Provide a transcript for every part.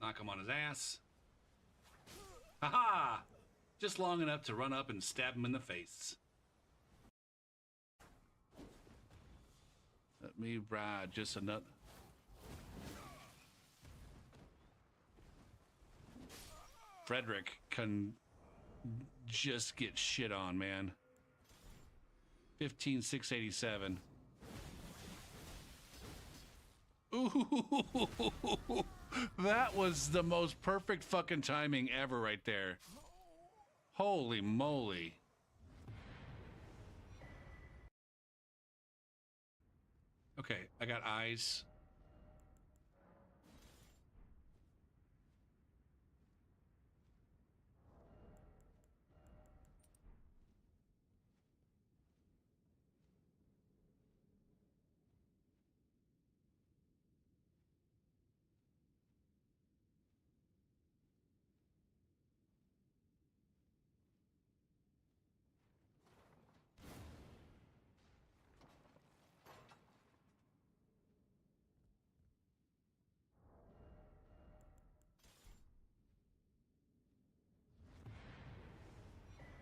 Knock him on his ass. Ha-ha! Just long enough to run up and stab him in the face. Let me ride just another... Frederick can just get shit on, man. 15,687. Ooh, that was the most perfect fucking timing ever right there. Holy moly. Okay, I got eyes.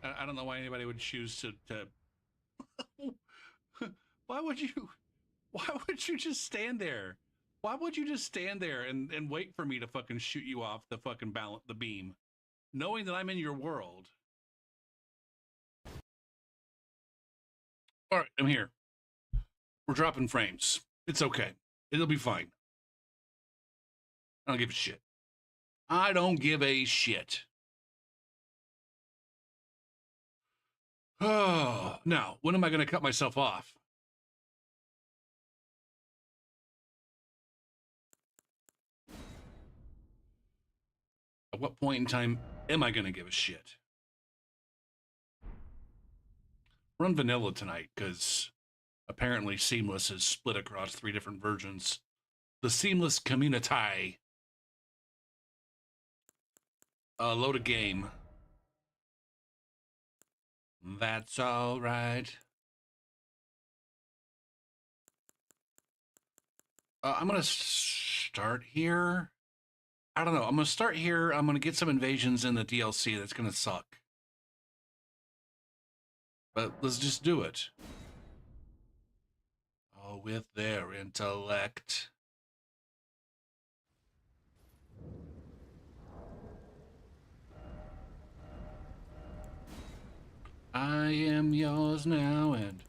I don't know why anybody would choose to why would you just stand there? Why would you just stand there and wait for me to fucking shoot you off the fucking the beam, knowing that I'm in your world? All right, I'm here. We're dropping frames. It's okay. It'll be fine. I don't give a shit. I don't give a shit. Oh, now, when am I going to cut myself off? At what point in time am I going to give a shit? Run vanilla tonight, because apparently Seamless is split across 3 different versions. The Seamless community. Load a game. That's all right. I'm going to start here. I don't know. I'm going to start here. I'm going to get some invasions in the DLC. That's going to suck. But let's just do it. Oh, with their intellect. I am yours now and...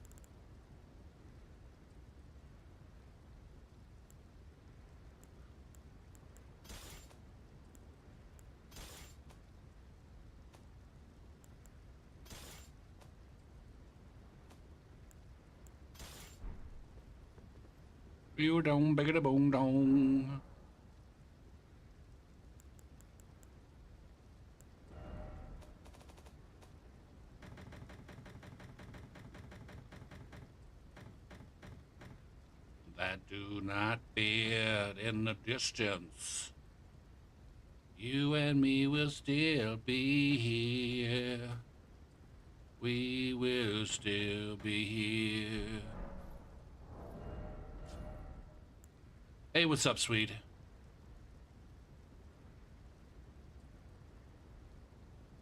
You don't big it a boom dong. That do not fit in the distance. You and me will still be here. We will still be here. Hey, what's up, sweet?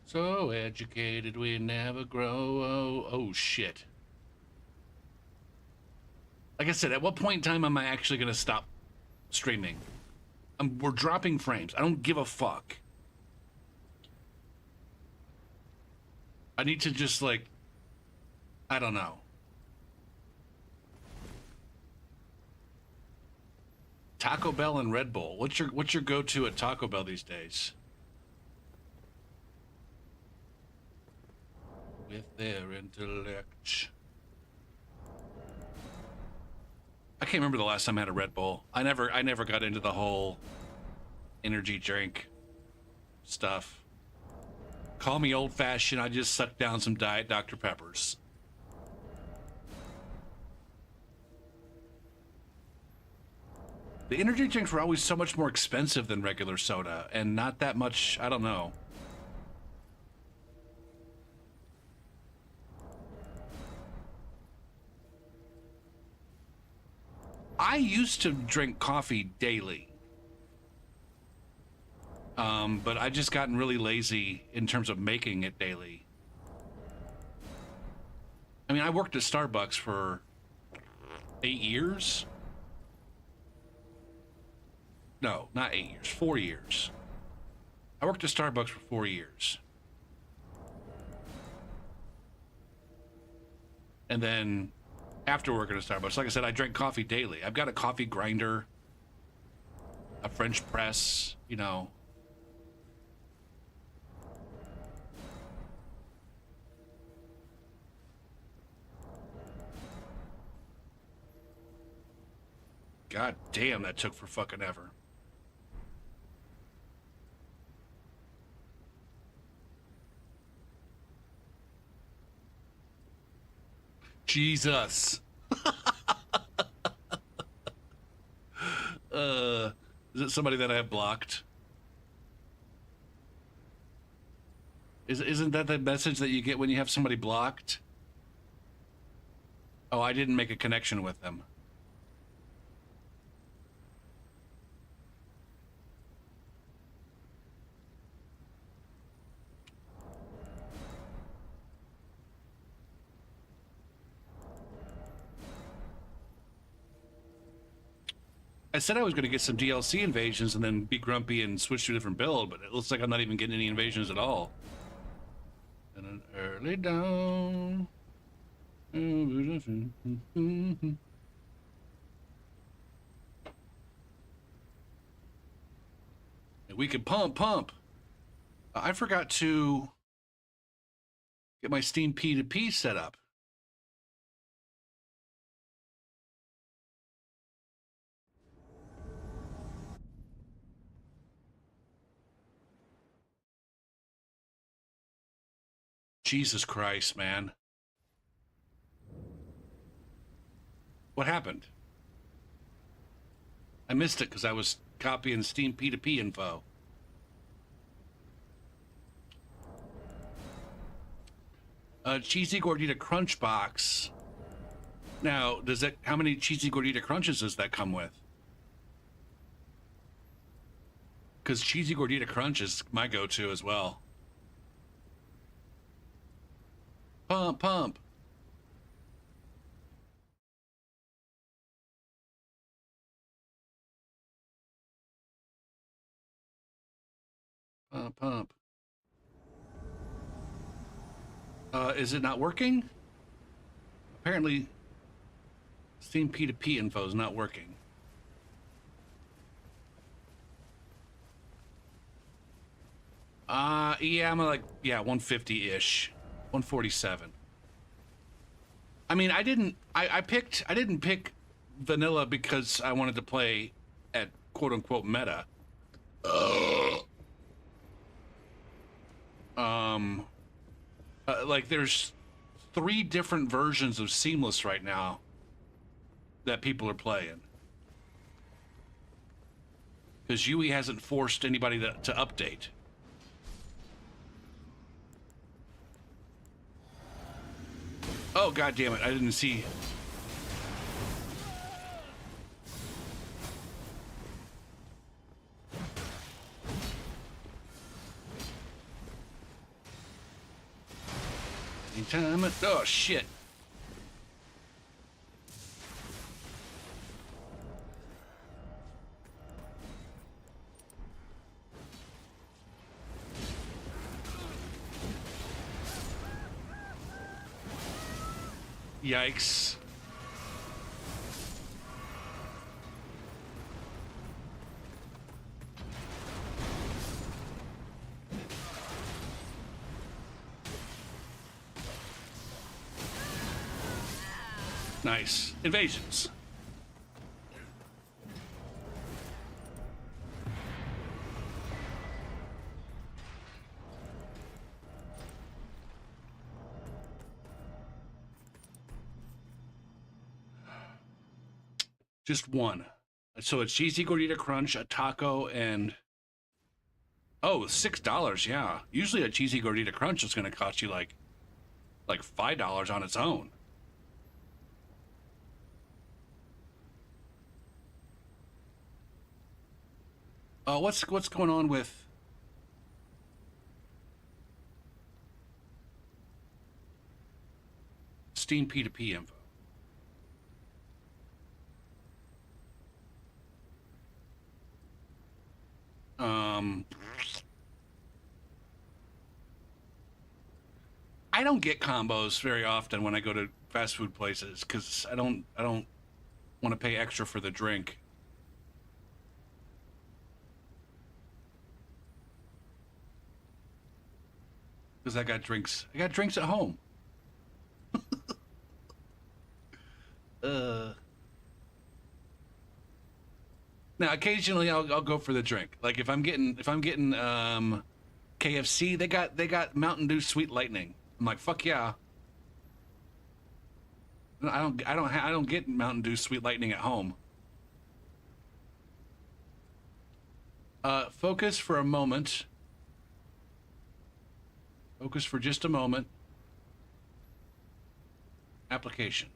So educated we never grow. Oh shit. Like I said, at what point in time am I actually going to stop streaming? We're dropping frames. I don't give a fuck. I need to just, like, I don't know. Taco Bell and Red Bull. What's your go-to at Taco Bell these days? With their intellect. I can't remember the last time I had a Red Bull. I never got into the whole energy drink stuff. Call me old-fashioned. I just sucked down some Diet Dr. Peppers. The energy drinks were always so much more expensive than regular soda, and not that much, I don't know. I used to drink coffee daily. But I just gotten really lazy in terms of making it daily. I mean, I worked at Starbucks for 8 years. No, not 8 years, 4 years. I worked at Starbucks for 4 years. And then after working at Starbucks, like I said, I drank coffee daily. I've got a coffee grinder, a French press, you know. God damn, that took for fucking ever. Jesus. Is it somebody that I have blocked? Isn't that the message that you get when you have somebody blocked? Oh, I didn't make a connection with them. I said I was going to get some DLC invasions and then be grumpy and switch to a different build, but it looks like I'm not even getting any invasions at all. And an early dawn. We could pump. I forgot to get my Steam P2P set up. Jesus Christ, man. What happened? I missed it because I was copying Steam P2P info. Cheesy Gordita Crunch box. Now, how many Cheesy Gordita Crunches does that come with? Because Cheesy Gordita Crunch is my go-to as well. Pump. Pump. Is it not working? Apparently, Steam P2P info is not working. Yeah, I'm like, 150-ish. 147. I mean, I didn't pick vanilla because I wanted to play at quote-unquote meta. Like there's 3 different versions of Seamless right now that people are playing. Because Yui hasn't forced anybody to update. Oh, god damn it, I didn't see. Anytime. Oh, shit. Yikes. Nice. Invasions. Just one. So a cheesy gordita crunch, a taco, and oh, $6. Yeah. Usually a cheesy gordita crunch is going to cost you like $5 on its own. What's going on with Steam P2P info. I don't get combos very often when I go to fast food places because I don't want to pay extra for the drink. Because I got drinks. I got drinks at home. Uh. Now occasionally I'll go for the drink. Like if I'm getting KFC, they got Mountain Dew Sweet Lightning. I'm like, fuck yeah. I don't get Mountain Dew Sweet Lightning at home. Focus for a moment. Focus for just a moment. Application.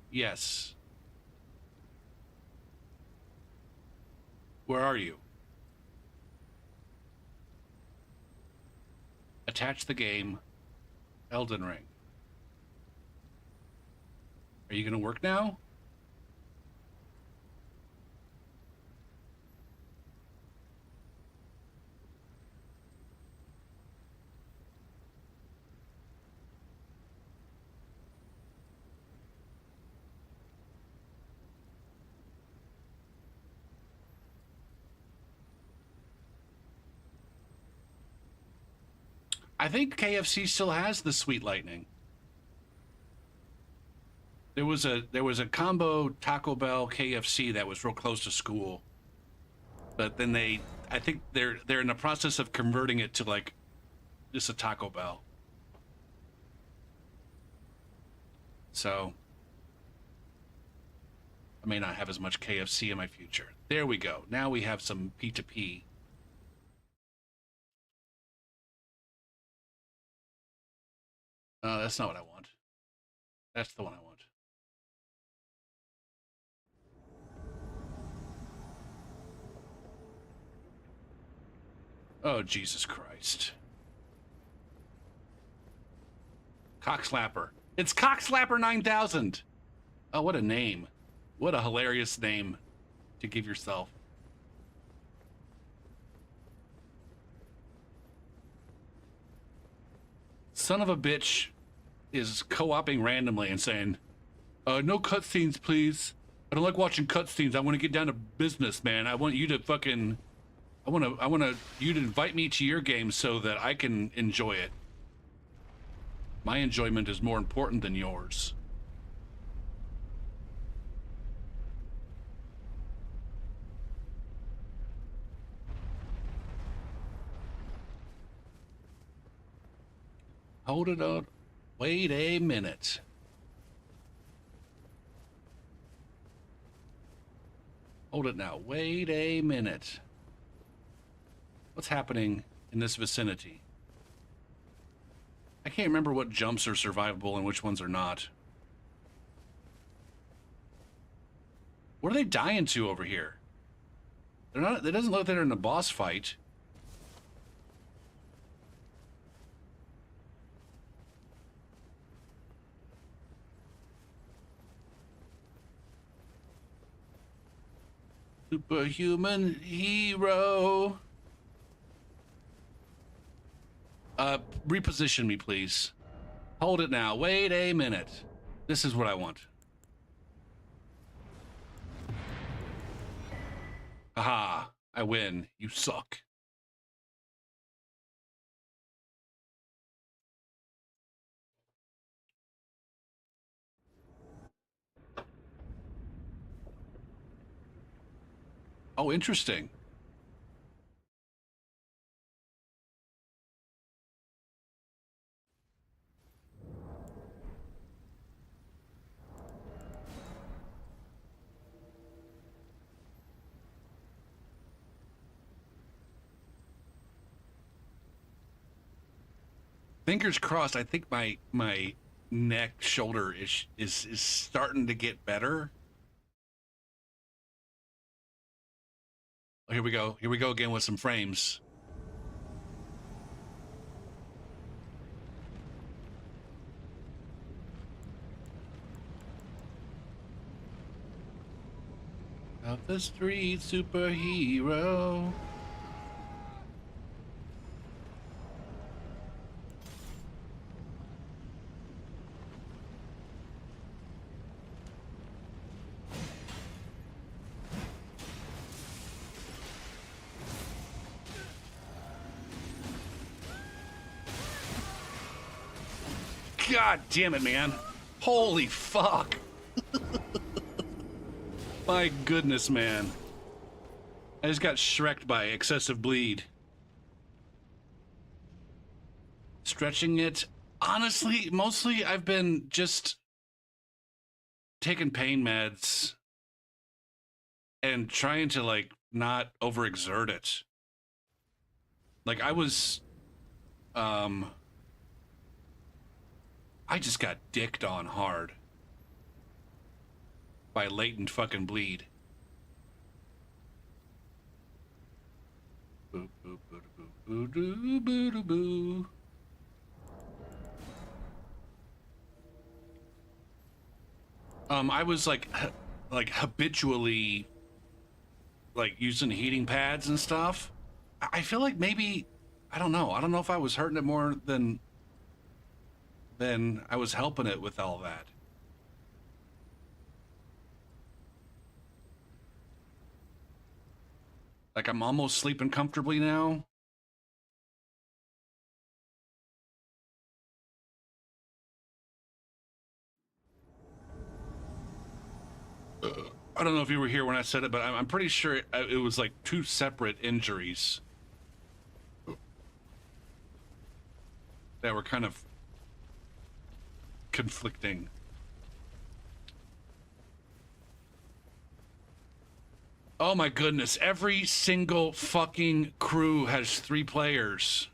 Yes. Where are you? Attach the game. Elden Ring. Are you gonna work now? I think KFC still has the Sweet Lightning. There was a combo Taco Bell KFC that was real close to school, but then I think they're in the process of converting it to like just a Taco Bell. So I may not have as much KFC in my future. There we go. Now we have some P2P. That's not what I want. That's the one I want. Oh, Jesus Christ. Cockslapper. It's Cockslapper 9000. Oh, what a name. What a hilarious name to give yourself. Son of a bitch is co-oping randomly and saying, no cutscenes, please. I don't like watching cutscenes. I want to get down to business, man. I want you to fucking... I want you to invite me to your game so that I can enjoy it. My enjoyment is more important than yours. Hold it up. Wait a minute. Hold it now. Wait a minute. What's happening in this vicinity? I can't remember what jumps are survivable and which ones are not. What are they dying to over here? They're not. It doesn't look like they're in a boss fight. Superhuman hero. Reposition me, please. Hold it now. Wait a minute. This is what I want. Aha. I win. You suck. Oh, interesting. Fingers crossed. I think my neck shoulder is starting to get better. Oh, here we go. Here we go again with some frames. Out the street, superhero. God damn it, man. Holy fuck. My goodness, man. I just got shreked by excessive bleed. Stretching it. Honestly, mostly I've been just taking pain meds and trying to, like, not overexert it. Like, I just got dicked on hard by latent fucking bleed. Boop, boop, boop, boop, boop, boop, boop, boop. I was like habitually like using heating pads and stuff. I feel like maybe, I don't know. I don't know if I was hurting it more than I was helping it with all that. Like, I'm almost sleeping comfortably now. I don't know if you were here when I said it, but I'm pretty sure it was like two separate injuries that were kind of conflicting. Oh my goodness, every single fucking crew has 3 players.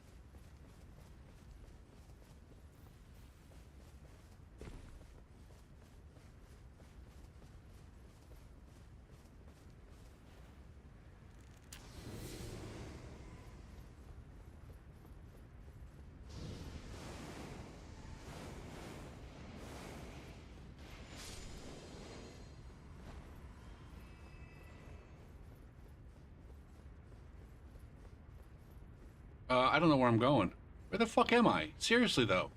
I don't know where I'm going. Where the fuck am I? Seriously, though.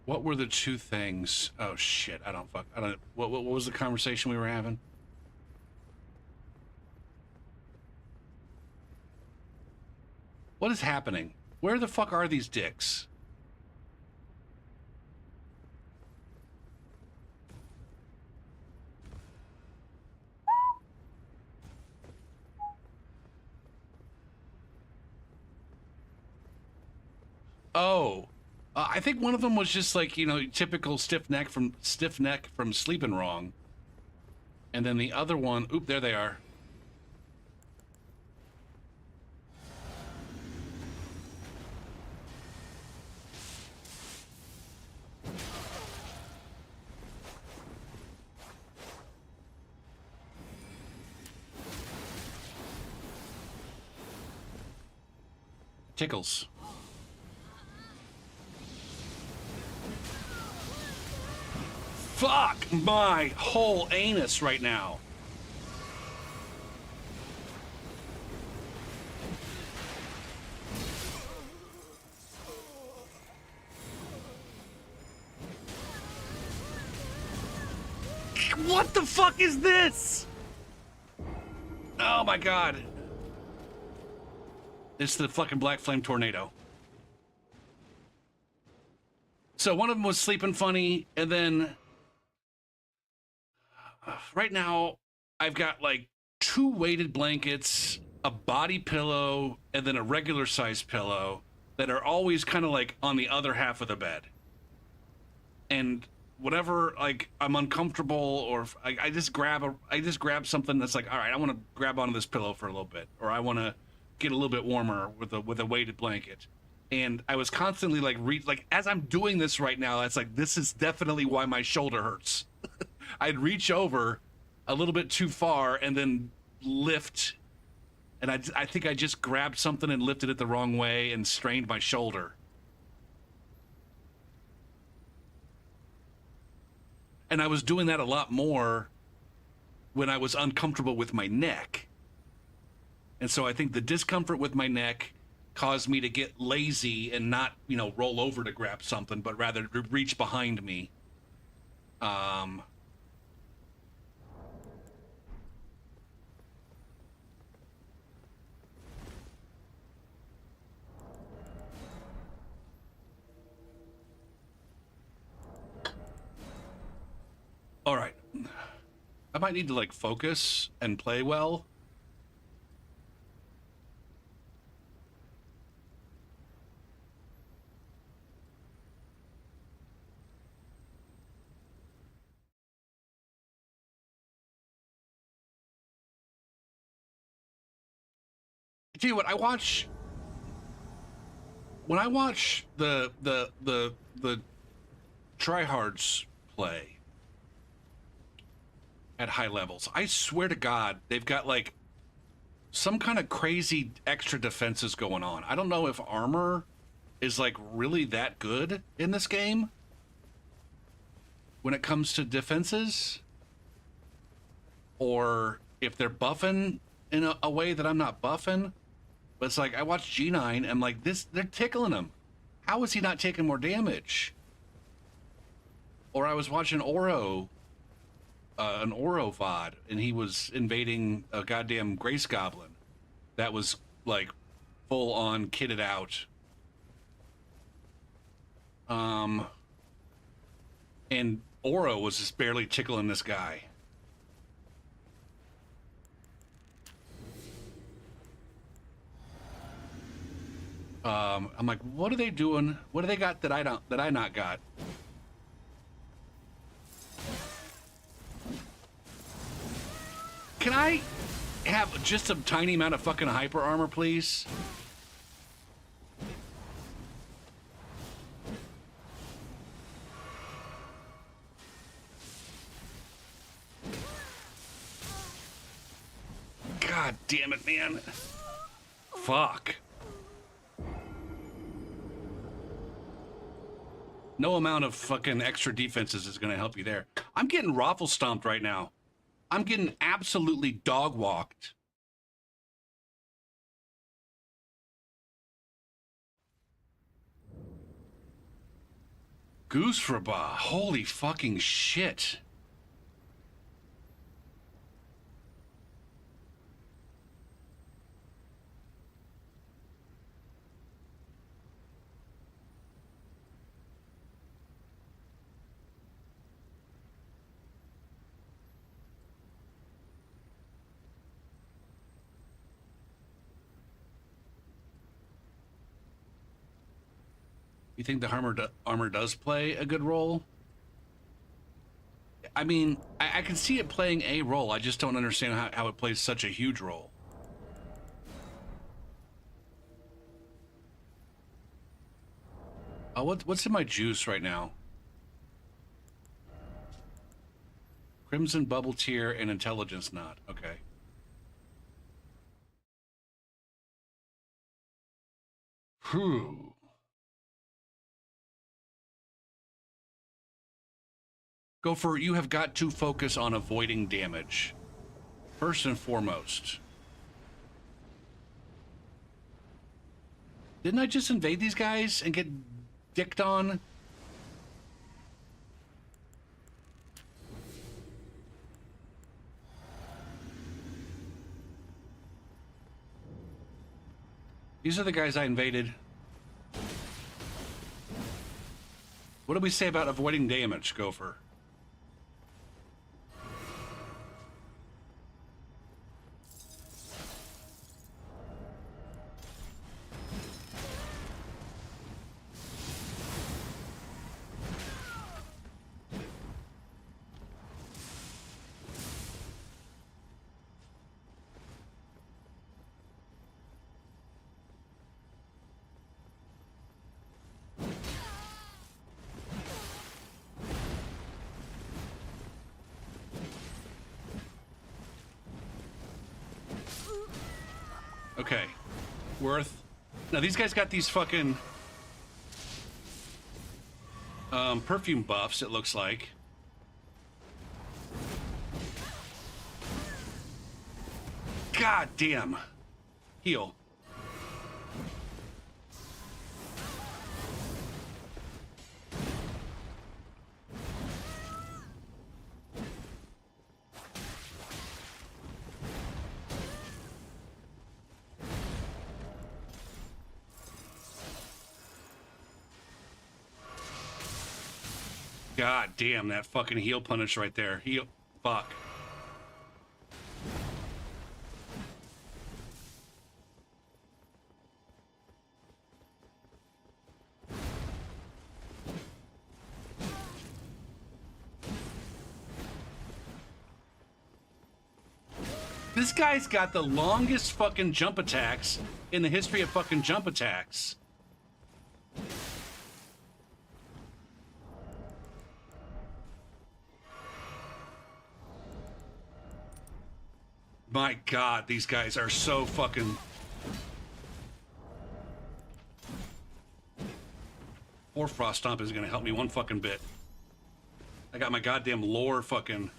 What were the 2 things? Oh, shit. I don't... What was the conversation we were having? What is happening? Where the fuck are these dicks? Oh, I think one of them was just like, you know, typical stiff neck from sleeping wrong. And then the other one, oop, there they are. Tickles. Fuck my whole anus right now. What the fuck is this? Oh my god. It's the fucking black flame tornado. So one of them was sleeping funny, and then right now I've got like 2 weighted blankets, a body pillow, and then a regular size pillow that are always kind of like on the other half of the bed. And whenever like I'm uncomfortable or I just grab something that's like, all right, I want to grab onto this pillow for a little bit, or I want to get a little bit warmer with a weighted blanket. And I was constantly like as I'm doing this right now, that's like, this is definitely why my shoulder hurts. I'd reach over a little bit too far and then lift, and I think I just grabbed something and lifted it the wrong way and strained my shoulder. And I was doing that a lot more when I was uncomfortable with my neck. And so I think the discomfort with my neck caused me to get lazy and not, roll over to grab something, but rather reach behind me. All right. I might need to like focus and play well. I tell you what, when I watch the tryhards play at high levels, I swear to God, they've got like some kind of crazy extra defenses going on. I don't know if armor is like really that good in this game when it comes to defenses, or if they're buffing in a way that I'm not buffing. But it's like, I watched G9 and I'm like, they're tickling him. How is he not taking more damage? Or I was watching Oro, an Oro VOD, and he was invading a goddamn Grace Goblin that was like full on kitted out. And Oro was just barely tickling this guy. I'm like, what are they doing? What do they got that I not got? Can I have just a tiny amount of fucking hyper armor, please? God damn it, man. Fuck. No amount of fucking extra defenses is going to help you there. I'm getting raffle stomped right now. I'm getting absolutely dog walked. Goosefraba, holy fucking shit. You think the armor does play a good role? I mean, I can see it playing a role. I just don't understand how it plays such a huge role. Oh, what's in my juice right now? Crimson Bubble Tier and Intelligence Knot. Okay. Whew. Gopher, you have got to focus on avoiding damage. First and foremost. Didn't I just invade these guys and get dicked on? These are the guys I invaded. What do we say about avoiding damage, Gopher? Okay. Worth. Now, these guys got these fucking perfume buffs, it looks like. God damn. Heal. God damn, that fucking heal punish right there. Heal. Fuck. This guy's got the longest fucking jump attacks in the history of fucking jump attacks. My God, these guys are so fucking... Or Frost Stomp isn't gonna help me one fucking bit. I got my goddamn lore fucking...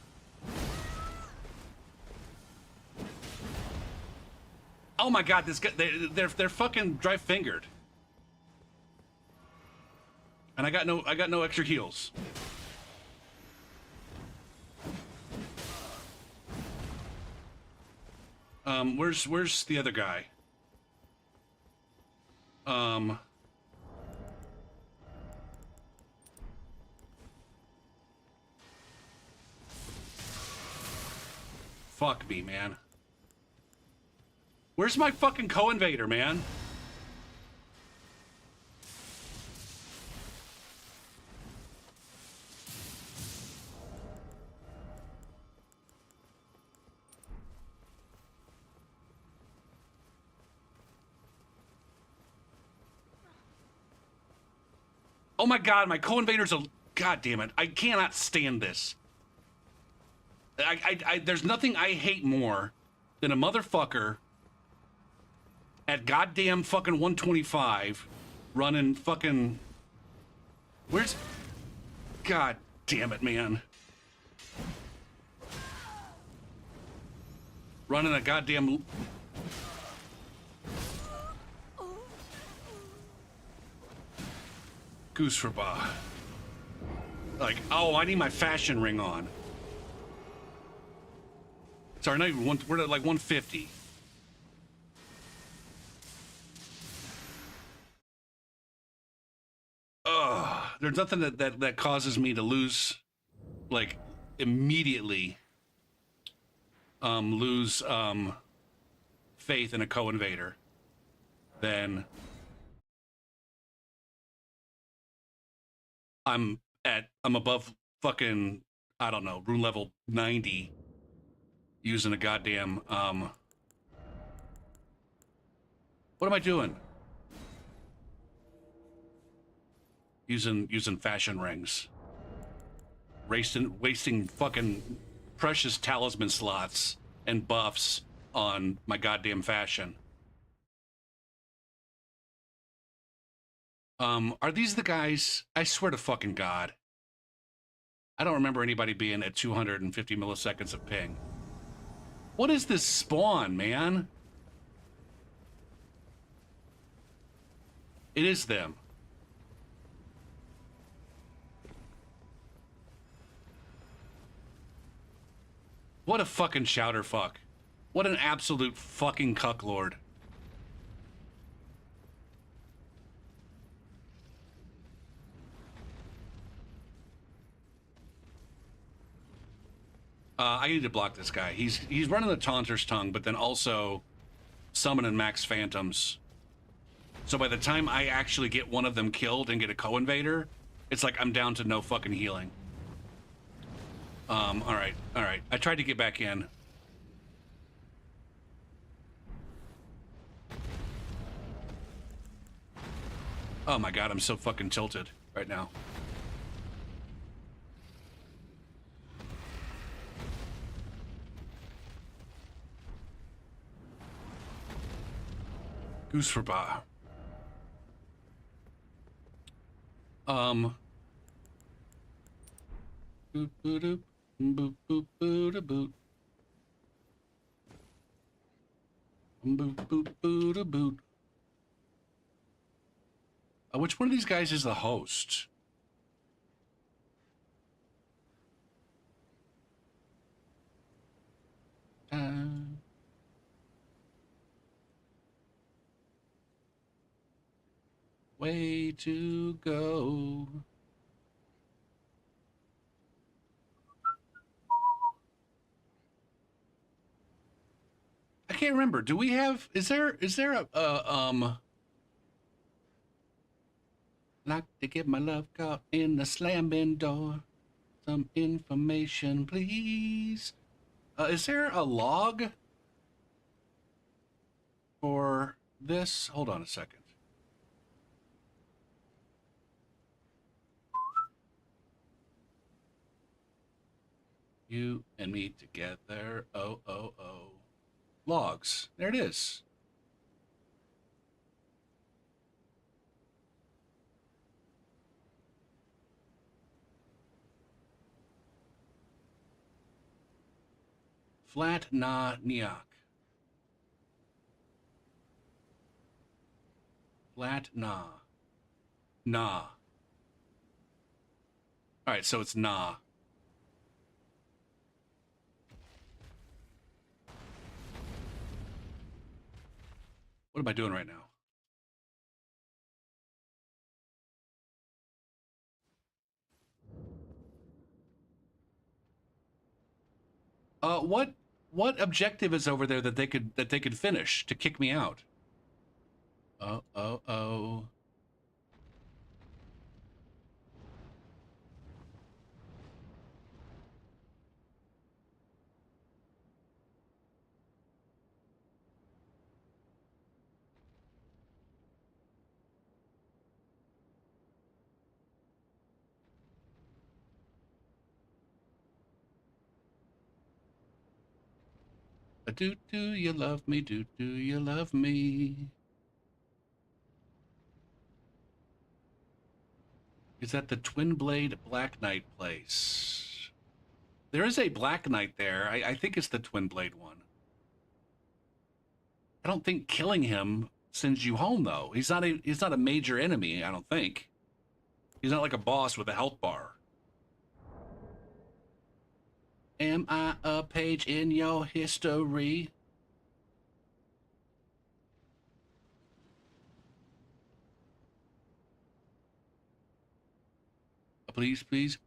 Oh my God, this guy, they're fucking dry-fingered. And I got no extra heals. Where's the other guy? Fuck me, man. Where's my fucking co-invader, man? Oh my God, my co-invader's a... God damn it. I cannot stand this. There's nothing I hate more than a motherfucker at goddamn fucking 125 running fucking... Where's... God damn it, man. Running a goddamn... Goose for Ba. Like, oh, I need my fashion ring on. Sorry, not even one, we're at like 150. Ugh, there's nothing that causes me to lose, like, immediately, lose, faith in a co-invader than I'm above fucking, I don't know, rune level 90 using a goddamn, what am I doing? Using fashion rings. Wasting fucking precious talisman slots and buffs on my goddamn fashion. Are these the guys? I swear to fucking God. I don't remember anybody being at 250 milliseconds of ping. What is this spawn, man? It is them. What a fucking chowder fuck. What an absolute fucking cucklord. I need to block this guy. He's running the Taunter's Tongue, but then also summoning max phantoms. So by the time I actually get one of them killed and get a co-invader, it's like I'm down to no fucking healing. All right. I tried to get back in. Oh my God, I'm so fucking tilted right now. Goose for bar. Boop boop boop boop boop boop boop boop boop boop boop. Which one of these guys is the host? Way to go. I can't remember. Do we have, is there a like to get my love caught in the slamming door. Some information, please. Is there a log for this? Hold on a second. You and me together. Oh, oh, oh. Logs. There it is. Flat na nyak. Flat na. Nah. All right, so it's nah. What am I doing right now? What objective is over there that they could finish to kick me out? Oh, oh, oh. Do you love me? Do you love me? Is that the Twin Blade Black Knight place? There is a Black Knight there. I think it's the Twin Blade one. I don't think killing him sends you home though. He's not a major enemy, I don't think. He's not like a boss with a health bar. Am I a page in your history? Please, please.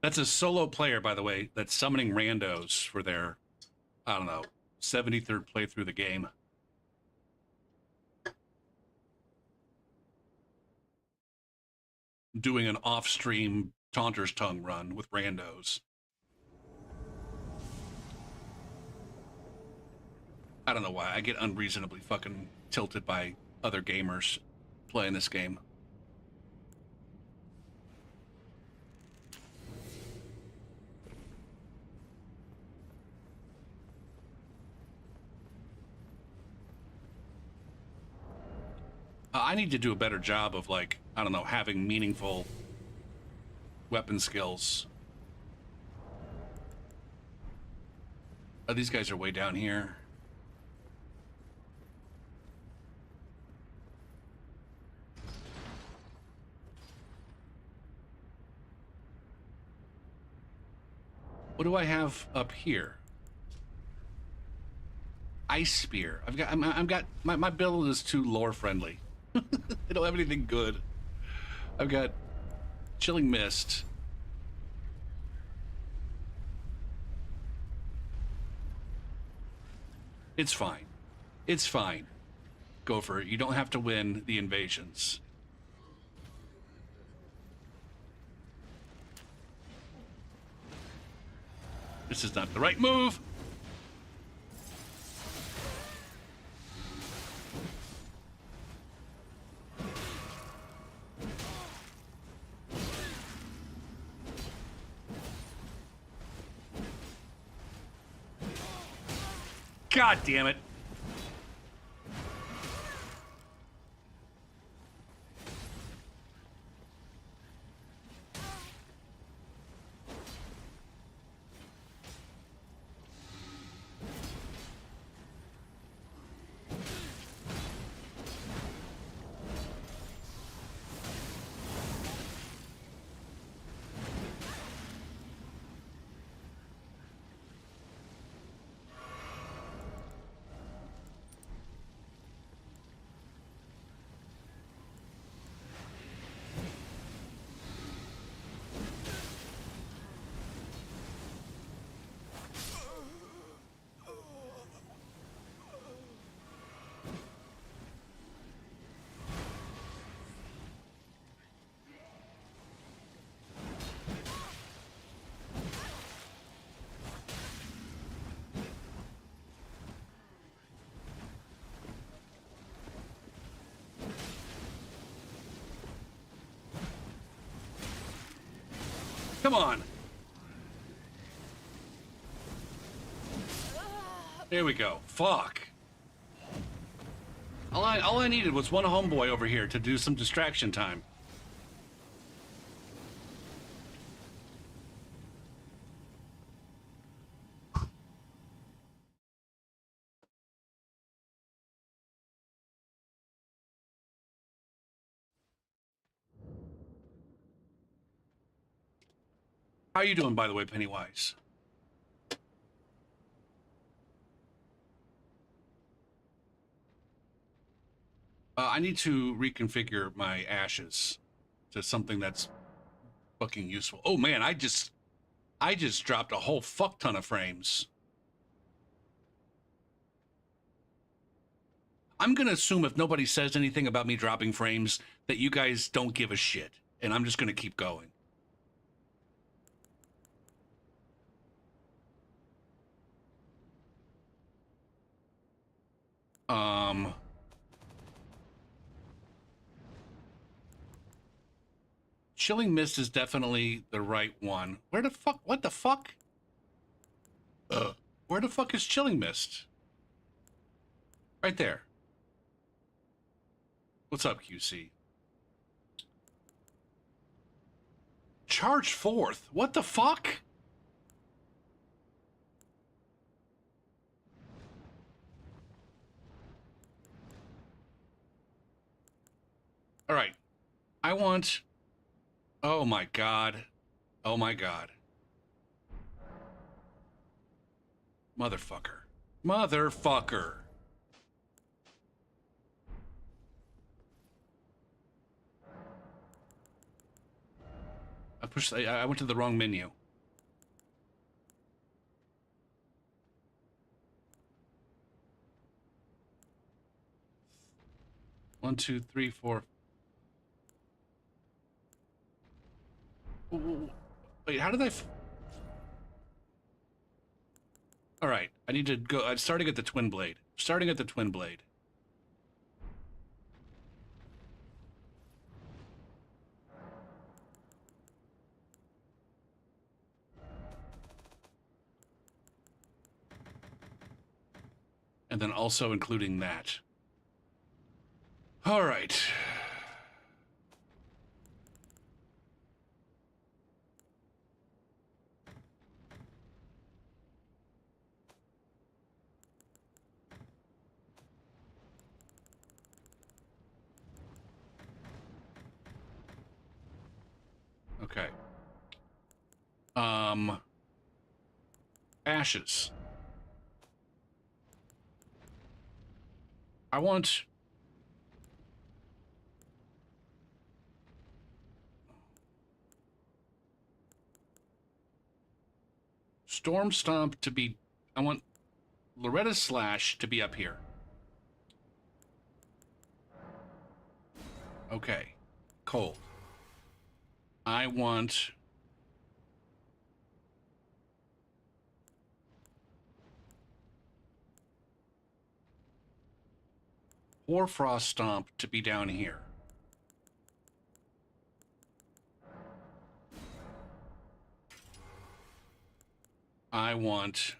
That's a solo player, by the way, that's summoning randos for their, I don't know, 73rd playthrough of the game. Doing an off-stream Taunter's Tongue run with randos. I don't know why. I get unreasonably fucking tilted by other gamers playing this game. I need to do a better job of, like, I don't know, having meaningful weapon skills. Oh, these guys are way down here. What do I have up here? Ice Spear. I've got my build is too lore friendly. I don't have anything good. I've got Chilling Mist. It's fine. It's fine. Go for it. You don't have to win the invasions. This is not the right move. God damn it. Come on. There we go. Fuck. All I needed was one homeboy over here to do some distraction time. How are you doing, by the way, Pennywise? I need to reconfigure my ashes to something that's fucking useful. Oh man, I just dropped a whole fuck ton of frames. I'm gonna assume if nobody says anything about me dropping frames that you guys don't give a shit, and I'm just gonna keep going. Chilling Mist is definitely the right one. Where the fuck? What the fuck? Where the fuck is Chilling Mist? Right there. What's up, QC? Charge forth? What the fuck? All right. I want... Oh my god. Oh my god. Motherfucker. Motherfucker. I went to the wrong menu. One, two, three, four. Ooh, wait, how did I... All right, I need to go... I'm starting at the Twin Blade. Starting at the Twin Blade. And then also including that. All right. Okay. Ashes. I want... Storm Stomp to be... I want Loretta's Slash to be up here. Okay. Cold. I want... Hoarfrost Stomp to be down here. I want...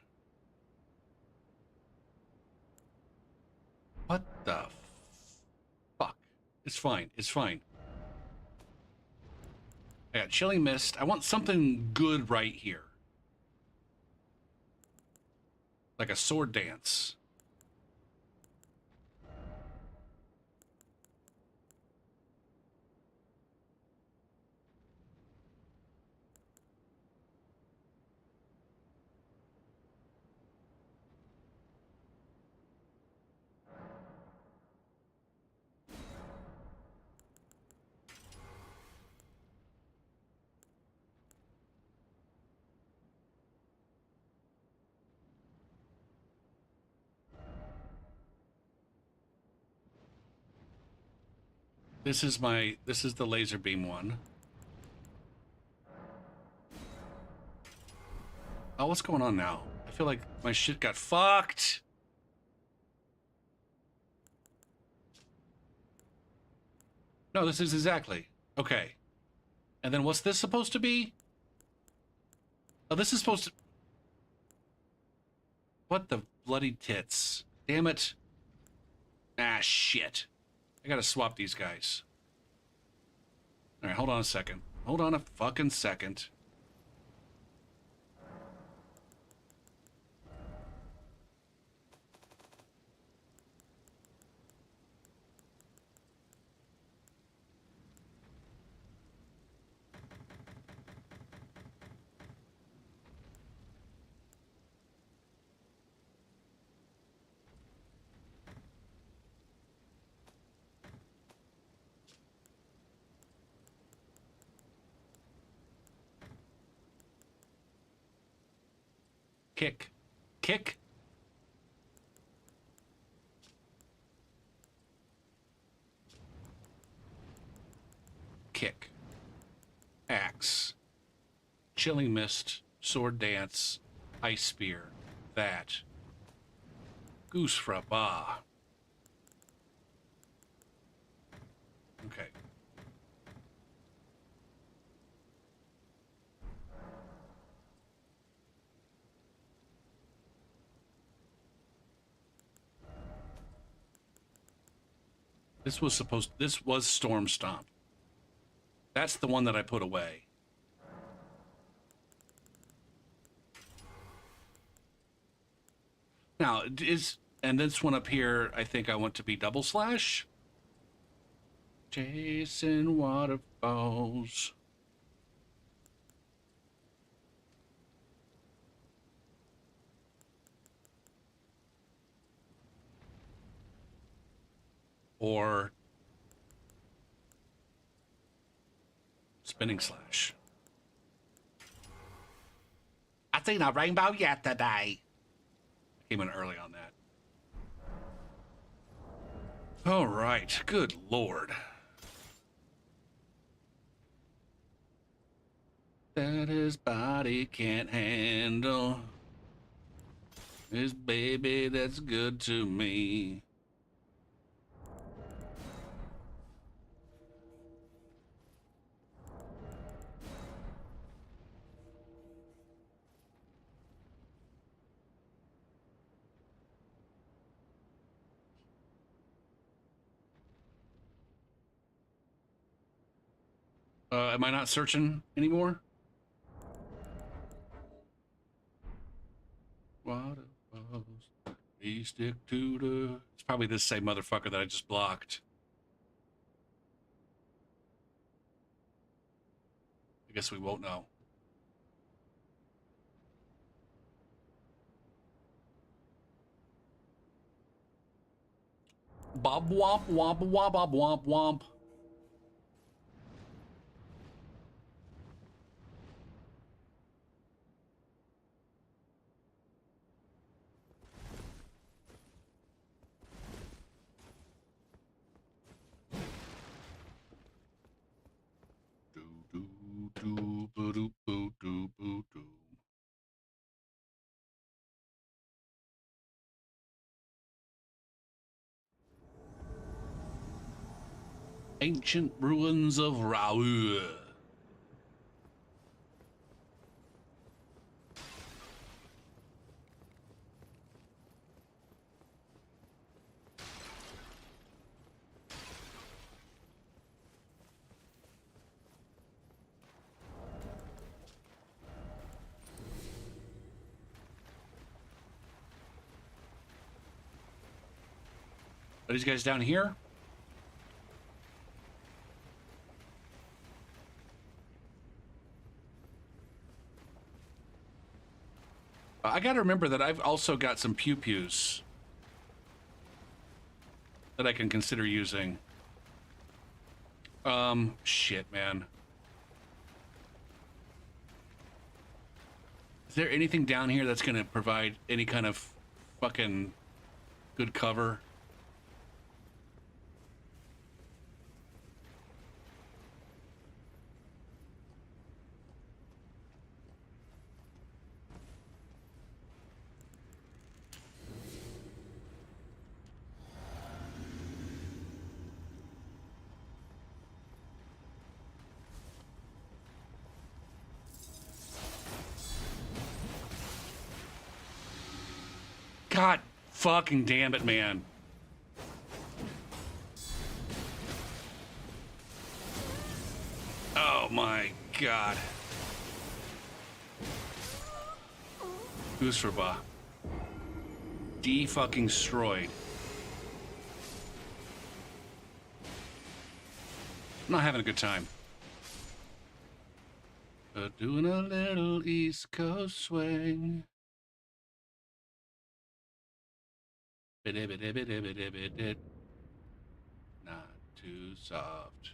What the fuck? It's fine. It's fine. I got Chilling Mist. I want something good right here. Like a sword dance. This is the laser beam one. Oh, what's going on now? I feel like my shit got fucked. No, this is exactly. Okay. And then what's this supposed to be? Oh, this is supposed to... What the bloody tits? Damn it. Ah, shit. I gotta swap these guys. Alright, hold on a second. Hold on a fucking second. Kick. Kick. Kick. Axe. Chilling Mist. Sword Dance. Ice Spear. That. Goose Fraba. Okay. This was Storm Stomp. That's the one that I put away. Now, and this one up here, I think I want to be Double Slash. Chasing waterfalls. Or Spinning Slash. I seen a rainbow yesterday. Came in early on that. All right. Good Lord. That his body can't handle. His baby that's good to me. Am I not searching anymore? Waterfalls. We stick to the... It's probably this same motherfucker that I just blocked. I guess we won't know. Bob womp womp womp womp womp womp. Ancient ruins of Raoul. Are these guys down here? I gotta remember that I've also got some pew-pews that I can consider using. Shit, man. Is there anything down here that's gonna provide any kind of fucking good cover? God fucking damn it, man. Oh my god. Usraba. De-fucking destroyed. I'm not having a good time. Doing a little East Coast swing. Not too soft.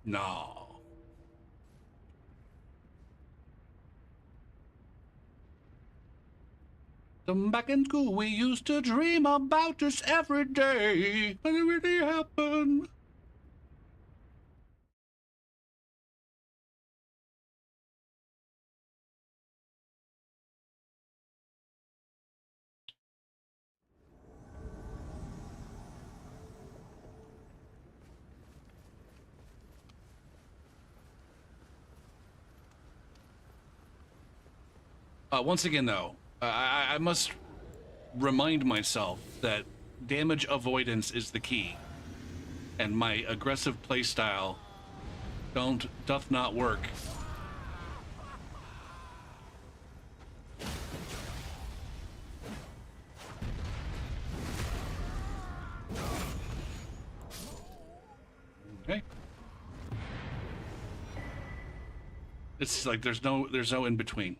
No. Back in school, we used to dream about this every day, but it really happened. Once again, though, I must remind myself that damage avoidance is the key, and my aggressive playstyle doth not work. Okay. It's like there's no in between.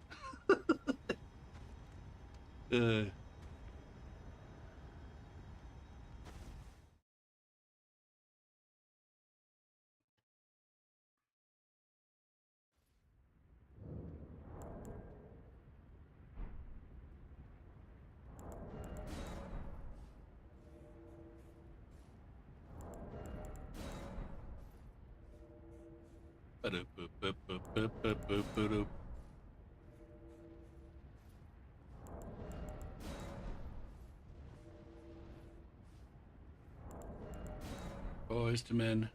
Boys to men.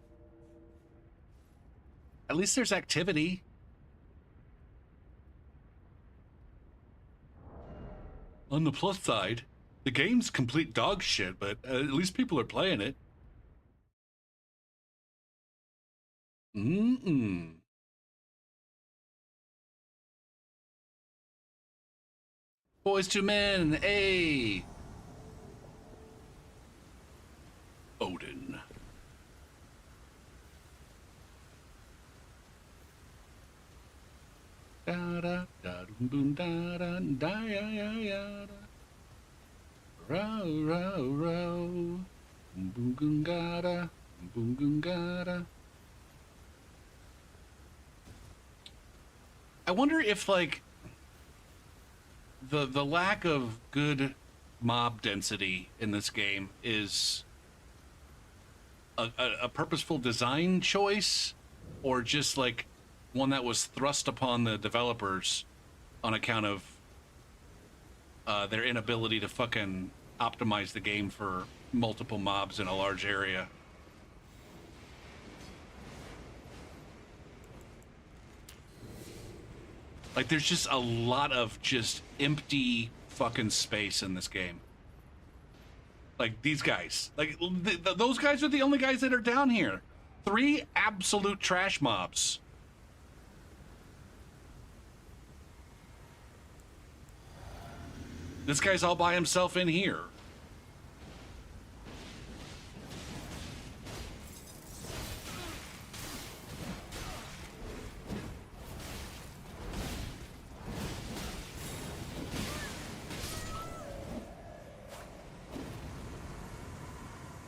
At least there's activity. On the plus side, the game's complete dog shit, but at least people are playing it. Boys to men, A. Odin. Da da da boom da da da ya ya ya da. Row row row. Boom gungada. Boom gungada. I wonder if like the lack of good mob density in this game is a purposeful design choice, or just like one that was thrust upon the developers on account of their inability to fucking optimize the game for multiple mobs in a large area. Like, there's just a lot of just empty fucking space in this game. Like, these guys. Like, those guys are the only guys that are down here. 3 absolute trash mobs. This guy's all by himself in here.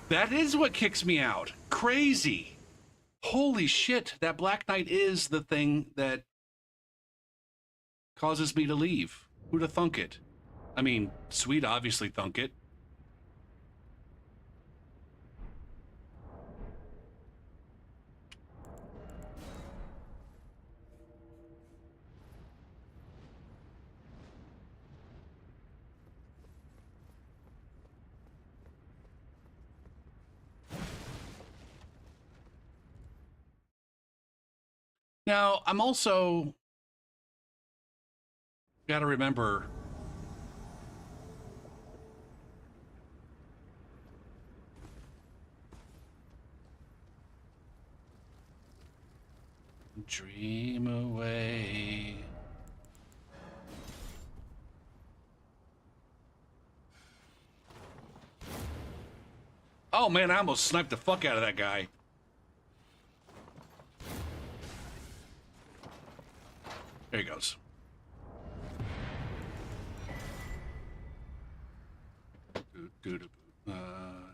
That is what kicks me out. Crazy. Holy shit, that Black Knight is the thing that causes me to leave. Who'da thunk it? I mean, Sweet obviously thunk it. Now, I'm also gotta remember dream away. Oh man, I almost sniped the fuck out of that guy. There he goes. Is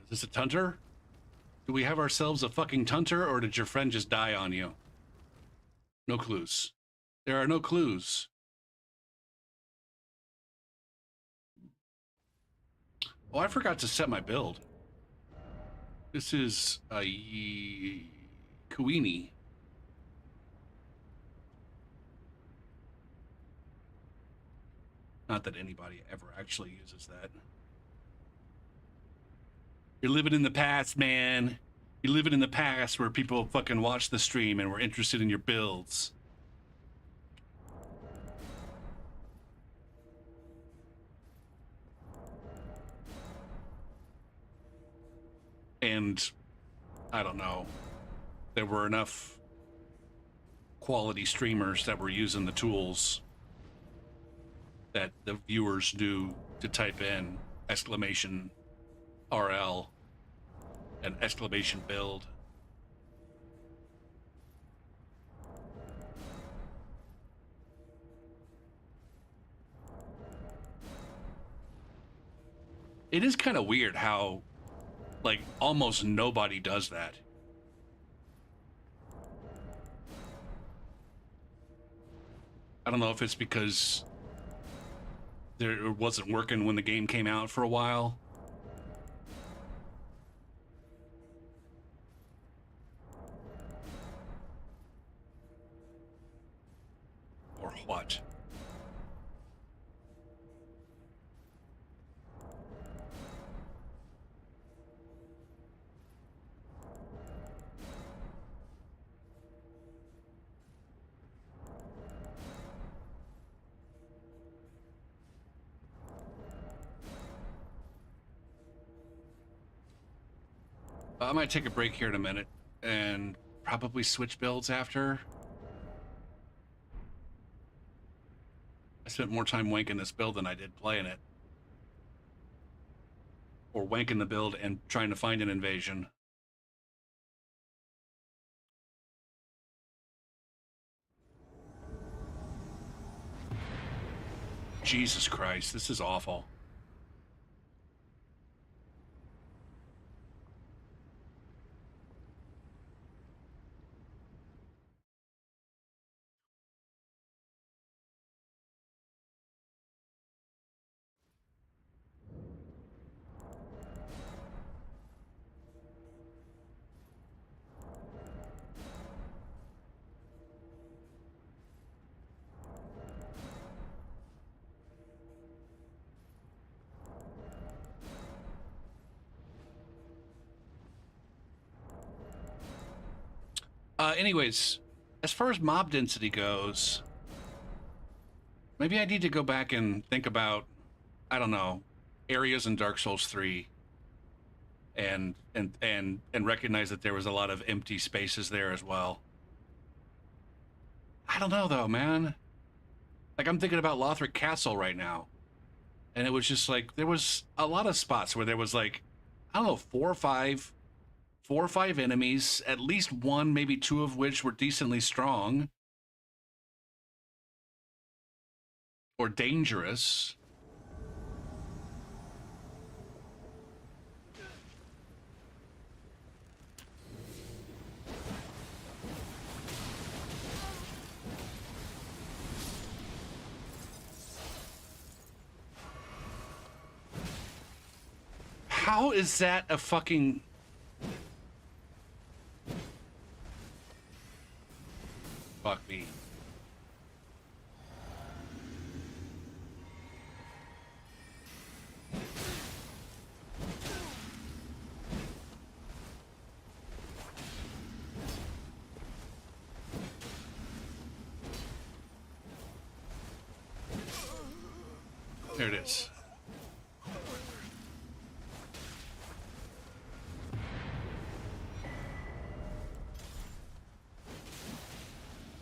this a Tunter? Do we have ourselves a fucking Tunter, or did your friend just die on you? No clues. There are no clues. Oh, I forgot to set my build. This is a Kuini. Not that anybody ever actually uses that. You're living in the past, man. You're living in the past where people fucking watch the stream and were interested in your builds. And I don't know, there were enough quality streamers that were using the tools that the viewers knew to type in exclamation RL and exclamation build. It is kind of weird how, like, almost nobody does that. I don't know if it's because it wasn't working when the game came out for a while. Or what? I might take a break here in a minute and probably switch builds after. I spent more time wanking this build than I did playing it. Or wanking the build and trying to find an invasion. Jesus Christ, this is awful. Anyways, as far as mob density goes, maybe I need to go back and think about, I don't know, areas in Dark Souls 3 and recognize that there was a lot of empty spaces there as well. I don't know though, man. Like I'm thinking about Lothric Castle right now, and it was just like there was a lot of spots where there was like, I don't know, four or five enemies, at least one, maybe two of which were decently strong or dangerous. How is that a fucking... Fuck me. There it is.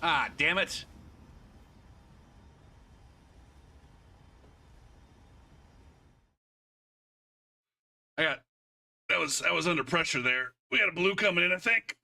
Ah, damn it. I was under pressure there. We got a blue coming in, I think.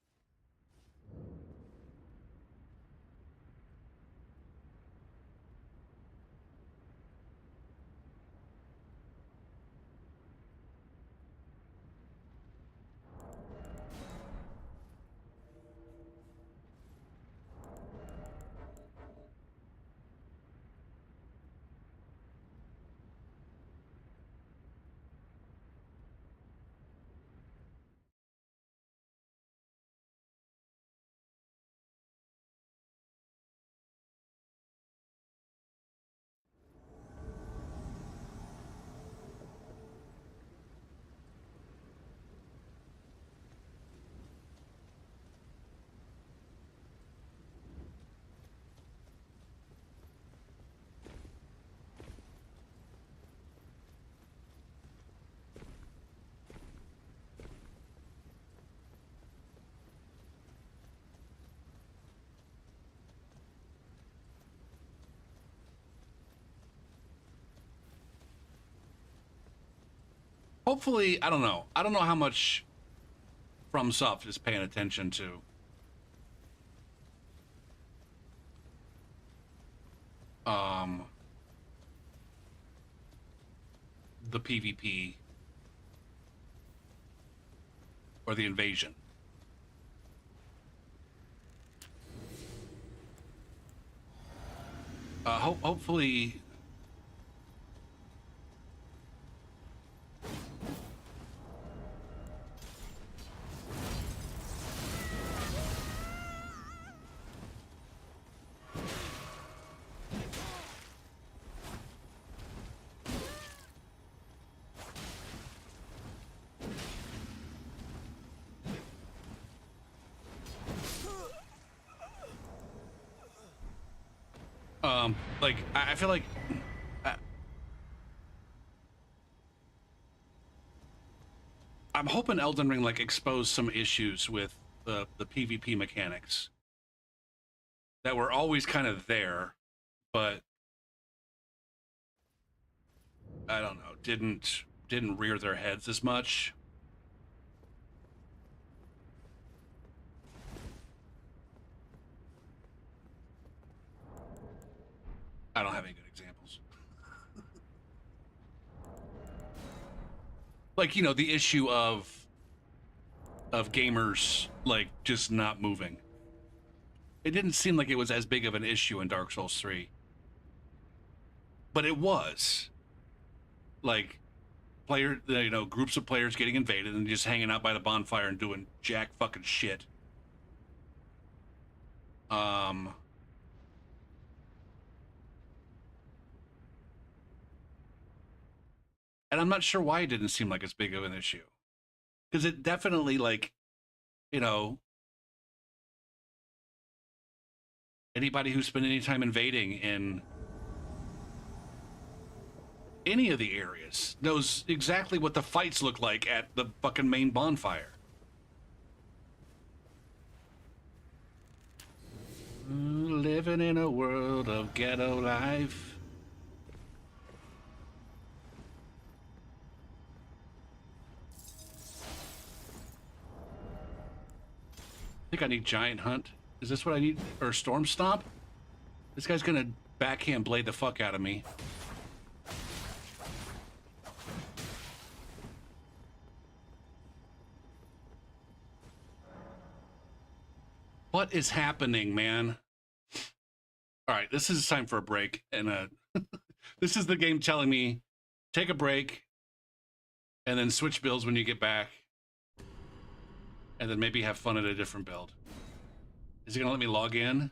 Hopefully, I don't know. I don't know how much FromSoft is paying attention to um the PvP or the invasion. Hopefully, like I feel like uh, I'm hoping Elden Ring like exposed some issues with the PvP mechanics that were always kind of there, but I don't know, didn't rear their heads as much. I don't have any good examples. Like, you know, the issue of gamers like just not moving. It didn't seem like it was as big of an issue in Dark Souls 3, but it was. Like you know, groups of players getting invaded and just hanging out by the bonfire and doing jack fucking shit. Um and I'm not sure why it didn't seem like as big of an issue. Because it definitely, like, you know, Anybody who spent any time invading in any of the areas knows exactly what the fights look like at the fucking main bonfire. Living in a world of ghetto life. I think I need Giant Hunt. Is this what I need? Or Storm Stomp? This guy's gonna backhand blade the fuck out of me. What is happening, man? All right, this is time for a break. And this is the game telling me, take a break, and then switch builds when you get back. And then maybe have fun at a different build. Is he gonna let me log in?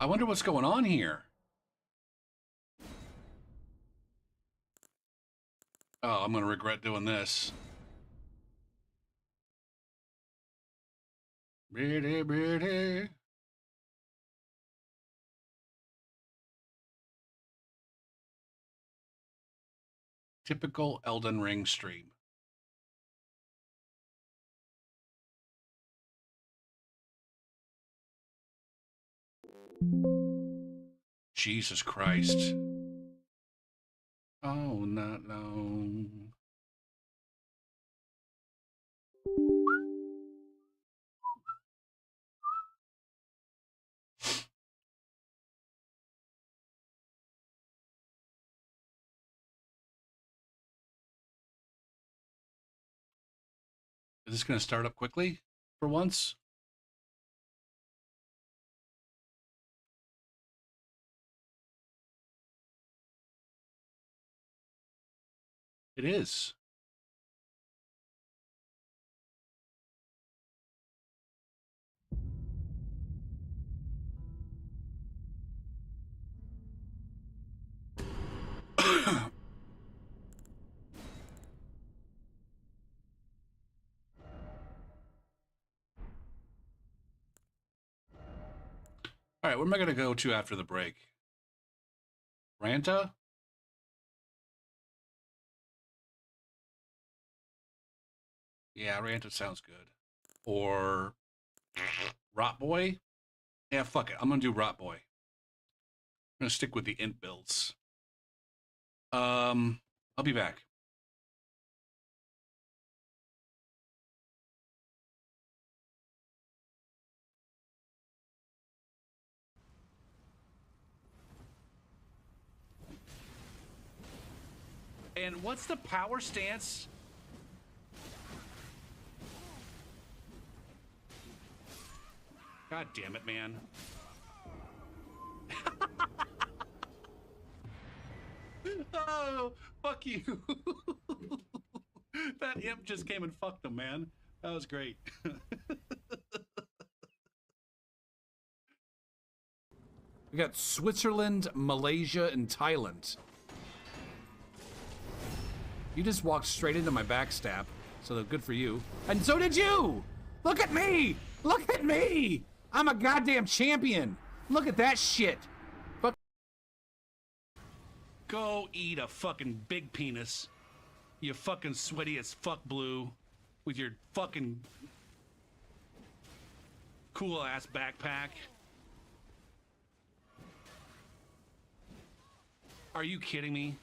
I wonder what's going on here. Oh, I'm gonna regret doing this. Pretty. Typical Elden Ring stream. Jesus Christ. Oh, not long. Is this going to start up quickly for once? It is. All right, where am I going to go to after the break? Ranta? Yeah, Ranta sounds good. Or Rot Boy? Yeah, fuck it. I'm going to do Rot Boy. I'm going to stick with the int builds. I'll be back. And what's the power stance? God damn it, man. Oh, fuck you. That imp just came and fucked him, man. That was great. We got Switzerland, Malaysia, and Thailand. You just walked straight into my backstab, so good for you. And so did you! Look at me! Look at me! I'm a goddamn champion! Look at that shit! Fuck. Go eat a fucking big penis. You fucking sweaty as fuck blue. With your fucking cool ass backpack. Are you kidding me?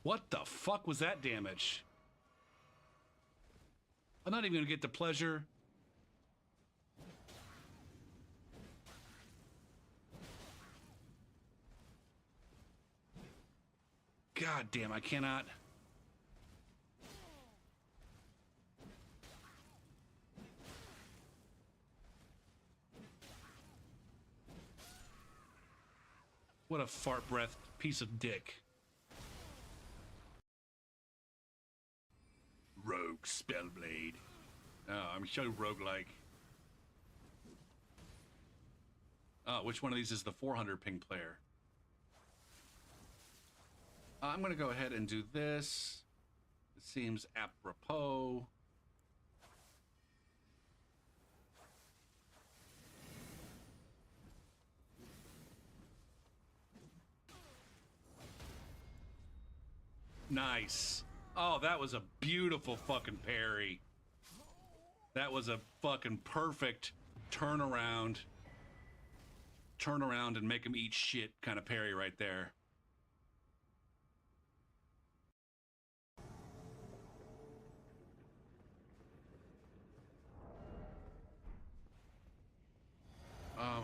What the fuck was that damage? I'm not even gonna get the pleasure. God damn, I cannot. What a fart breath piece of dick. Rogue Spellblade. Oh, I'm so roguelike. Oh, which one of these is the 400 ping player? I'm going to go ahead and do this. It seems apropos. Nice. Oh, that was a beautiful fucking parry. That was a fucking perfect turnaround. Turn around and make him eat shit kind of parry right there.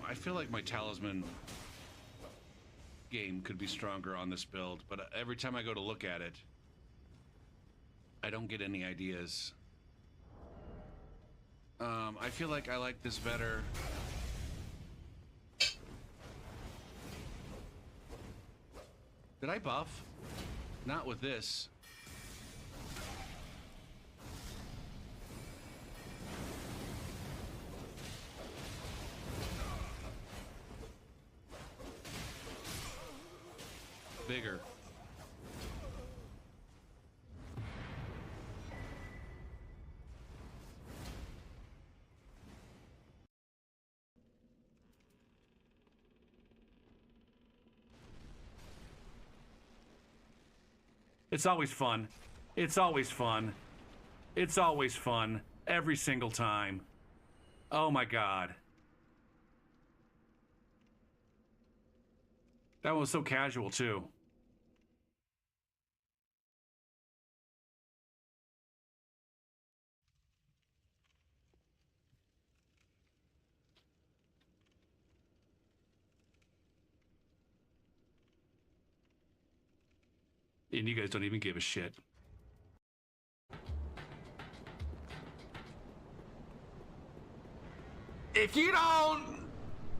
I feel like my talisman game could be stronger on this build, but every time I go to look at it, I don't get any ideas. I feel like I like this better. Did I buff? Not with this. Bigger. It's always fun. It's always fun. It's always fun. Every single time. Oh my god. That one was so casual too. And you guys don't even give a shit. If you don't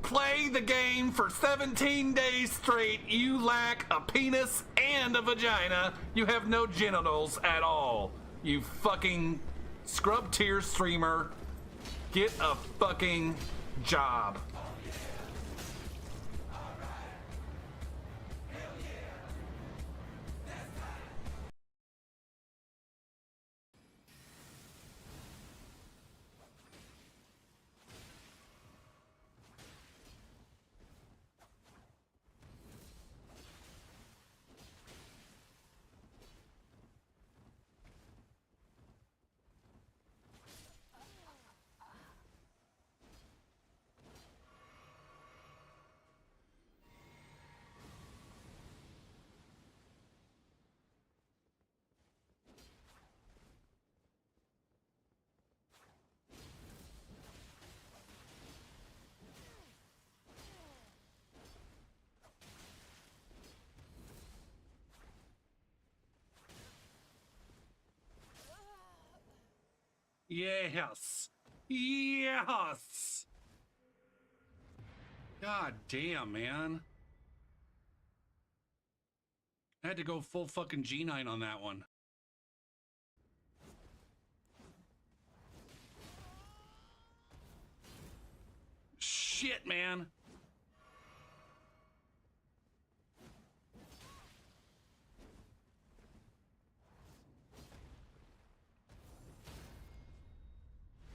play the game for 17 days straight, you lack a penis and a vagina. You have no genitals at all. You fucking scrub tier streamer. Get a fucking job. Yes. Yes. God damn, man. I had to go full fucking G9 on that one. Shit, man.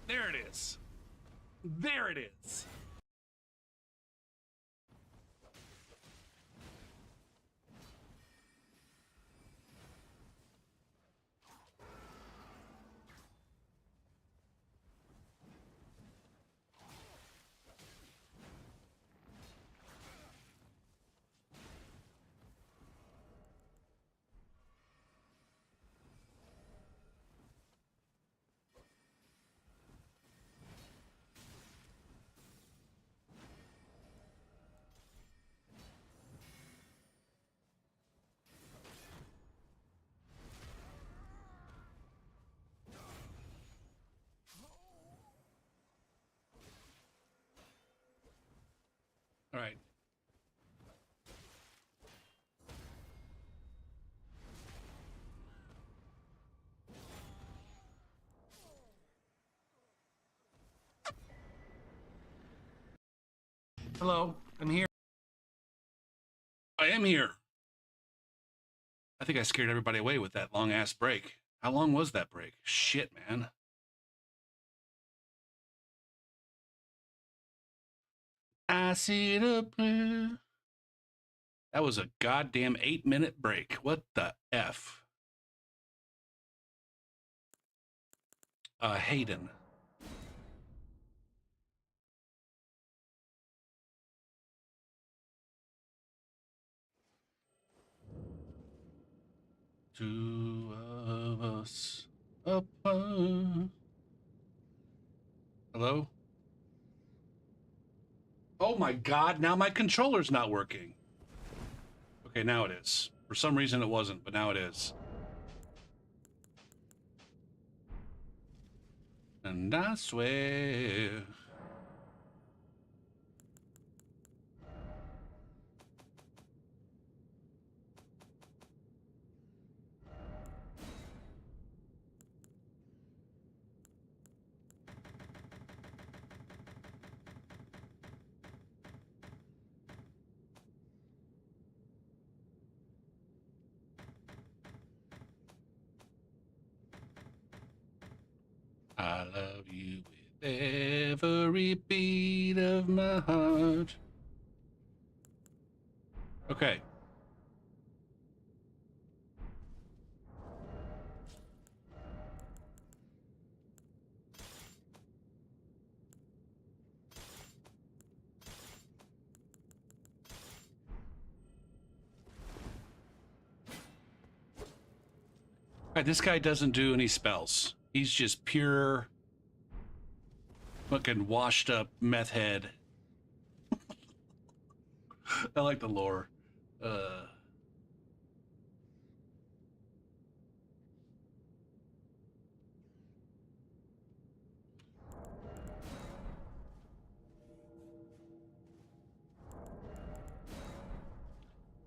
There it is. There it is. All right. Hello, I'm here. I am here. I think I scared everybody away with that long ass break. How long was that break? Shit, man. I see the blue. That was a goddamn 8-minute break. What the F? Hayden. Two of us apart. Hello? Oh my god, now my controller's not working. Okay, now it is. For some reason it wasn't, but now it is. And I swear. I love you with every beat of my heart. Okay. Alright, this guy doesn't do any spells. He's just pure fucking washed up meth head. I like the lore.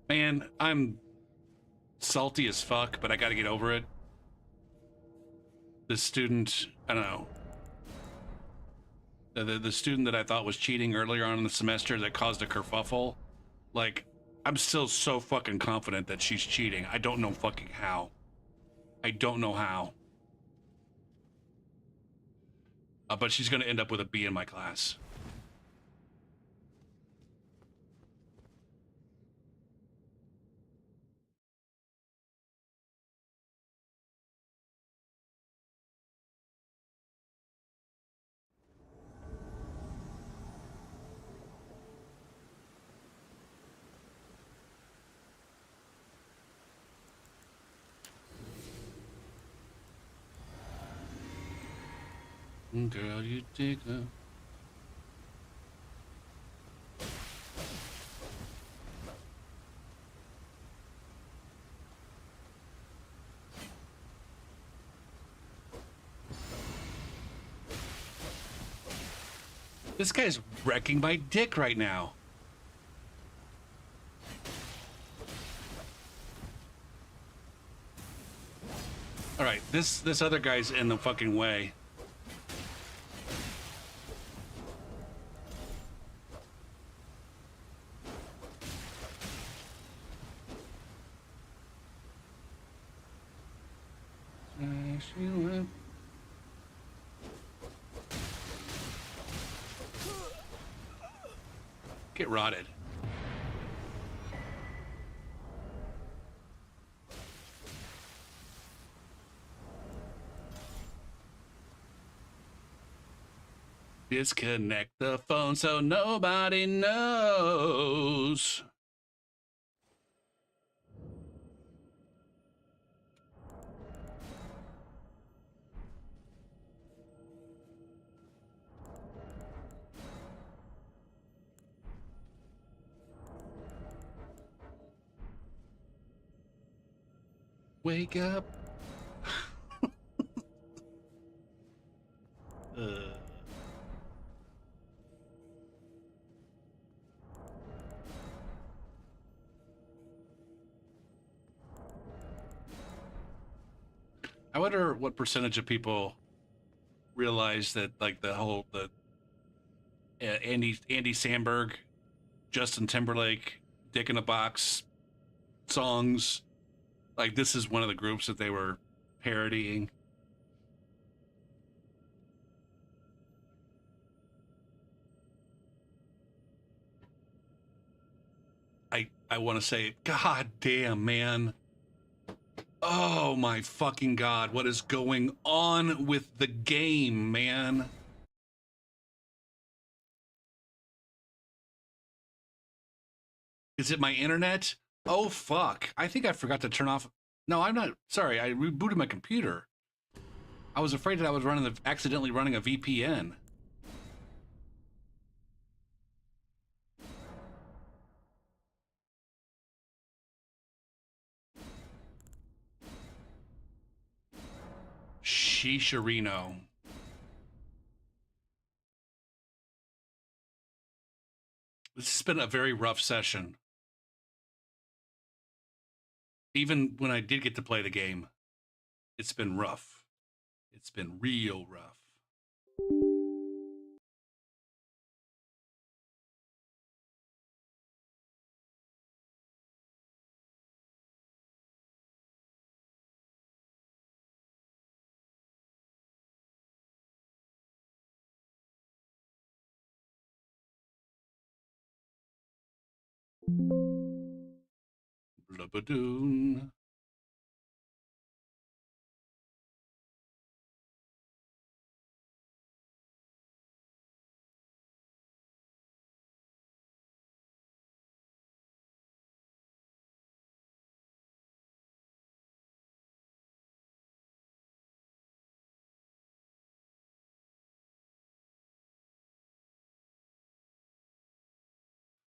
Man, I'm salty as fuck, but I gotta get over it. The student, I don't know. The student that I thought was cheating earlier on in the semester that caused a kerfuffle. Like, I'm still so fucking confident that she's cheating. I don't know fucking how. I don't know how. But she's gonna end up with a B in my class. Girl, you dig her. This guy's wrecking my dick right now. All right, this other guy's in the fucking way. Get rotted. Disconnect the phone so nobody knows. Wake up. I wonder what percentage of people realize that, like, the Andy Samberg Justin Timberlake, Dick in a Box songs. Like, this is one of the groups that they were parodying. I want to say, God damn, man. Oh my fucking God, what is going on with the game, man? Is it my internet? Oh fuck. I think I forgot to turn off. No, I'm not. Sorry, I rebooted my computer. I was afraid that I was accidentally running a VPN. Shisharino. This has been a very rough session. Even when I did get to play the game, it's been rough. It's been real rough. Blabadoon.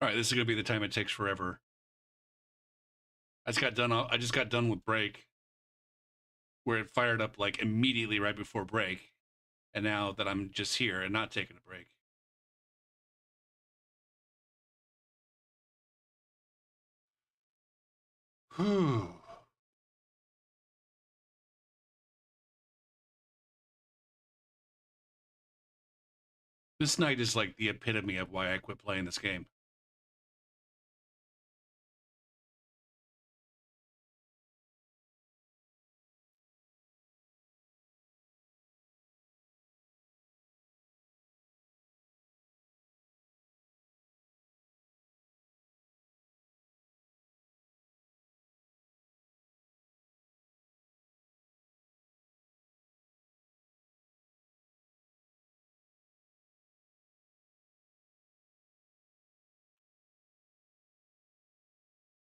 All right, this is gonna be the time it takes forever. I just got done with break, where it fired up like immediately right before break, and now that I'm just here and not taking a break. Whew. This night is like the epitome of why I quit playing this game.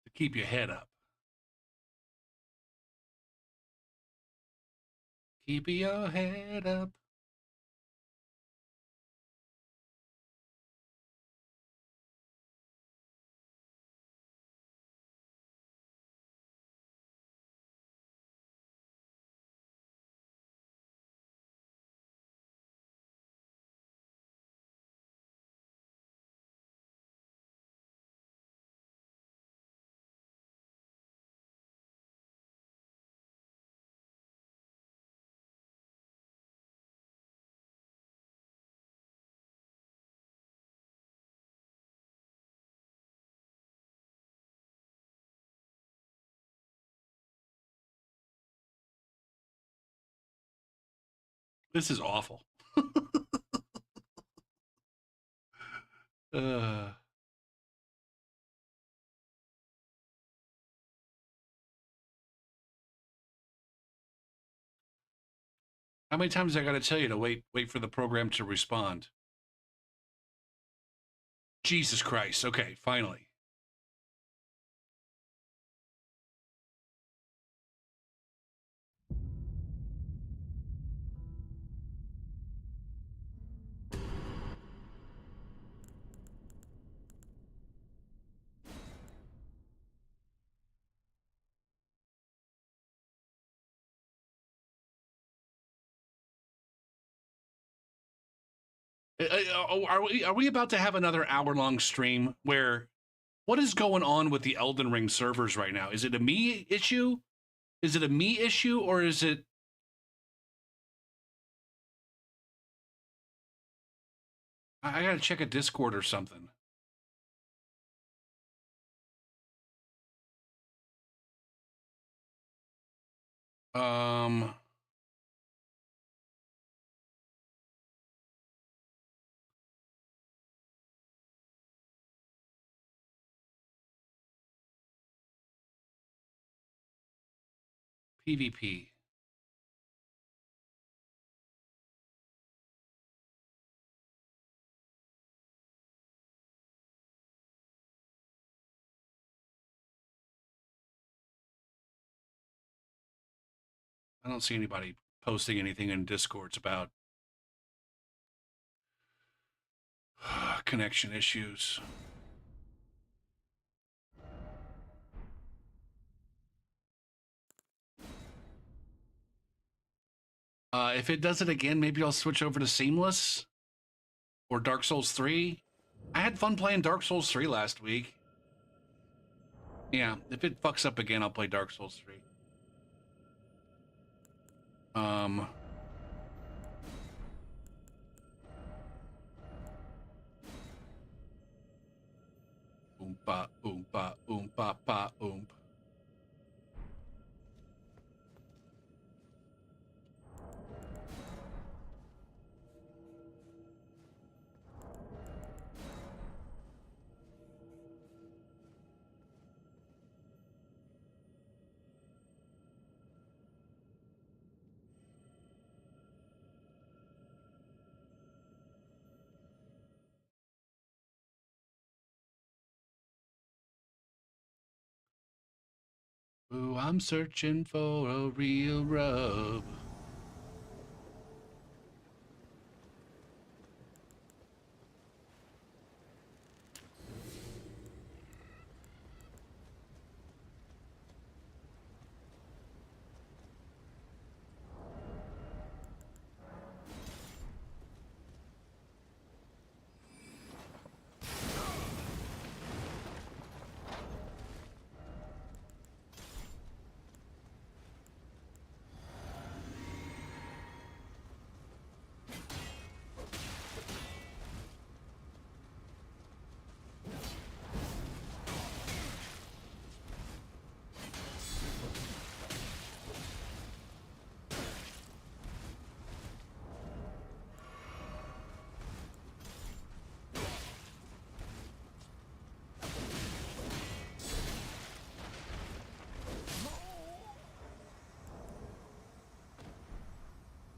To keep your head up. Keep your head up. This is awful. uh, how many times I got to tell you to wait for the program to respond? Jesus Christ. Okay, finally. Are we about to have another hour-long stream where what is going on with the Elden Ring servers right now? Is it a me issue? Is it a me issue or is it I gotta check a Discord or something. Um, PvP. I don't see anybody posting anything in Discords about connection issues. If it does it again, maybe I'll switch over to Seamless or Dark Souls 3. I had fun playing Dark Souls 3 last week. Yeah, if it fucks up again, I'll play Dark Souls 3. Oompa, oompa, oompa, pa, oomp. Ooh, I'm searching for a real rub.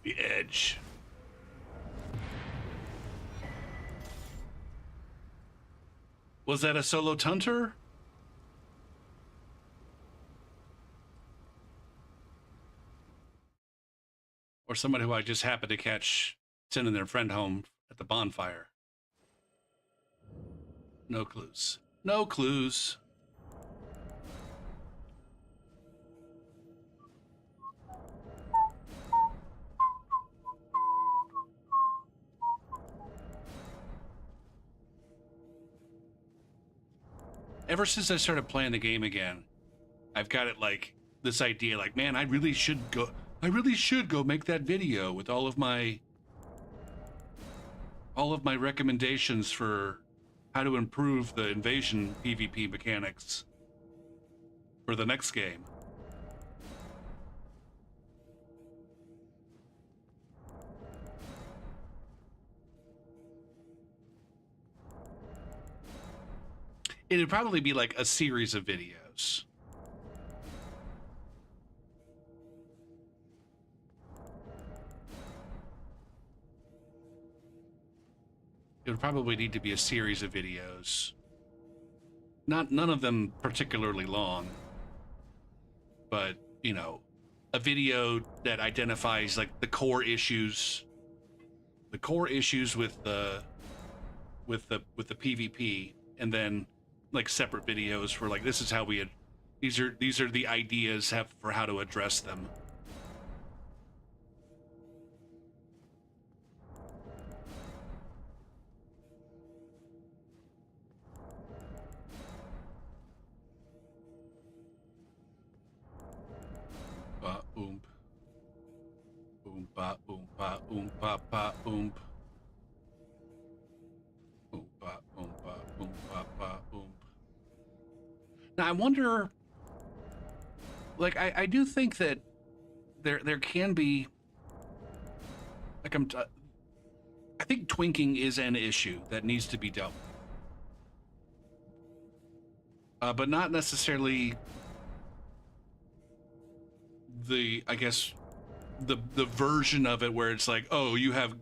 The edge. Was that a solo tunter? Or somebody who I just happened to catch sending their friend home at the bonfire? No clues. No clues. Ever since I started playing the game again, I've got it like this idea like, man, I really should go make that video with all of my recommendations for how to improve the invasion PvP mechanics for the next game. It'd probably be like a series of videos. It would probably need to be a series of videos. None of them particularly long, but you know, a video that identifies like the core issues with the PvP, and then like separate videos for like this is how we had these are the ideas have for how to address them. Oomp. Oompa, oompa, oompa, pa, oomp. Oompa, oompa, oompa, pa, oomp. Now I wonder, like, I do think that there can be like I think twinking is an issue that needs to be dealt with, but not necessarily the I guess the version of it where it's like, oh, you have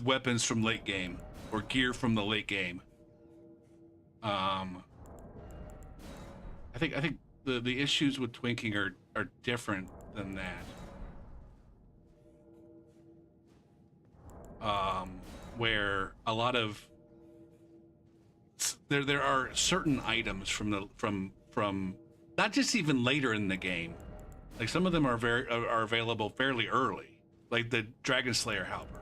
weapons from late game or gear from the late game. I think the issues with twinking are different than that. Where a lot of there are certain items from not just even later in the game, like some of them are available fairly early, like the Dragon Slayer halberd,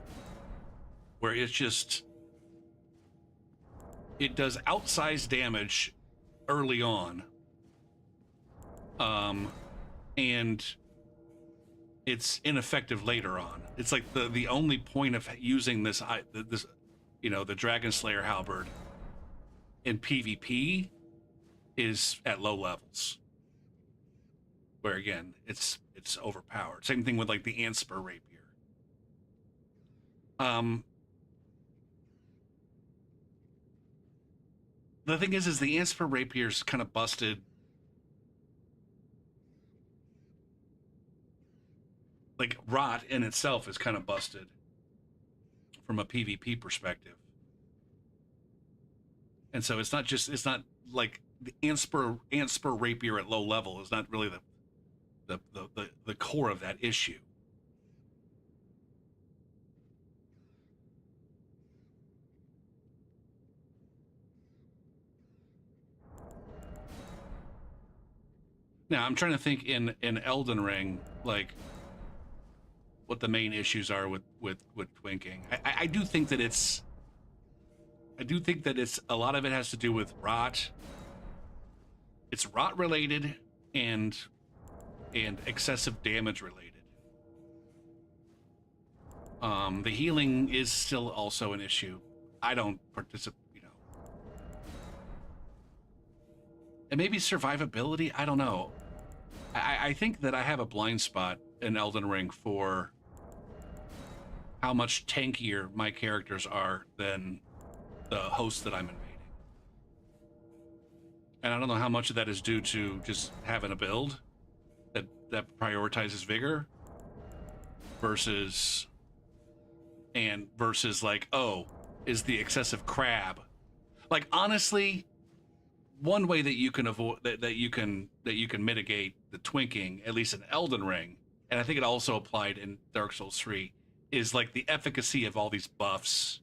where it does outsized damage early on, and it's ineffective later on. It's like the only point of using this the Dragon Slayer halberd in PvP is at low levels, where again it's overpowered. Same thing with like the Anspur rapier. The thing is the Anspur rapier's kind of busted. Like rot in itself is kind of busted from a PvP perspective. And so it's not like the Anspur rapier at low level is not really the core of that issue. Now I'm trying to think in Elden Ring, like what the main issues are with twinking. I do think that it's a lot of it has to do with rot. It's rot related and excessive damage related. The healing is still also an issue. I don't participate, and maybe survivability. I don't know. I think that I have a blind spot in Elden Ring for how much tankier my characters are than the host that I'm invading. And I don't know how much of that is due to just having a build that prioritizes vigor versus like, oh, is the excessive crab. Like honestly, one way that you can avoid that you can mitigate the twinking, at least in Elden Ring, and I think it also applied in Dark Souls 3, is like the efficacy of all these buffs.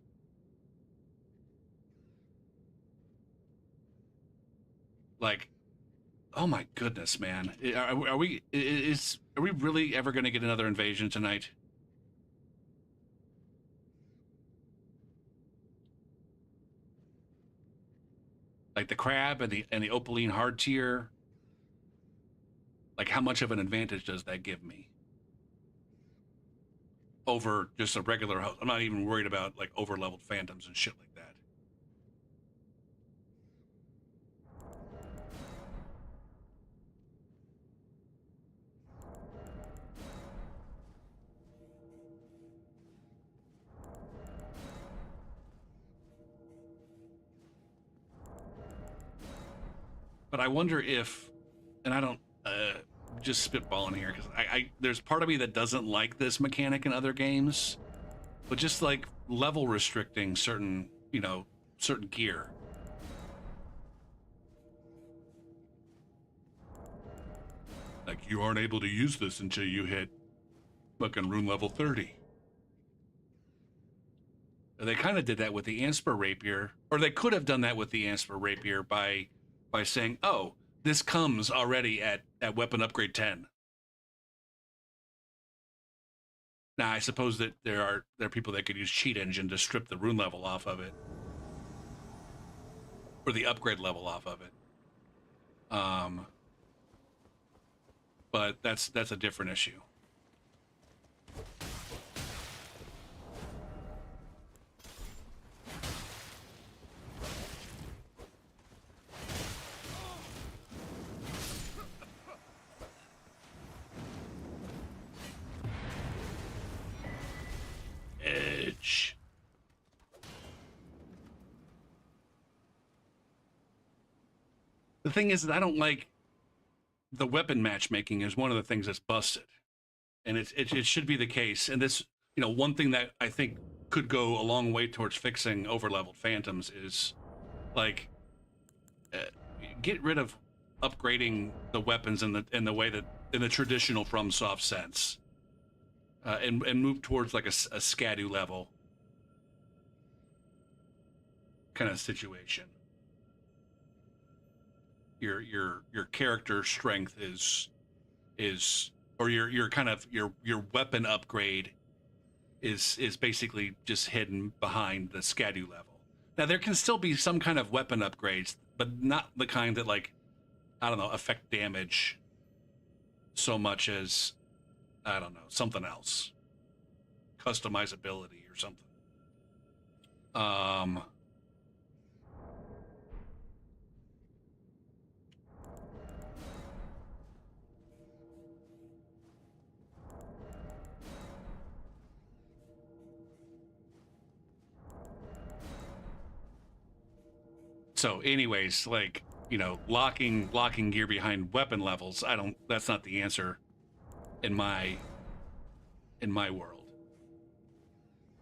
Like, oh my goodness, man, are we really ever going to get another invasion tonight? Like the crab and the opaline hard tier. Like how much of an advantage does that give me over just a regular host? I'm not even worried about like over leveled phantoms and shit like that. But I wonder if, and I don't, just spitballing here, because I there's part of me that doesn't like this mechanic in other games, but just like level restricting certain gear. Like you aren't able to use this until you hit fucking rune level 30. They kind of did that with the Anspur rapier, or they could have done that with the Anspur rapier by saying, oh, this comes already at weapon upgrade 10. Now, I suppose that there are people that could use cheat engine to strip the rune level off of it, or the upgrade level off of it. But that's a different issue. The thing is that I don't like the weapon matchmaking is one of the things that's busted, and it should be the case. And this, one thing that I think could go a long way towards fixing overleveled phantoms is like uh, get rid of upgrading the weapons in the way that in the traditional FromSoft sense, and move towards like a scadu level kind of situation. Your character strength is or your kind of your weapon upgrade is basically just hidden behind the scadu level. Now there can still be some kind of weapon upgrades, but not the kind that, like, I don't know, affect damage so much as, I don't know, something else, customizability or something. So anyways, like, locking gear behind weapon levels, that's not the answer in my world.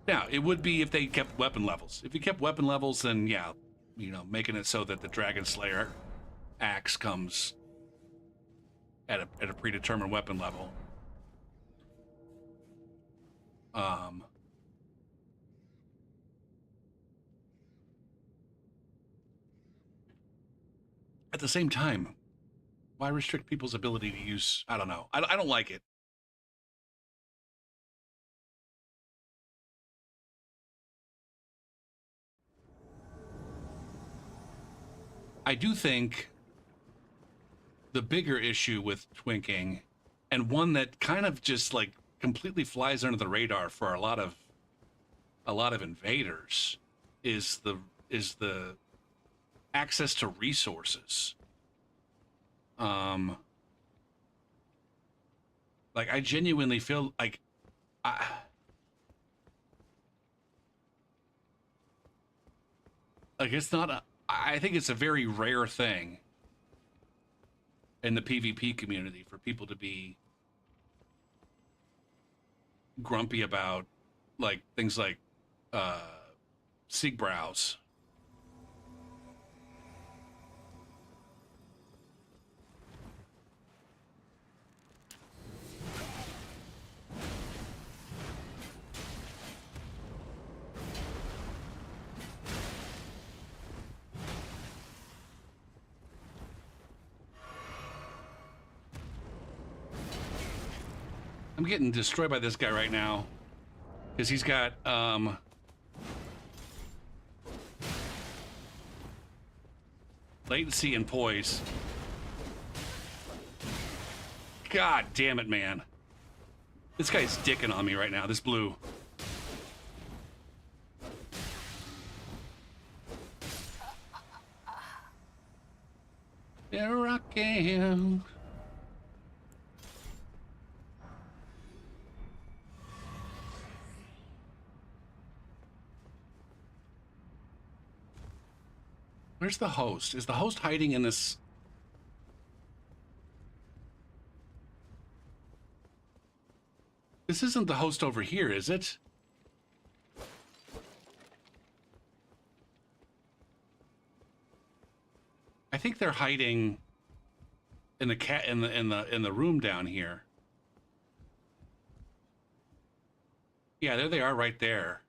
Now, it would be if they kept weapon levels. If you kept weapon levels, then yeah, making it so that the Dragon Slayer axe comes at a predetermined weapon level. At the same time, why restrict people's ability to use? I don't know. I don't like it. I do think the bigger issue with twinking, and one that kind of just like completely flies under the radar for a lot of invaders, is the access to resources. Like, I genuinely feel like it's not I think it's a very rare thing in the PvP community for people to be grumpy about, like, things like Siegbrows. I'm getting destroyed by this guy right now because he's got latency and poise. God damn it, man. This guy's dicking on me right now, this blue. There I am. Where's the host? Is the host hiding in this? This isn't the host over here, is it? I think they're hiding in the in the room down here. Yeah, there they are, right there.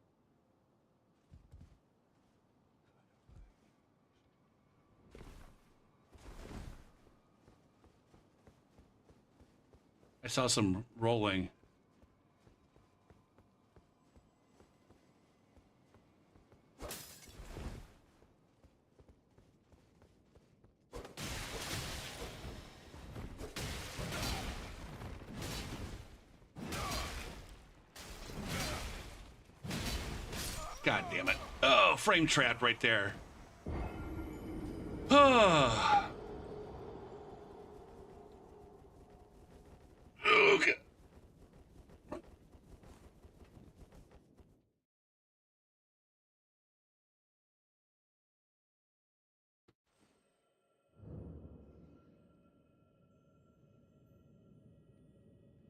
I saw some rolling. God damn it. Oh, frame trap right there. Oh. Okay.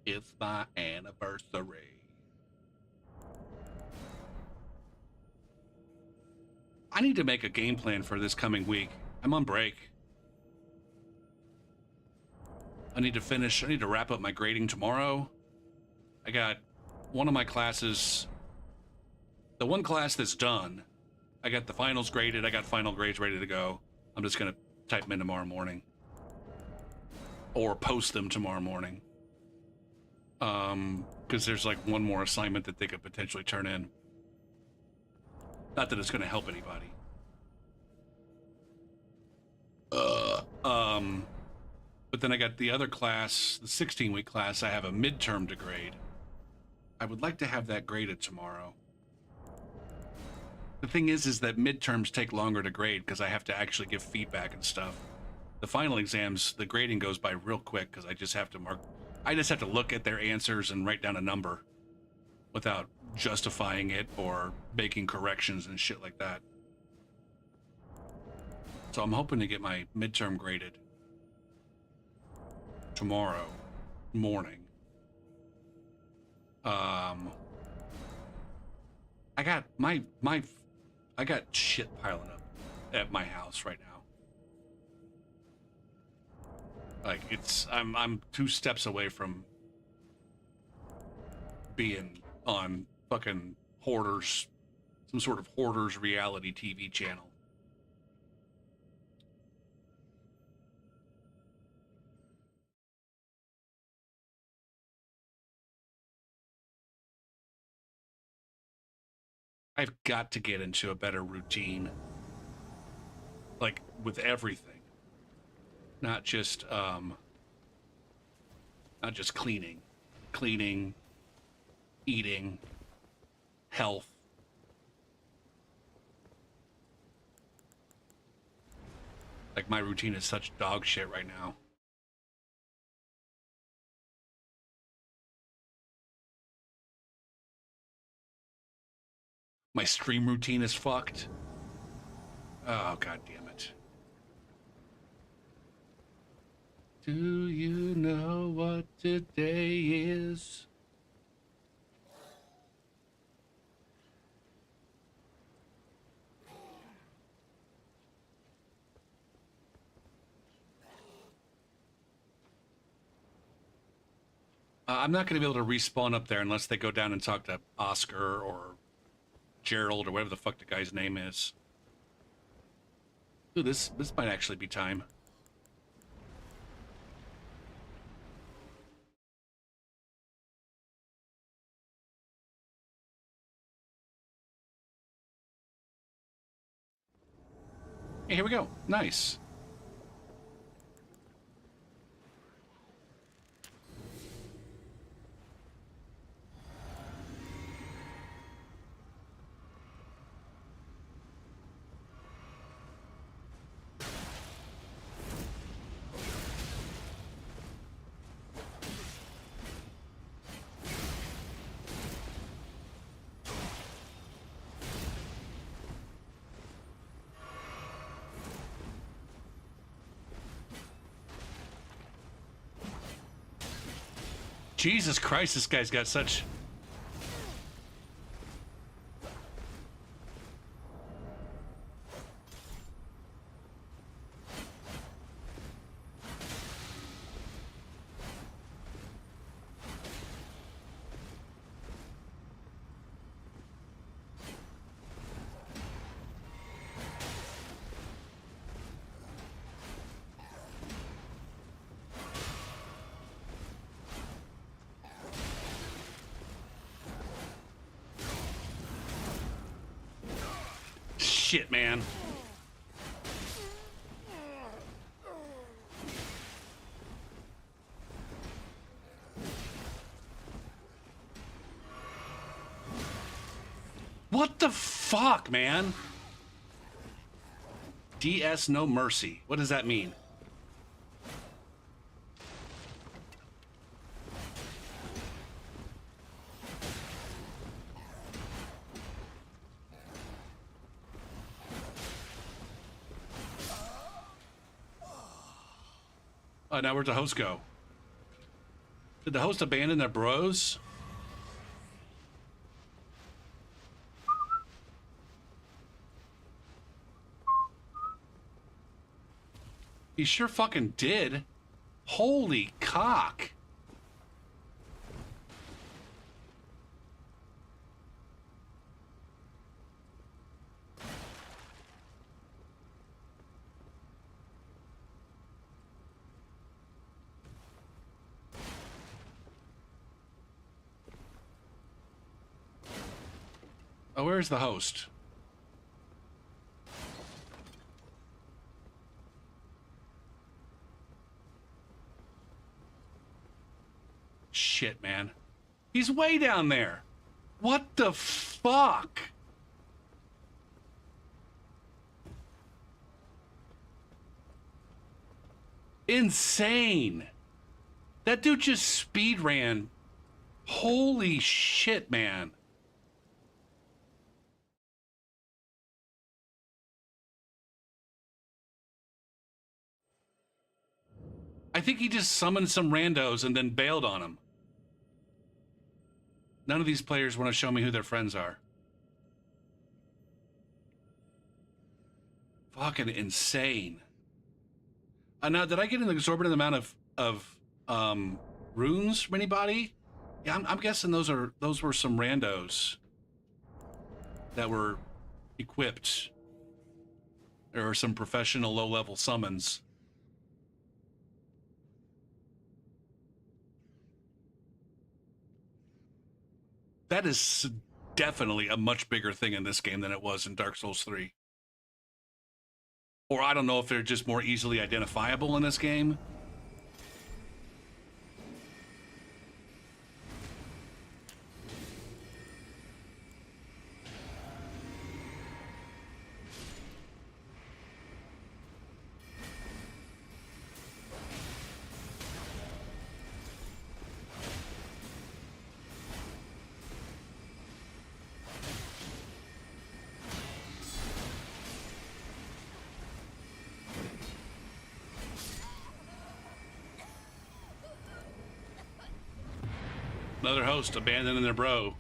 It's my anniversary. I need to make a game plan for this coming week. I'm on break. I need to wrap up my grading tomorrow. I got one of my classes, the one class that's done. I got the finals graded. I got final grades ready to go. I'm just going to type them in tomorrow morning. Or post them tomorrow morning. Because there's like one more assignment that they could potentially turn in. Not that it's going to help anybody. But then I got the other class, the 16-week class. I have a midterm to grade. I would like to have that graded tomorrow. The thing is that midterms take longer to grade because I have to actually give feedback and stuff. The final exams, the grading goes by real quick because I just have to look at their answers and write down a number without justifying it or making corrections and shit like that. So I'm hoping to get my midterm graded tomorrow morning. I got shit piling up at my house right now. Like I'm 2 steps away from being on fucking Hoarders, some sort of Hoarders reality TV channel. I've got to get into a better routine, like with everything, not just cleaning, eating, health. Like my routine is such dog shit right now. My stream routine is fucked. Oh, god damn it. Do you know what today is? I'm not going to be able to respawn up there unless they go down and talk to Oscar or Gerald or whatever the fuck the guy's name is. Ooh, this might actually be time. Hey, here we go. Nice. Jesus Christ, this guy's got such... Shit, man. What the fuck, man? DS no mercy. What does that mean? Now where'd the host go? Did the host abandon their bros? He sure fucking did. Holy cock. Oh, where's the host? Shit, man. He's way down there. What the fuck? Insane. That dude just speed ran. Holy shit, man. I think he just summoned some randos and then bailed on them. None of these players want to show me who their friends are. Fucking insane. Now, did I get an exorbitant amount of runes from anybody? Yeah, I'm guessing those were some randos that were equipped, or some professional low-level summons. That is definitely a much bigger thing in this game than it was in Dark Souls 3. Or I don't know if they're just more easily identifiable in this game. Another host abandoning their bro.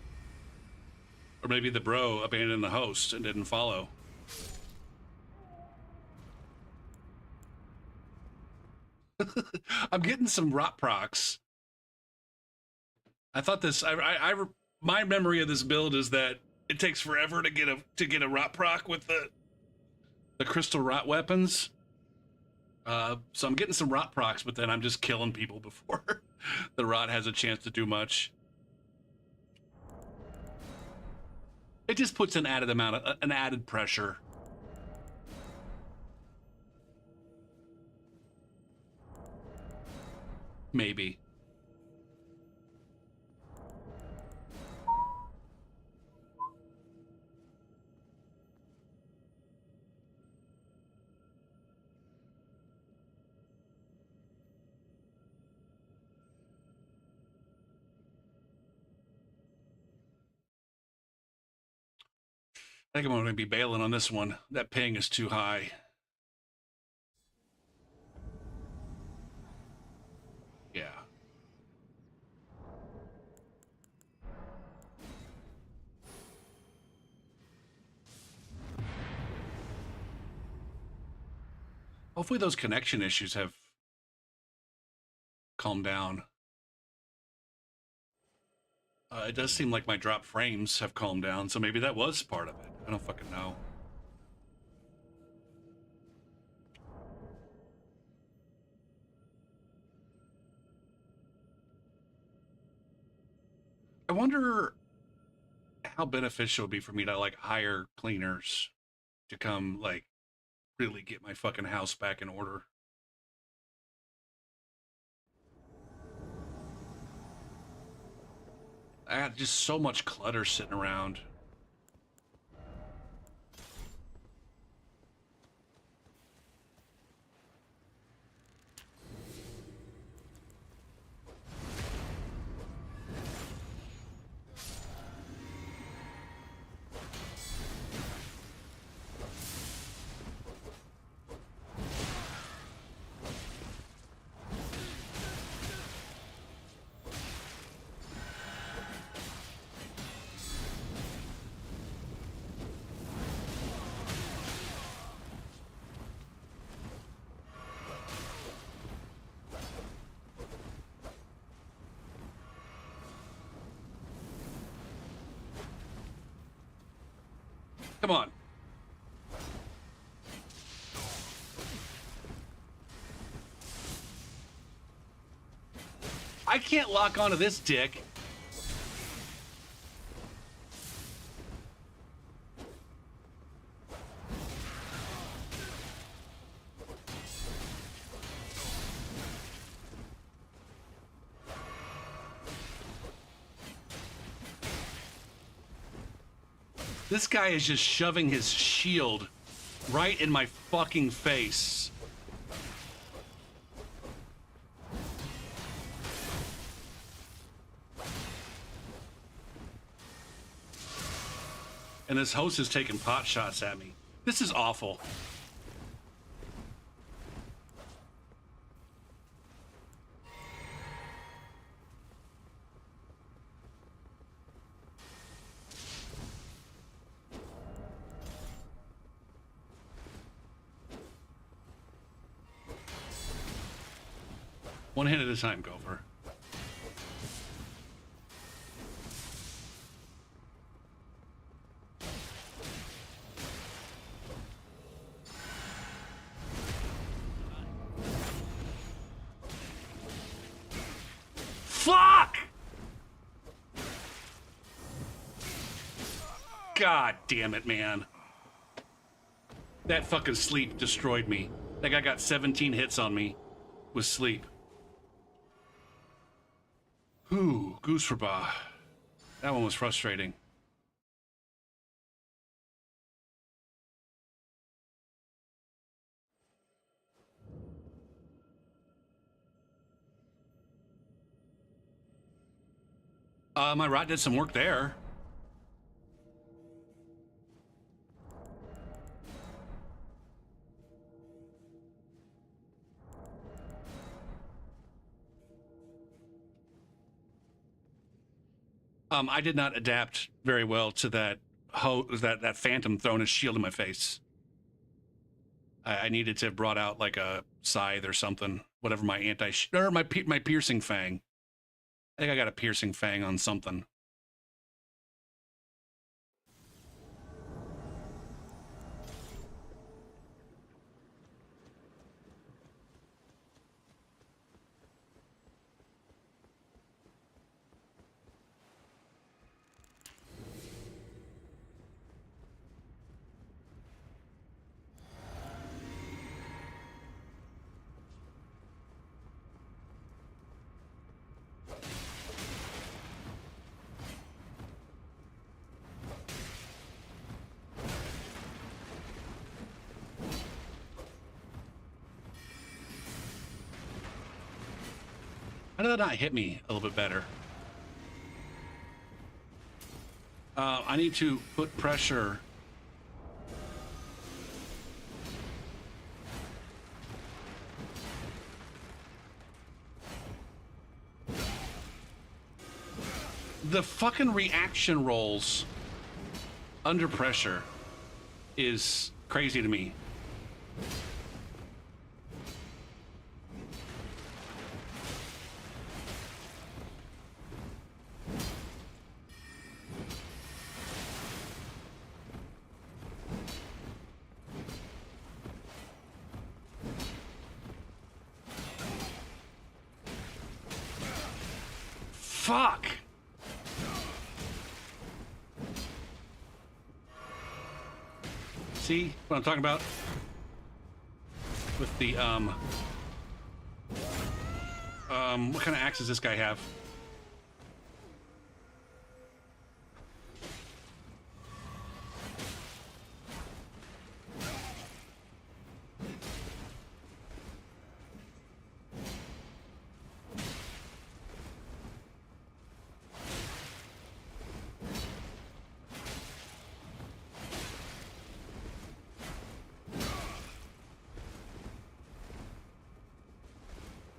Or maybe the bro abandoned the host and didn't follow. I'm getting some rot procs. I thought this. My memory of this build is that it takes forever to get a rot proc with the crystal rot weapons. So I'm getting some rot procs, but then I'm just killing people before the rot has a chance to do much. It just puts an added pressure. Maybe. I think I'm going to be bailing on this one. That ping is too high. Yeah. Hopefully those connection issues have calmed down. It does seem like my drop frames have calmed down, so maybe that was part of it. I don't fucking know. I wonder how beneficial it would be for me to like hire cleaners to come like really get my fucking house back in order. I got just so much clutter sitting around. Come on. I can't lock onto this dick. This guy is just shoving his shield right in my fucking face. And this host is taking pot shots at me. This is awful. One hit at a time, Gopher. Fuck! God damn it, man. That fucking sleep destroyed me. That guy got 17 hits on me with sleep. Ooh, Gooseforba. That one was frustrating. My rot did some work there. I did not adapt very well to that that phantom throwing his shield in my face. I needed to have brought out like a scythe or something, whatever my my piercing fang. I think I got a piercing fang on something. How did that not hit me a little bit better? I need to put pressure. The fucking reaction rolls under pressure is crazy to me. Fuck! See what I'm talking about? With the, what kind of axe does this guy have?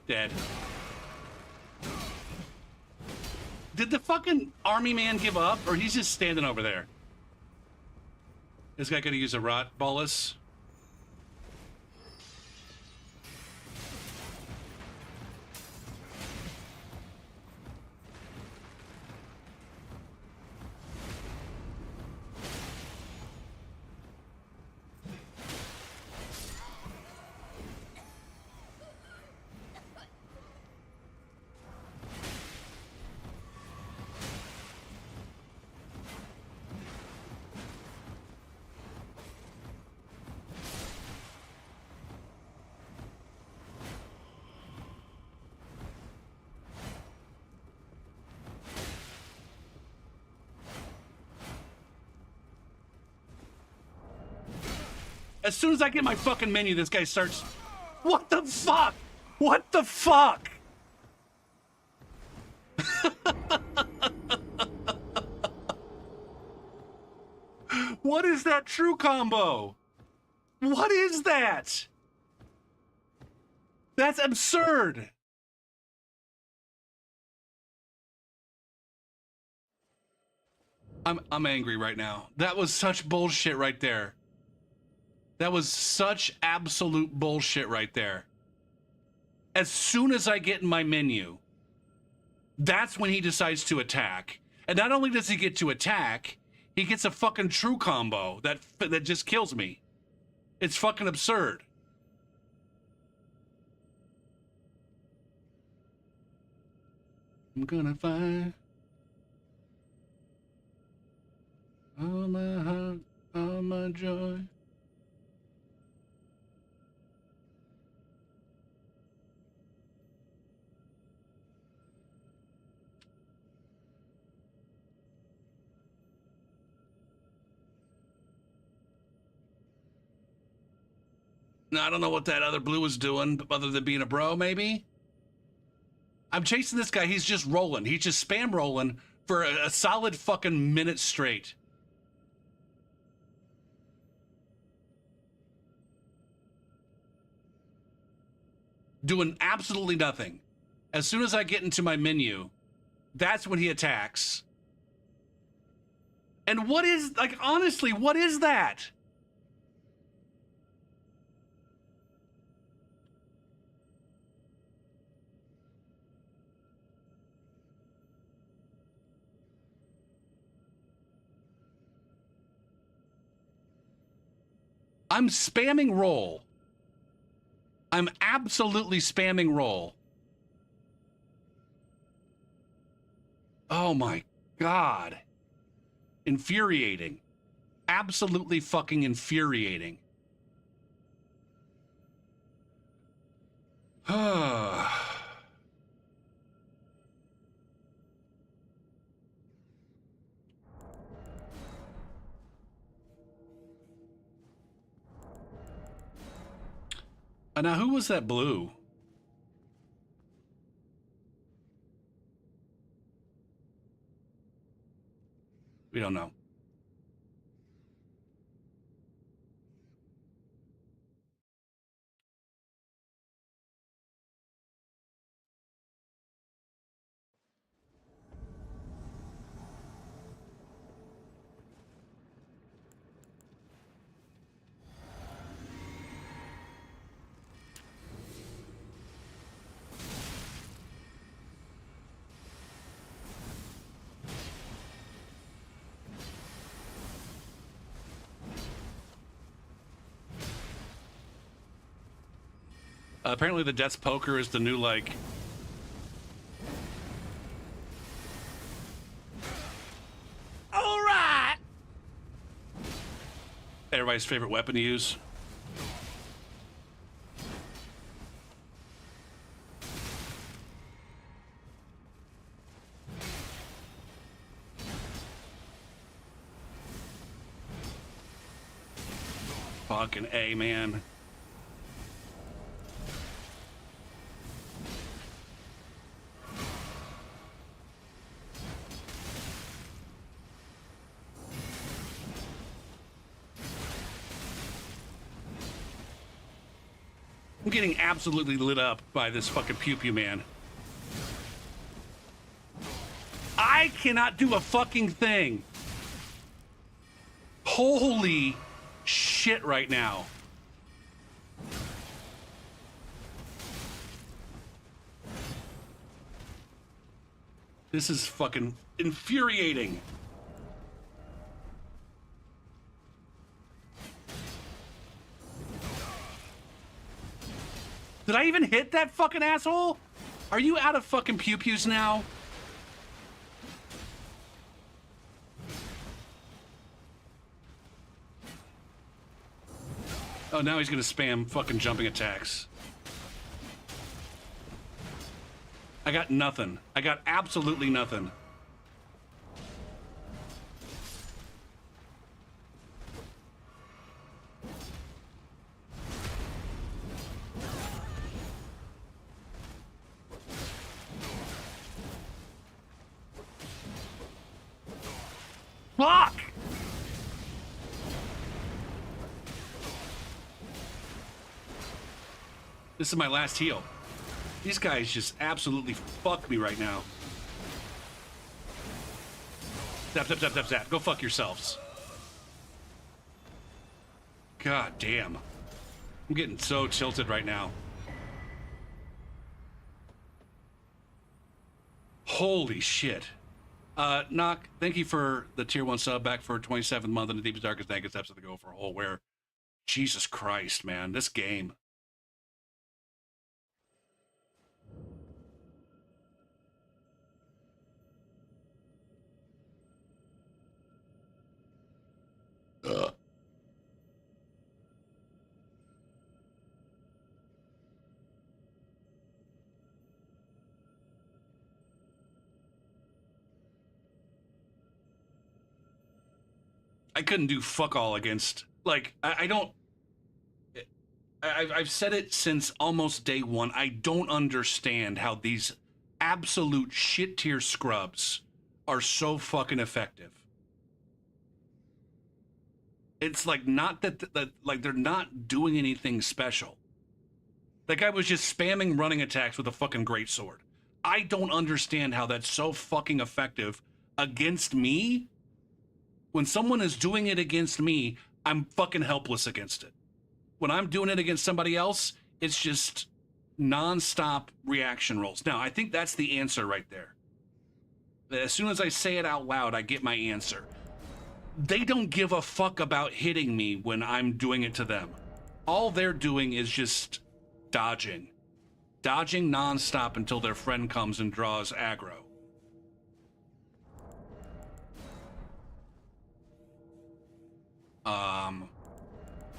Dead. Did the fucking army man give up, or he's just standing over there? This guy gonna use a rot bolus? As soon as I get my fucking menu, this guy starts... What the fuck? What the fuck? What is that true combo? What is that? That's absurd. I'm angry right now. That was such bullshit right there. That was such absolute bullshit right there. As soon as I get in my menu, that's when he decides to attack. And not only does he get to attack, he gets a fucking true combo that just kills me. It's fucking absurd. I'm gonna find all my heart, all my joy. Now, I don't know what that other blue is doing, other than being a bro, maybe? I'm chasing this guy. He's just rolling. He's just spam rolling for a solid fucking minute straight. Doing absolutely nothing. As soon as I get into my menu, that's when he attacks. And what is, like, honestly, what is that? I'm spamming roll. I'm absolutely spamming roll. Oh my God. Infuriating. Absolutely fucking infuriating. Now, who was that blue? We don't know. Apparently the Death's Poker is the new, like... Alright! Everybody's favorite weapon to use. Fucking A, man. I'm getting absolutely lit up by this fucking Pew Pew man. I cannot do a fucking thing. Holy shit right now. This is fucking infuriating. Did I even hit that fucking asshole? Are you out of fucking pew-pews now? Oh, now he's gonna spam fucking jumping attacks. I got nothing. I got absolutely nothing. Fuck! This is my last heal. These guys just absolutely fuck me right now. Zap, zap, zap, zap, zap. Go fuck yourselves. God damn. I'm getting so tilted right now. Holy shit. Knock, thank you for the tier 1 sub back for 27th month in the deepest, darkest, dankest depths of the Go for a Hole, where, Jesus Christ, man, this game. I couldn't do fuck all against, like, I don't, I've said it since almost day one. I don't understand how these absolute shit tier scrubs are so fucking effective. It's like not that like they're not doing anything special. That guy was just spamming running attacks with a fucking greatsword. I don't understand how that's so fucking effective against me. When someone is doing it against me, I'm fucking helpless against it. When I'm doing it against somebody else, it's just non-stop reaction rolls. Now, I think that's the answer right there. As soon as I say it out loud, I get my answer. They don't give a fuck about hitting me when I'm doing it to them. All they're doing is just dodging. Dodging non-stop until their friend comes and draws aggro.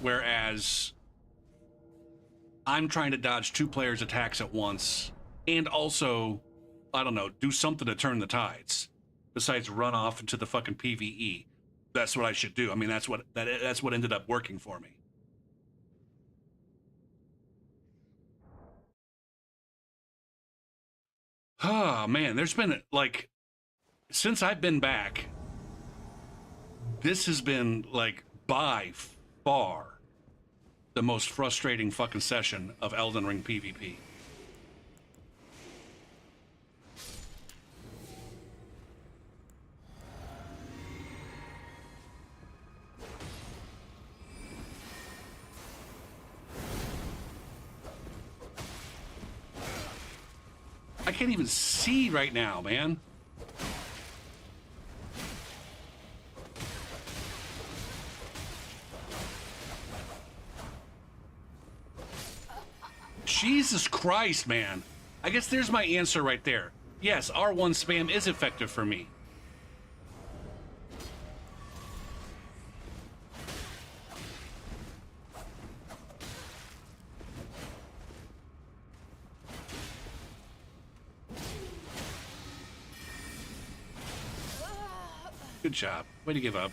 Whereas I'm trying to dodge 2 players' attacks at once and also, I don't know, do something to turn the tides besides run off into the fucking PvE. That's what I should do. I mean, that's what ended up working for me. Oh, man, there's been, like, since I've been back, this has been, like, by far the most frustrating fucking session of Elden Ring PvP. I can't even see right now, man. Jesus Christ, man. I guess there's my answer right there. Yes, R1 spam is effective for me. Good job. Way to give up.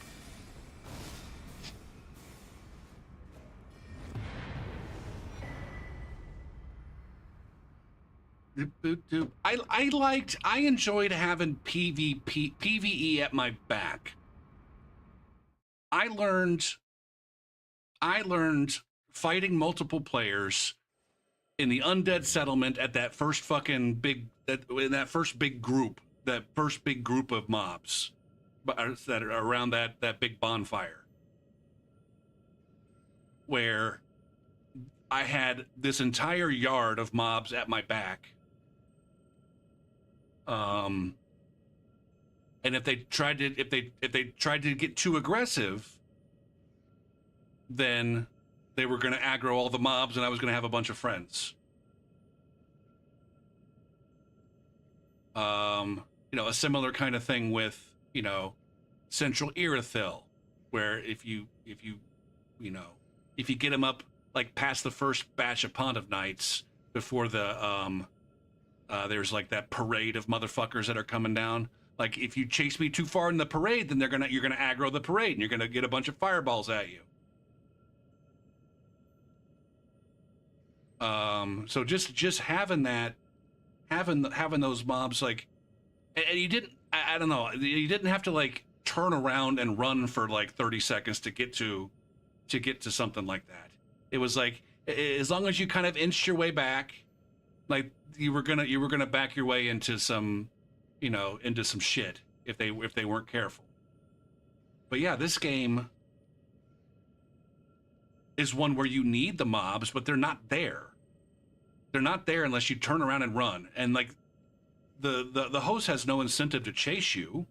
I enjoyed having PvE at my back. I learned fighting multiple players in the undead settlement at that first fucking first big group of mobs that are around that big bonfire, where I had this entire yard of mobs at my back. And if they tried to get too aggressive, then they were going to aggro all the mobs, and I was going to have a bunch of friends. A similar kind of thing with, Central Irithyll, where if you get them up like past the first batch of Pontiff Knights before the there's like that parade of motherfuckers that are coming down. Like, if you chase me too far in the parade, then you're gonna aggro the parade, and you're gonna get a bunch of fireballs at you. So just having those mobs, like, and you didn't, I don't know, you didn't have to like turn around and run for like 30 seconds to get to something like that. It was like, as long as you kind of inched your way back, like you were gonna back your way into some, you know, into some shit if they weren't careful. But yeah, this game is one where you need the mobs, but they're not there. They're not there unless you turn around and run. And like the host has no incentive to chase you.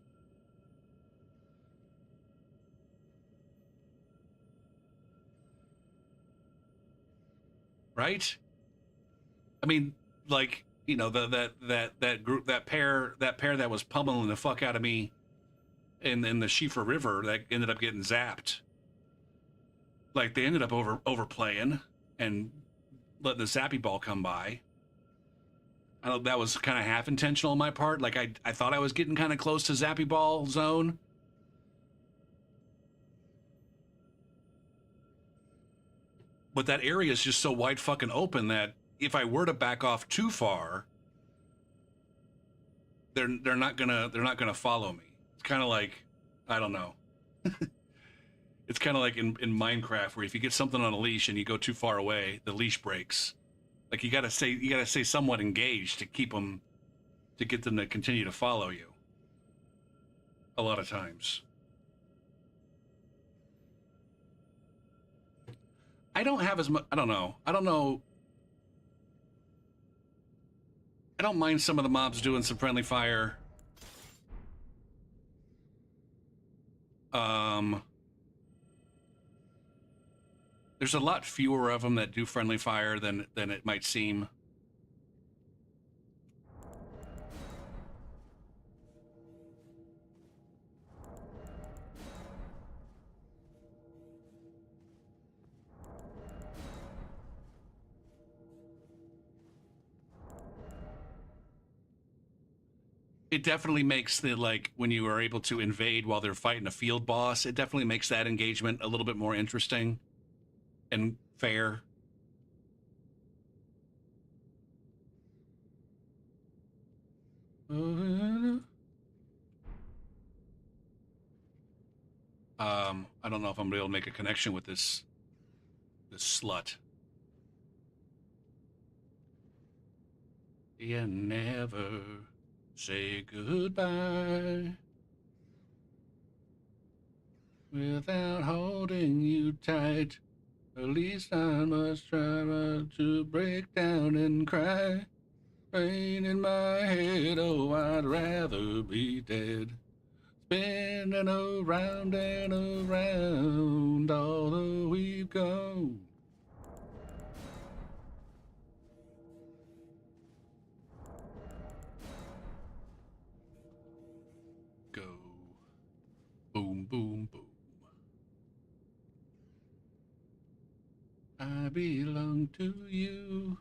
Right? I mean, like, you know, that group, that pair that was pummeling the fuck out of me in the Shifa River that ended up getting zapped. Like, they ended up overplaying and letting the zappy ball come by. I know that was kind of half intentional on my part. Like, I thought I was getting kind of close to zappy ball zone. But that area is just so wide fucking open that if I were to back off too far, they're not gonna follow me. It's kind of like, I don't know. It's kind of like in Minecraft, where if you get something on a leash and you go too far away, the leash breaks. Like, you gotta stay somewhat engaged to get them to continue to follow you. A lot of times. I don't have as much. I don't know. I don't mind some of the mobs doing some friendly fire. There's a lot fewer of them that do friendly fire than it might seem. It definitely makes the, like, when you are able to invade while they're fighting a field boss, it definitely makes that engagement a little bit more interesting and fair. I don't know if I'm gonna be able to make a connection with this slut. You never say goodbye without holding you tight. At least I must try not to break down and cry. Pain in my head, oh, I'd rather be dead. Spinning around and around, although we've gone. Go. Boom, boom, boom. I belong to you.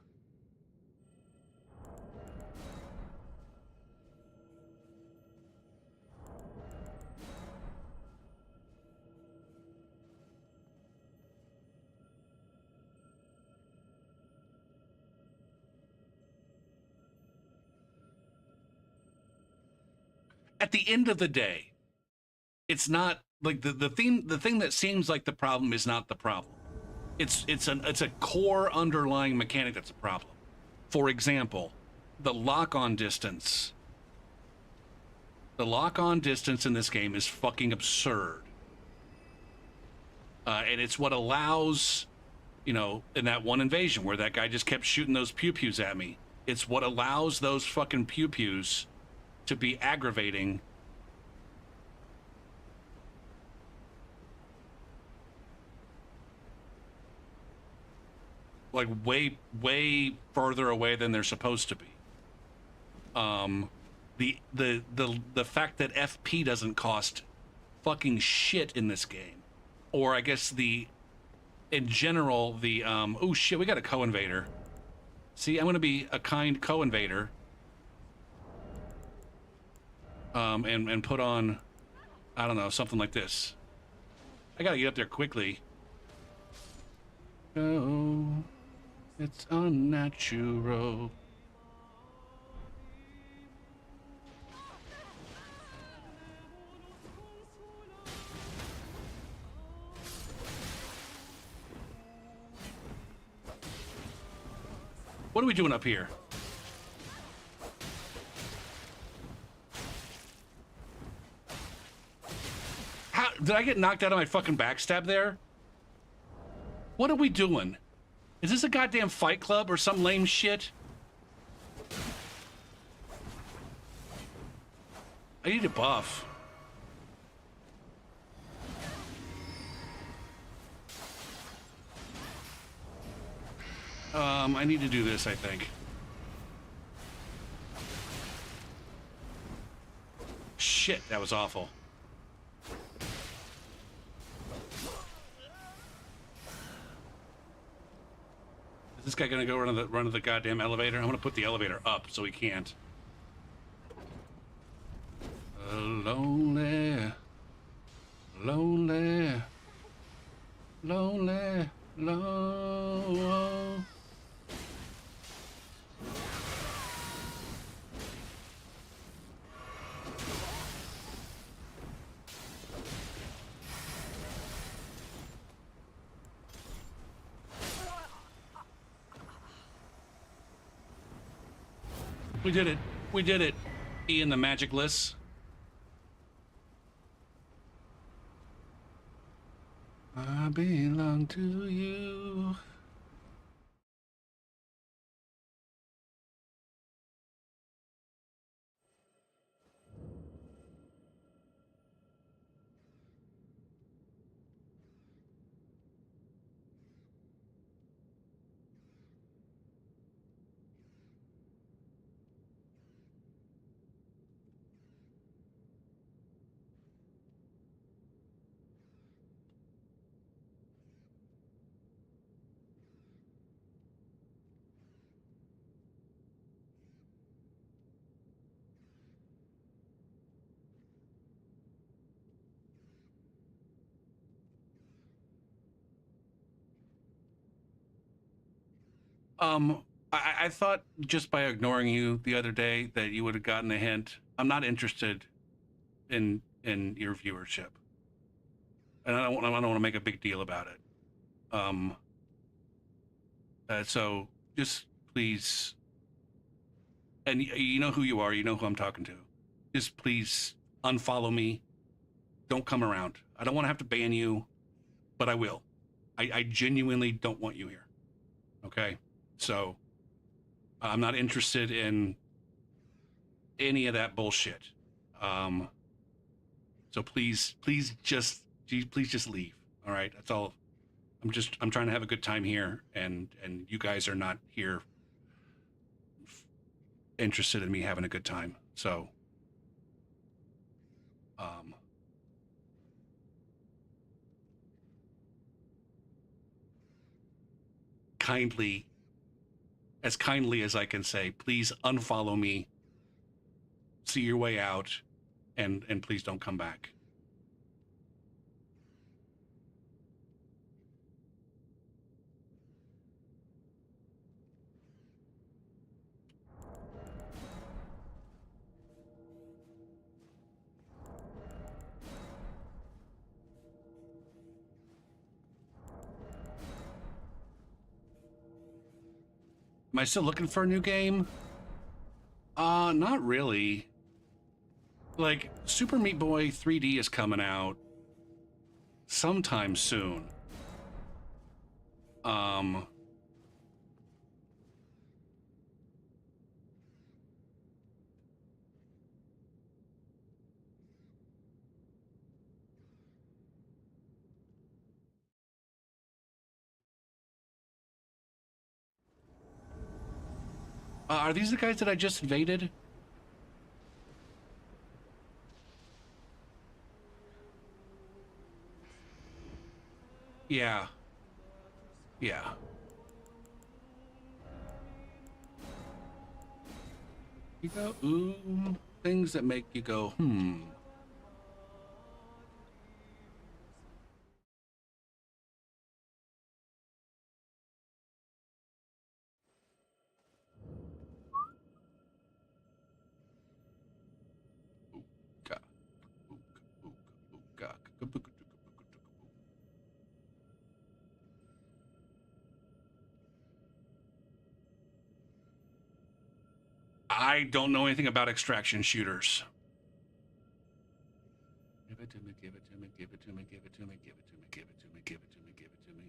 At the end of the day, it's not like the thing that seems like the problem is not the problem. It's a core underlying mechanic that's a problem. For example, the lock-on distance. The lock-on distance in this game is fucking absurd. And it's what allows, you know, in that one invasion where that guy just kept shooting those pew-pews at me. It's what allows those fucking pew-pews to be aggravating. Like way further away than they're supposed to be. The fact that FP doesn't cost fucking shit in this game, or I guess in general oh shit, we got a co-invader. See, I'm gonna be a kind co-invader. And put on, I don't know, something like this. I gotta get up there quickly. Oh, it's unnatural. What are we doing up here? How did I get knocked out of my fucking backstab there? What are we doing? Is this a goddamn Fight Club or some lame shit? I need a buff. I need to do this, I think. Shit, that was awful. Is this guy gonna go run to the goddamn elevator? I'm gonna put the elevator up so he can't. Lonely, lonely, lonely, lonely. We did it. We did it. Ian the Magicless. I belong to you. I thought just by ignoring you the other day that you would have gotten a hint. I'm not interested in your viewership, and I don't want to make a big deal about it. So just please, and you know who you are. You know who I'm talking to. Just please unfollow me. Don't come around. I don't want to have to ban you, but I will. I genuinely don't want you here. Okay, so. I'm not interested in any of that bullshit. So please just leave. All right, that's all. I'm trying to have a good time here, and you guys are not here interested in me having a good time. So, kindly as I can say, please unfollow me. See your way out, and please don't come back. Am I still looking for a new game? Not really. Like, Super Meat Boy 3D is coming out sometime soon. Are these the guys that I just invaded? Yeah. Yeah. You go, ooh, things that make you go, hmm. Ooka, ooka, ooka, ooka. I don't know anything about extraction shooters. Give it to me, give it to me, give it to me, give it to me, give it to me, give it to me, give it to me, give it to me.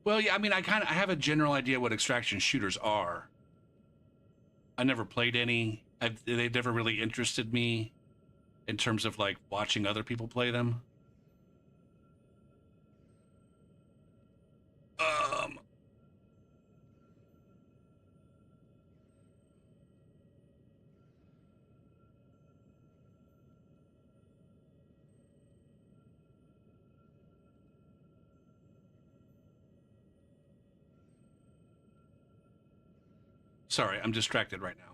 Well, yeah, I mean, I have a general idea what extraction shooters are. I never played any. They've never really interested me in terms of like watching other people play them. Um, Sorry, I'm distracted right now.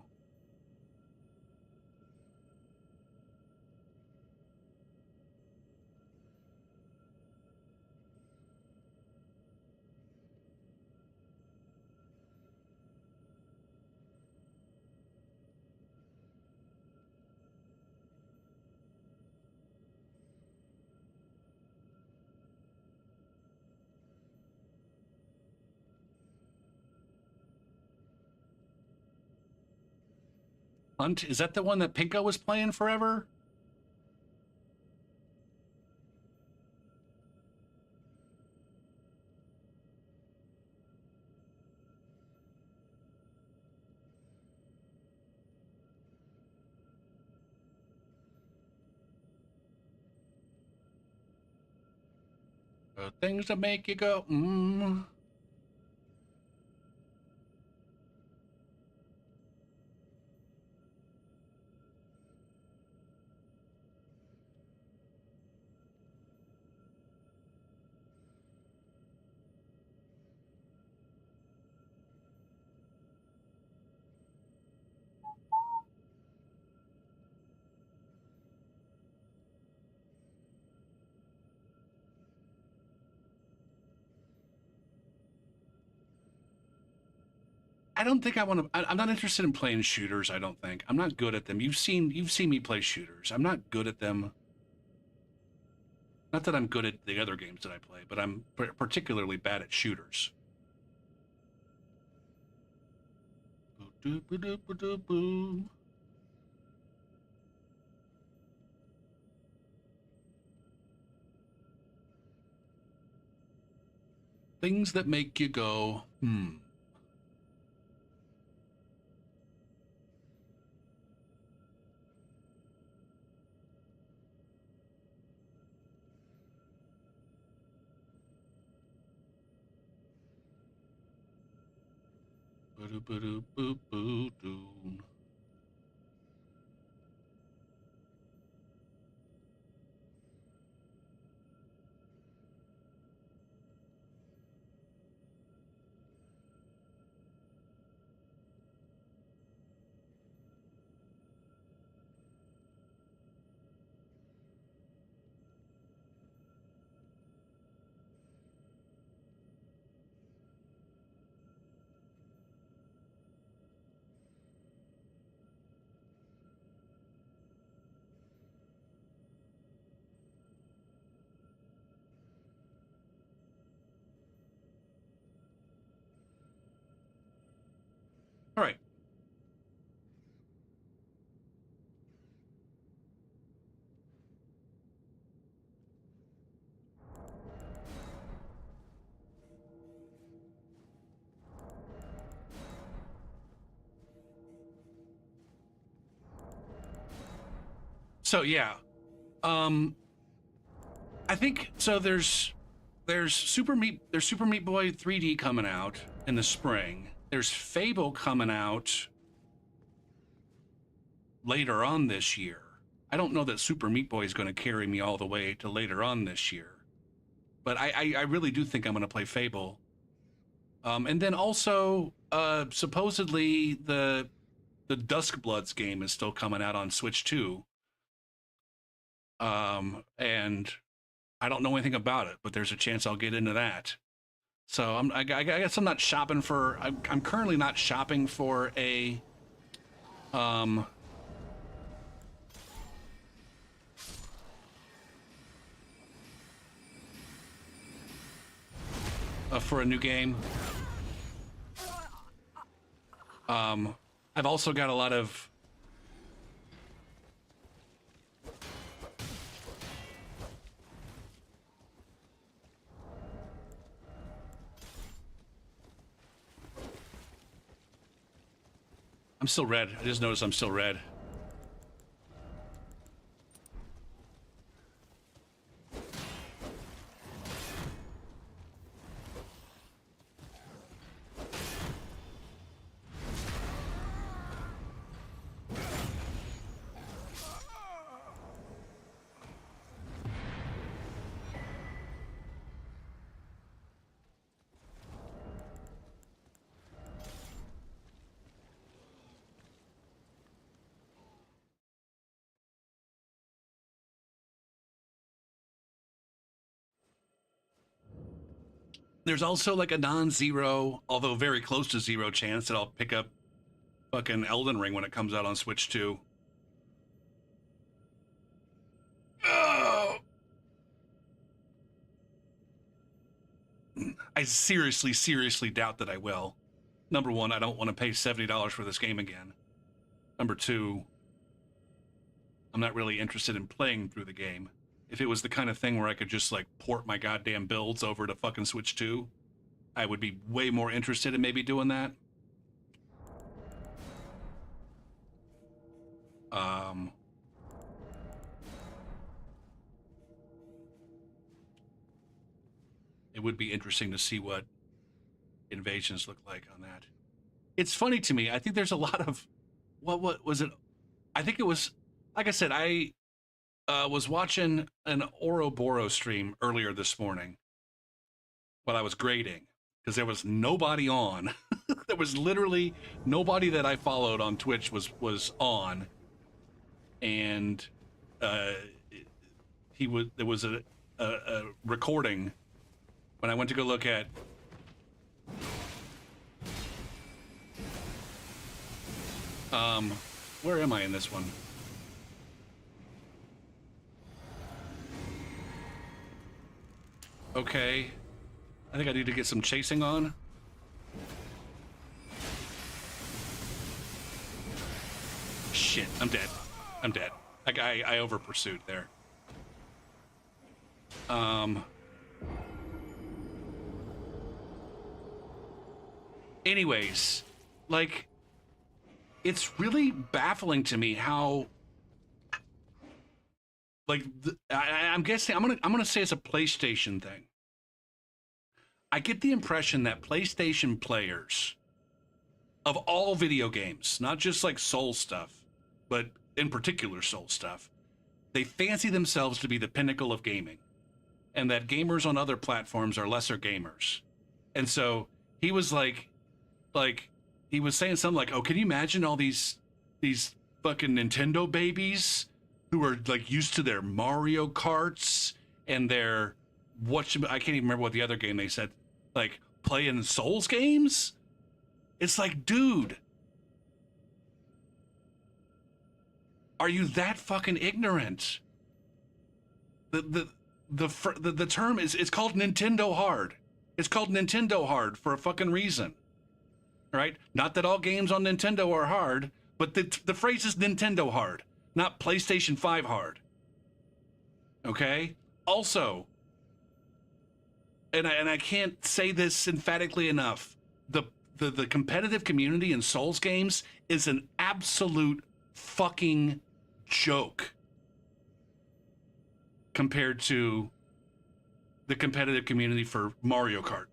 Hunt, is that the one that Pinko was playing forever? Things that make you go, mm. I don't think I want to. I'm not interested in playing shooters. I don't think I'm not good at them. You've seen me play shooters. I'm not good at them. Not that I'm good at the other games that I play, but I'm particularly bad at shooters. Things that make you go, hmm. All right. So yeah, um, I think so. There's Super Meat Boy 3D coming out in the spring. There's Fable coming out later on this year. I don't know that Super Meat Boy is going to carry me all the way to later on this year, but I really do think I'm going to play Fable. And then also, supposedly the Duskbloods game is still coming out on Switch too. And I don't know anything about it, but there's a chance I'll get into that. So I guess I'm not shopping for. I'm currently not shopping for a. Um, for a new game. I've also got a lot of I'm still red. I just noticed I'm still red. There's also like a non-zero, although very close to zero chance that I'll pick up fucking Elden Ring when it comes out on Switch 2. Oh! I seriously, seriously doubt that I will. Number one, I don't want to pay $70 for this game again. Number two, I'm not really interested in playing through the game. If it was the kind of thing where I could just like port my goddamn builds over to fucking Switch 2, I would be way more interested in maybe doing that. It would be interesting to see what invasions look like on that. It's funny to me. I think there's a lot of what was it? I think it was, like I said, I was watching an Ouroboros stream earlier this morning while I was grading because there was nobody on. There was literally nobody that I followed on Twitch was on, and there was a recording when I went to go look at. Where am I in this one? Okay. I think I need to get some chasing on. Shit, I'm dead. I'm dead. I over pursued there. Anyways, like, it's really baffling to me how, like, I'm guessing I'm gonna say it's a PlayStation thing. I get the impression that PlayStation players of all video games, not just like Soul stuff, but in particular Soul stuff, they fancy themselves to be the pinnacle of gaming, and that gamers on other platforms are lesser gamers. And so he was like he was saying something like, "Oh, can you imagine all these fucking Nintendo babies who are like used to their Mario Karts and their I can't even remember what the other game they said, like playing Souls games?" It's like, dude, are you that fucking ignorant? The term is, it's called Nintendo hard. It's called Nintendo hard for a fucking reason. Right? Not that all games on Nintendo are hard, but the phrase is Nintendo hard, not PlayStation 5 hard. Okay? Also, and I can't say this emphatically enough, the competitive community in Souls games is an absolute fucking joke compared to the competitive community for Mario Kart.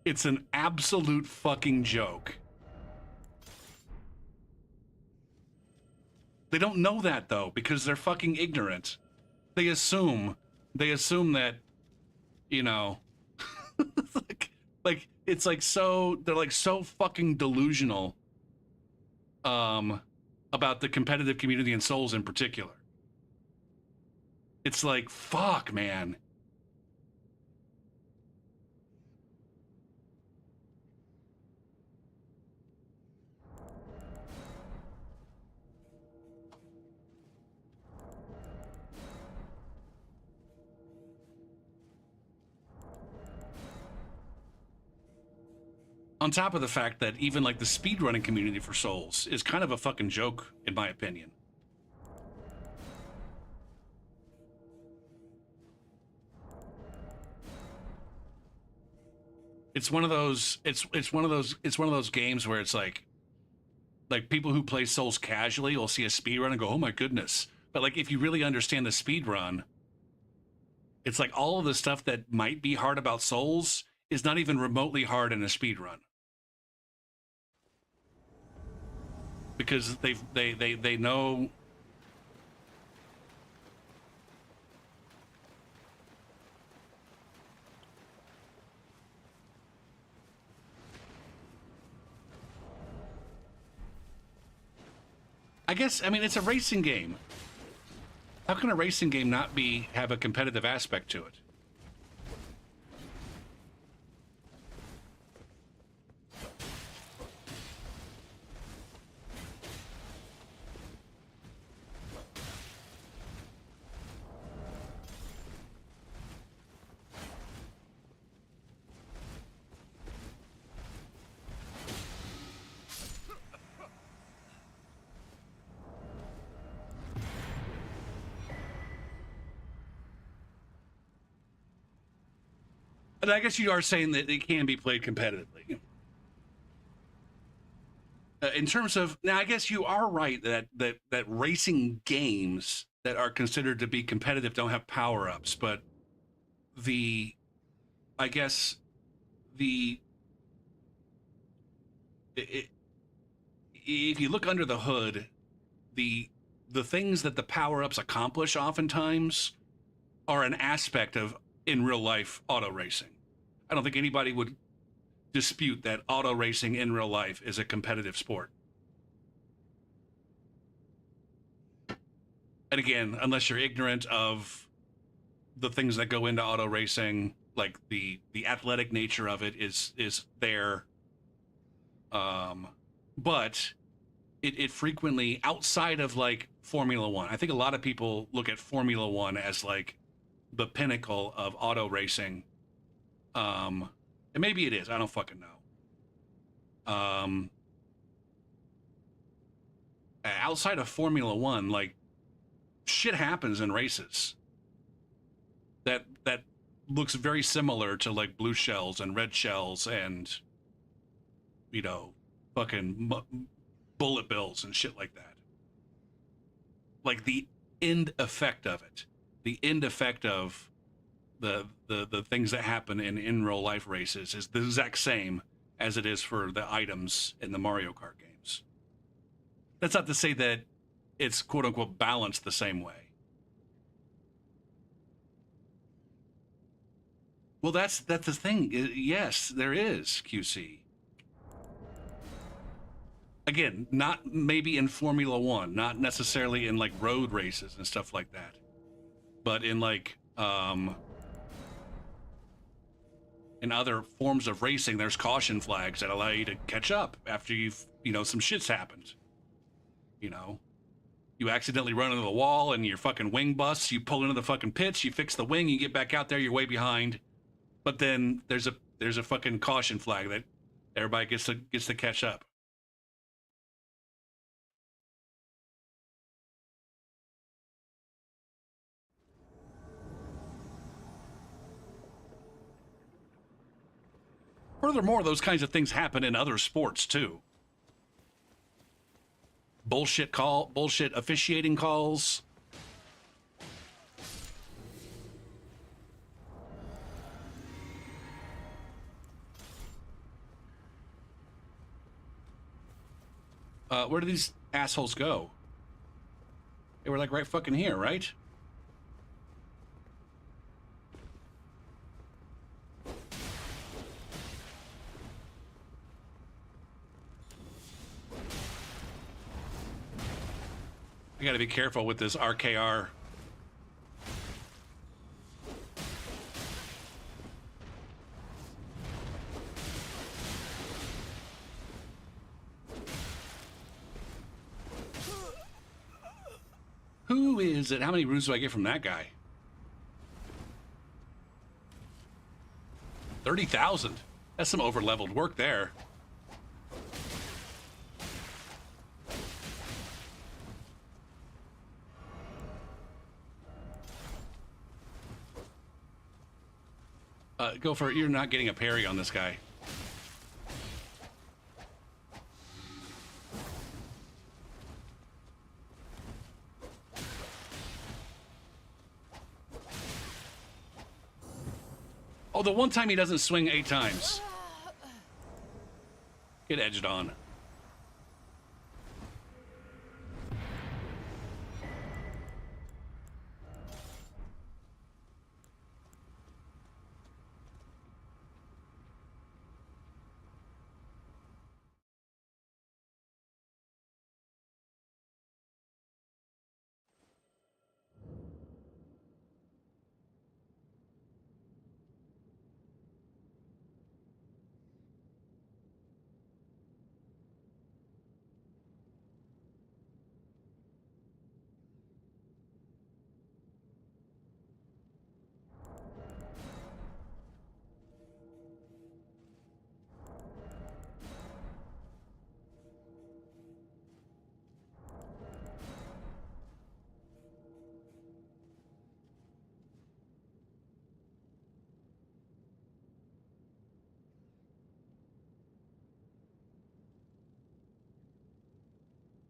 It's an absolute fucking joke. They don't know that though, because they're fucking ignorant. They assume that, you know, like it's like so they're like so fucking delusional about the competitive community in Souls in particular. It's like, fuck, man. On top of the fact that even like the speedrunning community for Souls is kind of a fucking joke, in my opinion. It's one of those it's one of those games where it's like people who play Souls casually will see a speedrun and go, oh my goodness. But like if you really understand the speedrun, it's like all of the stuff that might be hard about Souls is not even remotely hard in a speedrun. Because they know. I guess, I mean, it's a racing game. How can a racing game not have a competitive aspect to it? But I guess you are saying that it can be played competitively. In terms of, now I guess you are right that racing games that are considered to be competitive don't have power-ups, but I guess if you look under the hood, the things that the power-ups accomplish oftentimes are an aspect of in real life auto racing. I don't think anybody would dispute that auto racing in real life is a competitive sport. And again, unless you're ignorant of the things that go into auto racing, like the athletic nature of it is there. But it frequently, outside of like Formula One, I think a lot of people look at Formula One as like the pinnacle of auto racing. And maybe it is, I don't fucking know. Outside of Formula One, like shit happens in races that looks very similar to like blue shells and red shells and, you know, fucking bullet bills and shit like that. Like the end effect of it, the end effect of the things that happen in real life races is the exact same as it is for the items in the Mario Kart games. That's not to say that it's quote unquote balanced the same way. Well, that's the thing. Yes, there is, QC. Again, not maybe in Formula One, not necessarily in like road races and stuff like that, but in like in other forms of racing, there's caution flags that allow you to catch up after some shit's happened. You know, you accidentally run into the wall and your fucking wing busts, you pull into the fucking pits, you fix the wing, you get back out there, you're way behind. But then there's a fucking caution flag that everybody gets to catch up. Furthermore, those kinds of things happen in other sports too. Bullshit officiating calls. Where do these assholes go? They were like right fucking here, right? I gotta be careful with this RKR. Who is it? How many runes do I get from that guy? 30,000. That's some over-leveled work there. Go for it. You're not getting a parry on this guy. Oh, the one time he doesn't swing 8 times. Get edged on.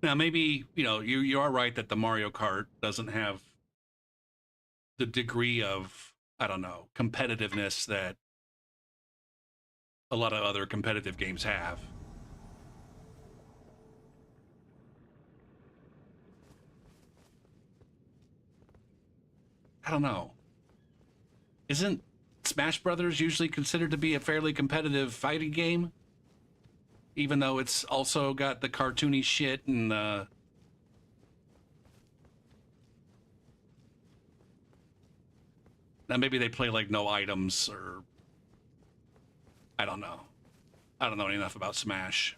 Now, maybe, you know, you are right that the Mario Kart doesn't have the degree of, I don't know, competitiveness that a lot of other competitive games have. I don't know. Isn't Smash Brothers usually considered to be a fairly competitive fighting game? Even though it's also got the cartoony shit and now maybe they play like no items, or I don't know. I don't know enough about Smash.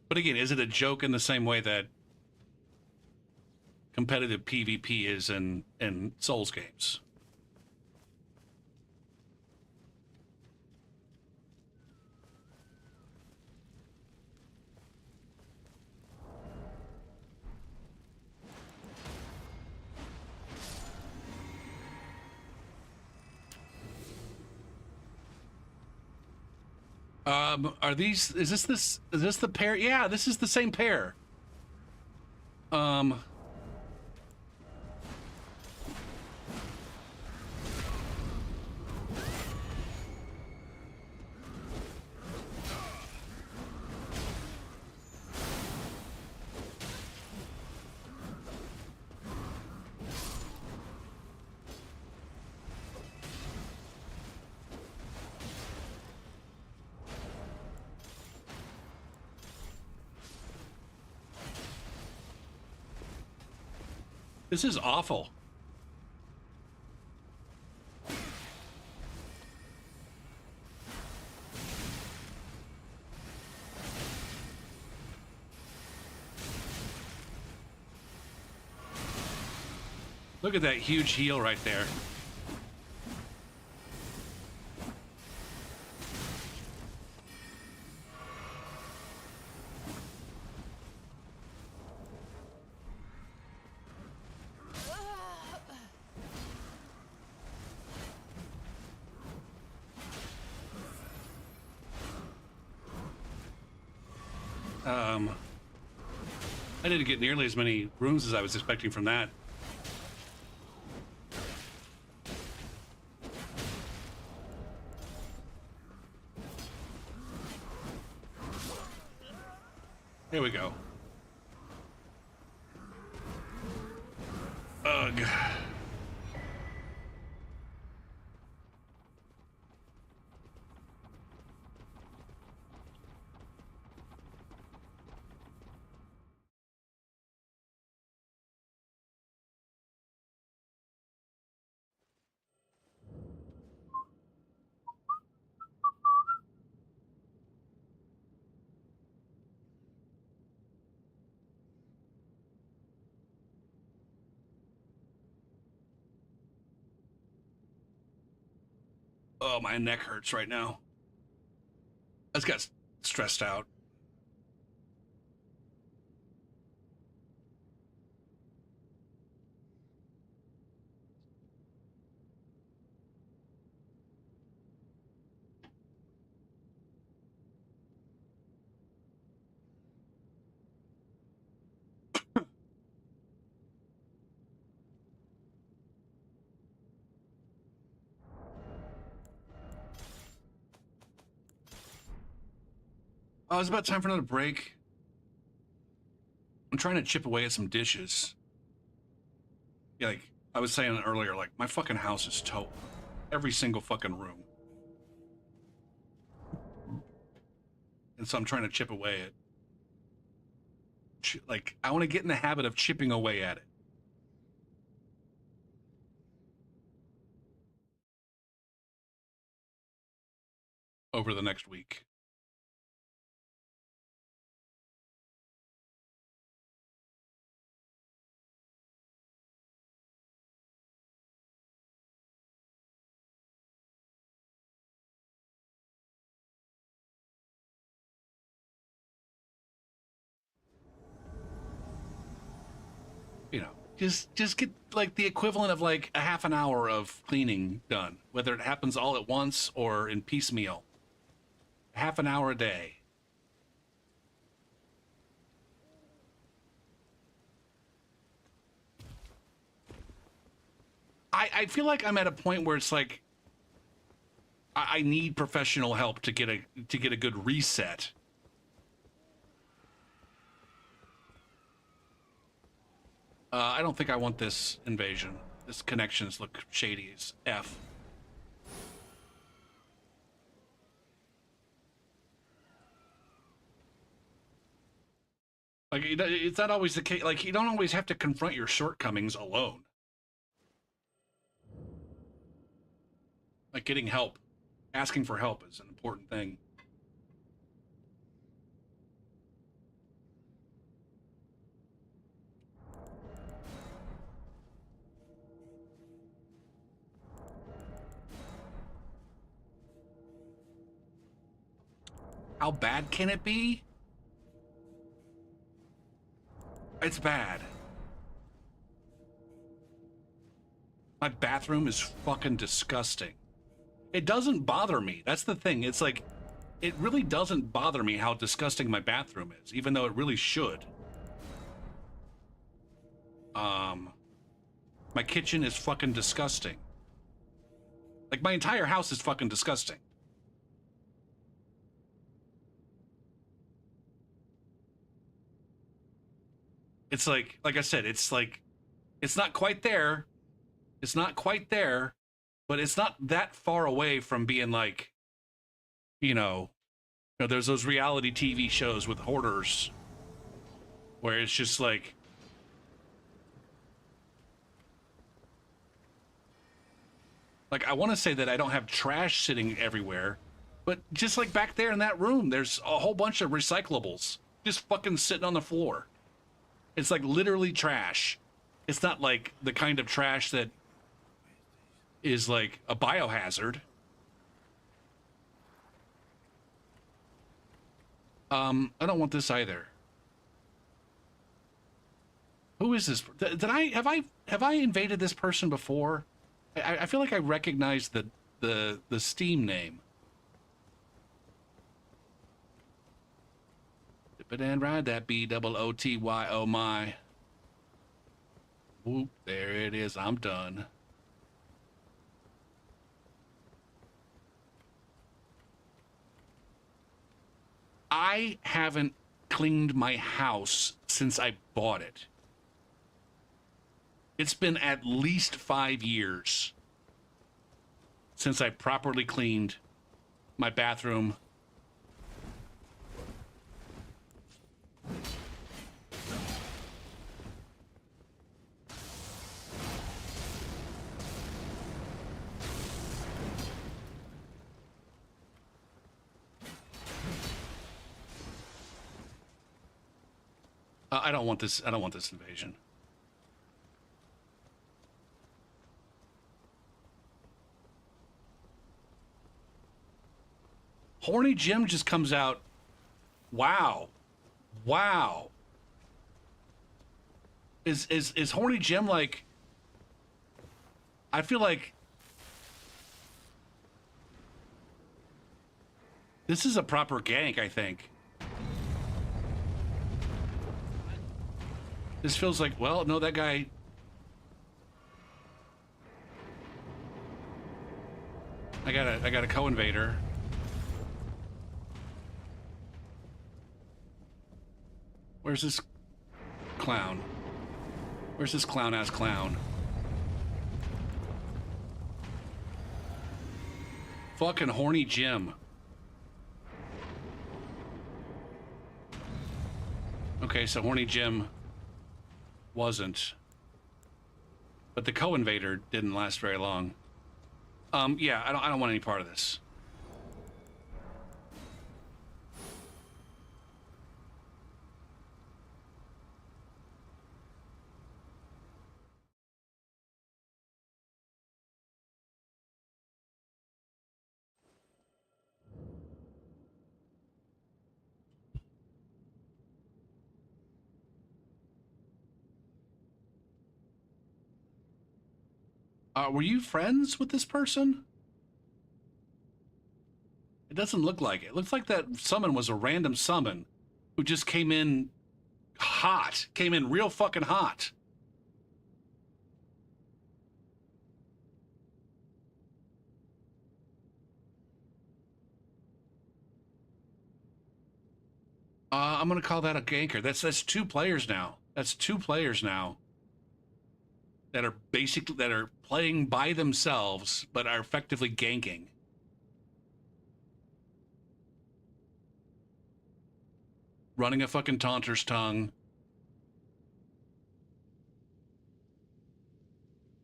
But again, is it a joke in the same way that competitive PvP is in Souls games? Are these, is this the pair? Yeah, this is the same pair. Um, this is awful. Look at that huge heal right there. I didn't get nearly as many runes as I was expecting from that. Here we go. Ugh. Oh, my neck hurts right now. I just got stressed out. Oh, it's about time for another break. I'm trying to chip away at some dishes. Yeah, like I was saying earlier, like my fucking house is total. Every single fucking room. And so I'm trying to chip away at. Like, I want to get in the habit of chipping away at it. Over the next week. You know, just get like the equivalent of like a half an hour of cleaning done, whether it happens all at once or in piecemeal. Half an hour a day. I feel like I'm at a point where it's like I need professional help to get a good reset. I don't think I want this invasion. This connections look shady as F. Like, it's not always the case. Like, you don't always have to confront your shortcomings alone. Like, getting help, asking for help is an important thing. How bad can it be? It's bad. My bathroom is fucking disgusting. It doesn't bother me. That's the thing. It's like, it really doesn't bother me how disgusting my bathroom is, even though it really should. My kitchen is fucking disgusting. Like, my entire house is fucking disgusting. It's like I said, it's like, it's not quite there. It's not quite there, but it's not that far away from being like, there's those reality TV shows with hoarders where it's just like, I want to say that I don't have trash sitting everywhere, but just like back there in that room, there's a whole bunch of recyclables just fucking sitting on the floor. It's like literally trash. It's not like the kind of trash that is like a biohazard. I don't want this either. Who is this? Have I invaded this person before? I feel like I recognize the Steam name. Dip it and ride that BOOTY, oh my. Whoop, there it is. I'm done. I haven't cleaned my house since I bought it. It's been at least 5 years since I properly cleaned my bathroom. I don't want this. I don't want this invasion. Horny Jim just comes out Wow. Wow. Is Horny Jim like... I feel like... This is a proper gank, I think. This feels like, well, no, that guy... I got a co-invader. Where's this clown? Where's this clown-ass clown? Fucking Horny Jim. Okay, so Horny Jim wasn't. But the co-invader didn't last very long. Yeah, I don't want any part of this. Were you friends with this person? It doesn't look like it. It looks like that summon was a random summon who just came in hot. Came in real fucking hot. I'm gonna call that a ganker. That's two players now. That's two players now that are playing by themselves but are effectively ganking. Running a fucking taunter's tongue.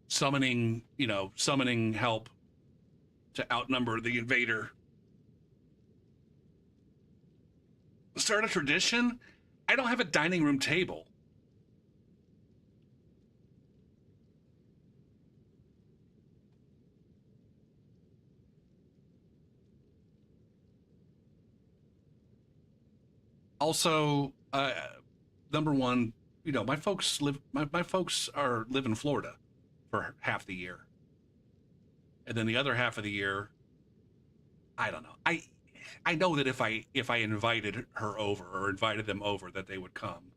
Summoning, summoning help to outnumber the invader. Start a tradition? I don't have a dining room table. Also, number one, my folks live in Florida for half the year. And then the other half of the year, I don't know. I know that if I invited her over or invited them over that they would come.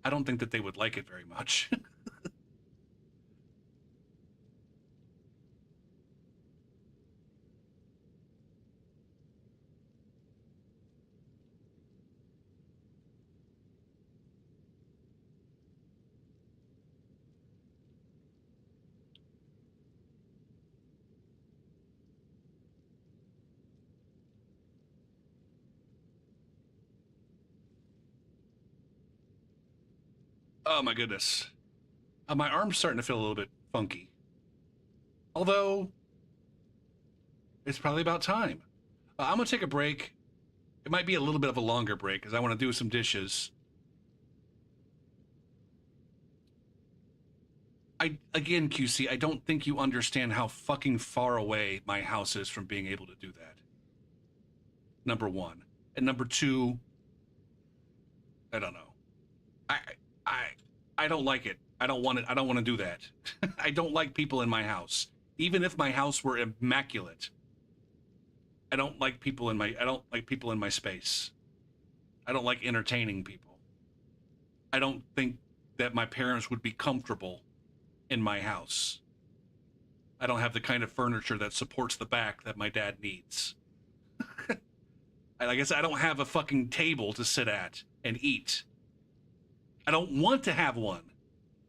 I don't think that they would like it very much. Oh my goodness. My arm's starting to feel a little bit funky. Although, it's probably about time. I'm gonna take a break. It might be a little bit of a longer break because I want to do some dishes. Again, QC, I don't think you understand how fucking far away my house is from being able to do that. Number one. And number two, I don't know. I don't like it. I don't want it. I don't want to do that. I don't like people in my house. Even if my house were immaculate. I don't like people in my space. I don't like entertaining people. I don't think that my parents would be comfortable in my house. I don't have the kind of furniture that supports the back that my dad needs. I guess I don't have a fucking table to sit at and eat. I don't want to have one.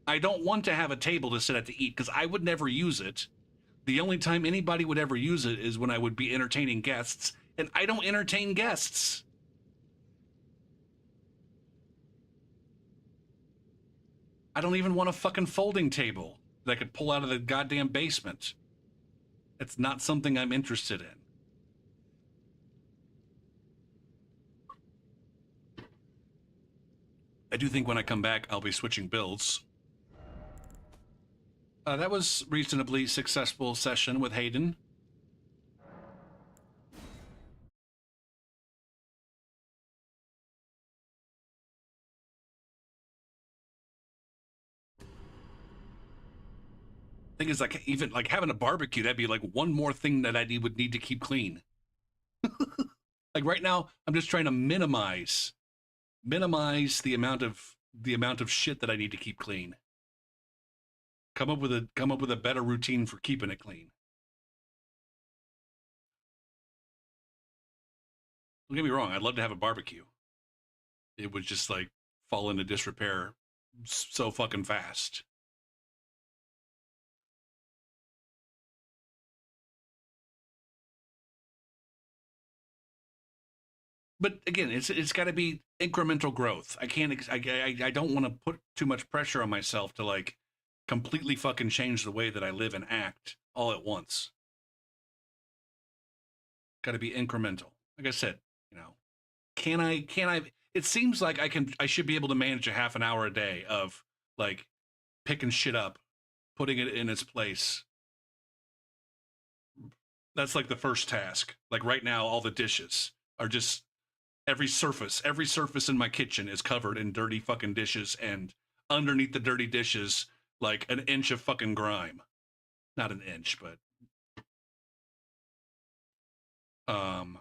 I don't want to have a table to sit at to eat because I would never use it. The only time anybody would ever use it is when I would be entertaining guests, and I don't entertain guests. I don't even want a fucking folding table that I could pull out of the goddamn basement. It's not something I'm interested in. I do think when I come back, I'll be switching builds. That was reasonably successful session with Hayden. Thing is, like, even like having a barbecue, that'd be like one more thing that would need to keep clean. Like right now, I'm just trying to minimize the amount of shit that I need to keep clean. Come up with a better routine for keeping it clean. Don't get me wrong, I'd love to have a barbecue. It would just like fall into disrepair so fucking fast. But again, it's got to be incremental growth. I can't. I don't want to put too much pressure on myself to like completely fucking change the way that I live and act all at once. Got to be incremental. Like I said, you know, can I? Can I? It seems like I can. I should be able to manage a half an hour a day of like picking shit up, putting it in its place. That's like the first task. Like right now, all the dishes are just every surface in my kitchen is covered in dirty fucking dishes, and underneath the dirty dishes, like an inch of fucking grime. Not an inch, but um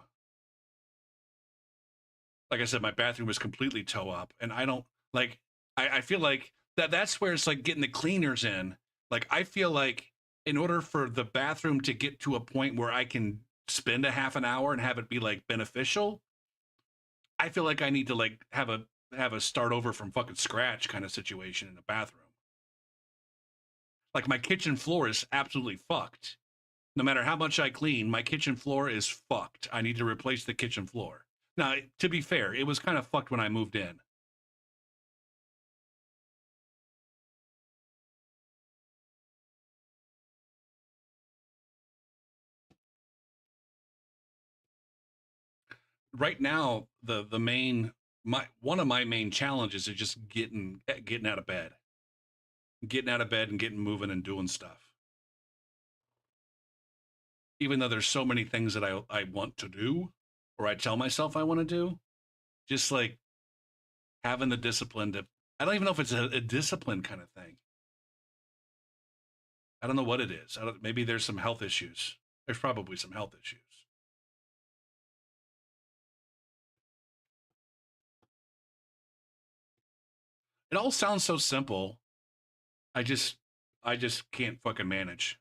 like I said, my bathroom was completely toe up, and I don't like. I feel like that's where it's like getting the cleaners in. Like I feel like in order for the bathroom to get to a point where I can spend a half an hour and have it be like beneficial, I feel like I need to like have a start over from fucking scratch kind of situation in the bathroom. Like my kitchen floor is absolutely fucked. No matter how much I clean, my kitchen floor is fucked. I need to replace the kitchen floor. Now, to be fair, it was kind of fucked when I moved in. Right now, the main my one of my main challenges is just getting out of bed. Getting out of bed and getting moving and doing stuff. Even though there's so many things that I want to do or I tell myself I want to do, just like having the discipline to I don't even know if it's a discipline kind of thing. I don't know what it is. Maybe there's some health issues. There's probably some health issues. It all sounds so simple. I just I just can't fucking manage.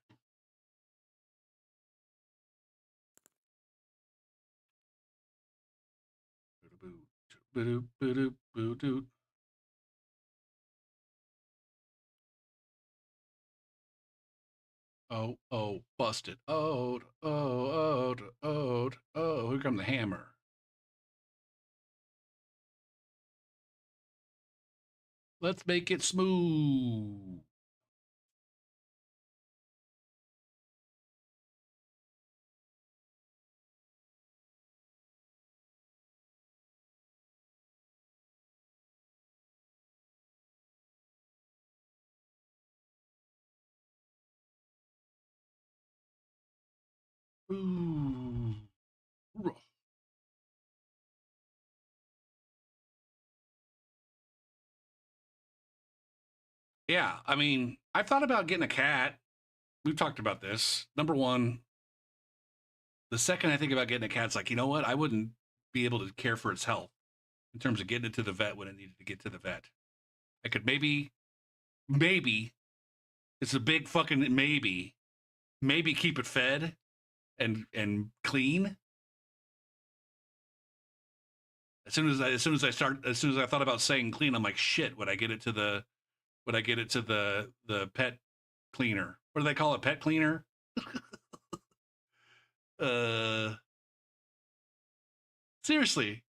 Oh, oh, busted. Oh, oh, oh, oh, oh, here come the hammer. Let's make it smooth. Ooh. Yeah, I mean, I've thought about getting a cat. We've talked about this. Number one, the second I think about getting a cat, it's like, you know what? I wouldn't be able to care for its health in terms of getting it to the vet when it needed to get to the vet. I could maybe, it's a big fucking maybe keep it fed and clean. As soon as I thought about saying clean, I'm like, shit, would I get it to the pet cleaner? What do they call it? Pet cleaner? Uh Seriously,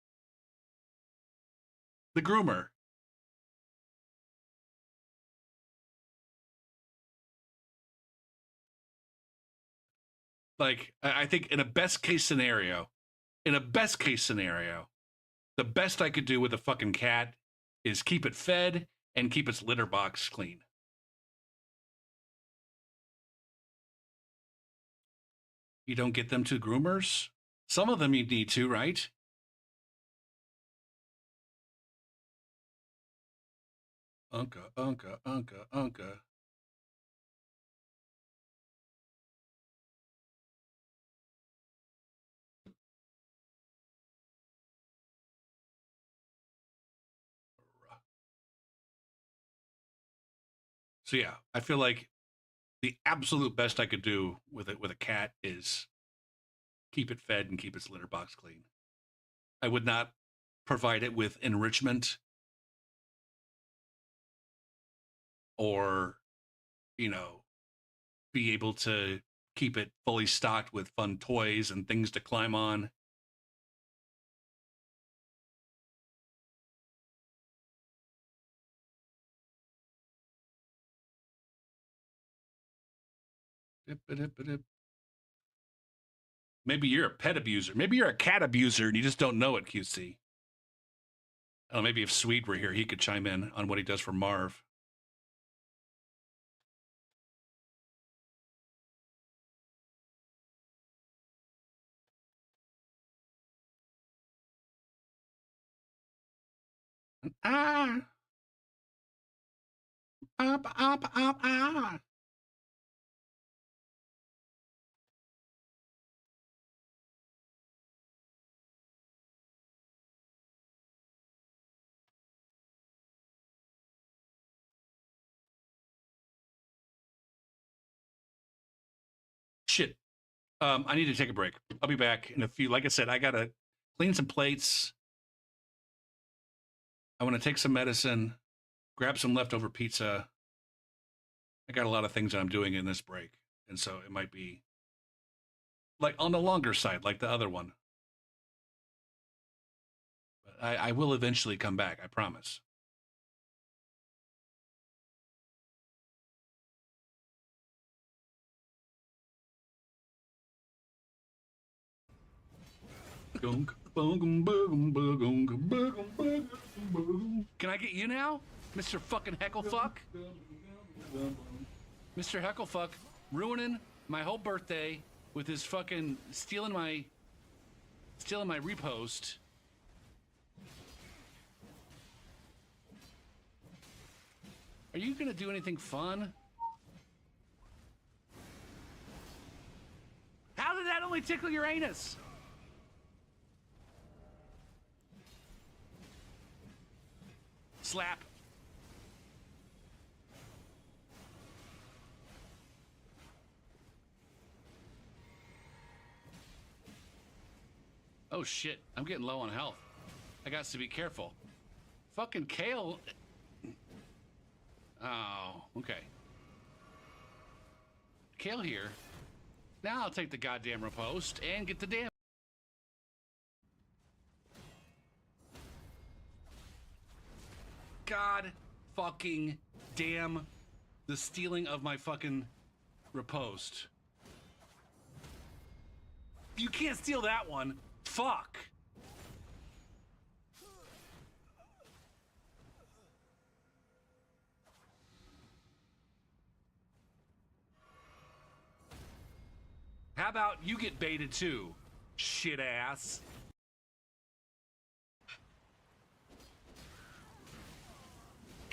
the groomer. Like I think in a best case scenario, the best I could do with a fucking cat is keep it fed and keep its litter box clean. You don't get them to groomers? Some of them you need to, right? Unka, unka, unka, unka. So yeah, I feel like the absolute best I could do with it with a cat is keep it fed and keep its litter box clean. I would not provide it with enrichment or, you know, be able to keep it fully stocked with fun toys and things to climb on. Maybe you're a pet abuser. Maybe you're a cat abuser and you just don't know it, QC. I don't know, maybe if Swede were here, he could chime in on what he does for Marv. Ah, ah. Shit. I need to take a break. I'll be back in a few. Like I said, I gotta clean some plates. I want to take some medicine, grab some leftover pizza. I got a lot of things that I'm doing in this break, and so it might be like on the longer side, like the other one. But I will eventually come back. I promise. Can I get you now, Mr. Fucking Hecklefuck? Mr. Hecklefuck ruining my whole birthday with his fucking stealing my repost. Are you gonna do anything fun? How did that only tickle your anus? Slap. Oh shit, I'm getting low on health. I got to be careful. Fucking Kale. Oh, okay. Kale here. Now I'll take the goddamn repost and get the damn. God fucking damn the stealing of my fucking repost. You can't steal that one. Fuck. How about you get baited too, shit ass?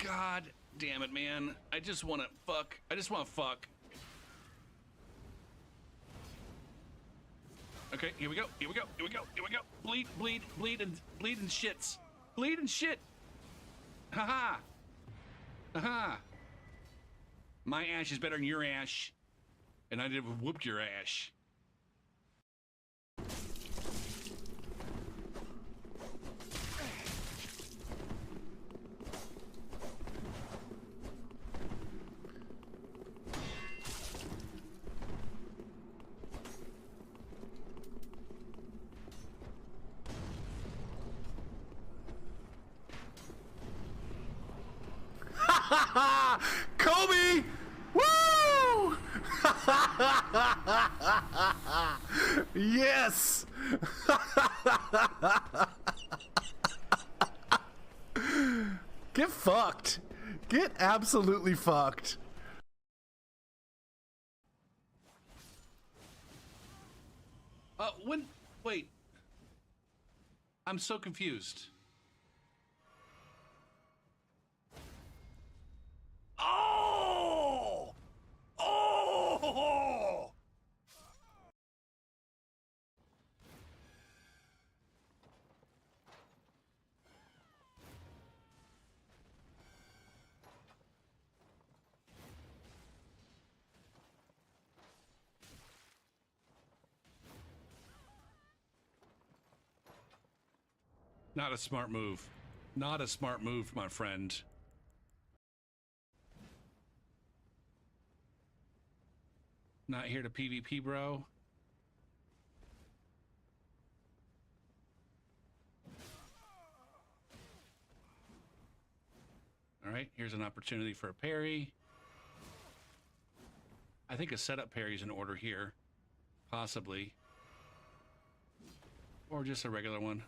God damn it, man. I just wanna fuck. I just wanna fuck. Okay, here we go. Here we go. Here we go. Here we go. Bleed, bleed, bleed, and shits. Bleed and shit. Haha. Haha. My ash is better than your ash. And I did whooped your ash. Kobe! Woo! Yes! Get fucked. Get absolutely fucked. Wait. I'm so confused. Oh! Oh! Not a smart move. Not a smart move, my friend. Not here to PvP, bro. All right, here's an opportunity for a parry. I think a setup parry is in order here. Possibly. Or just a regular one.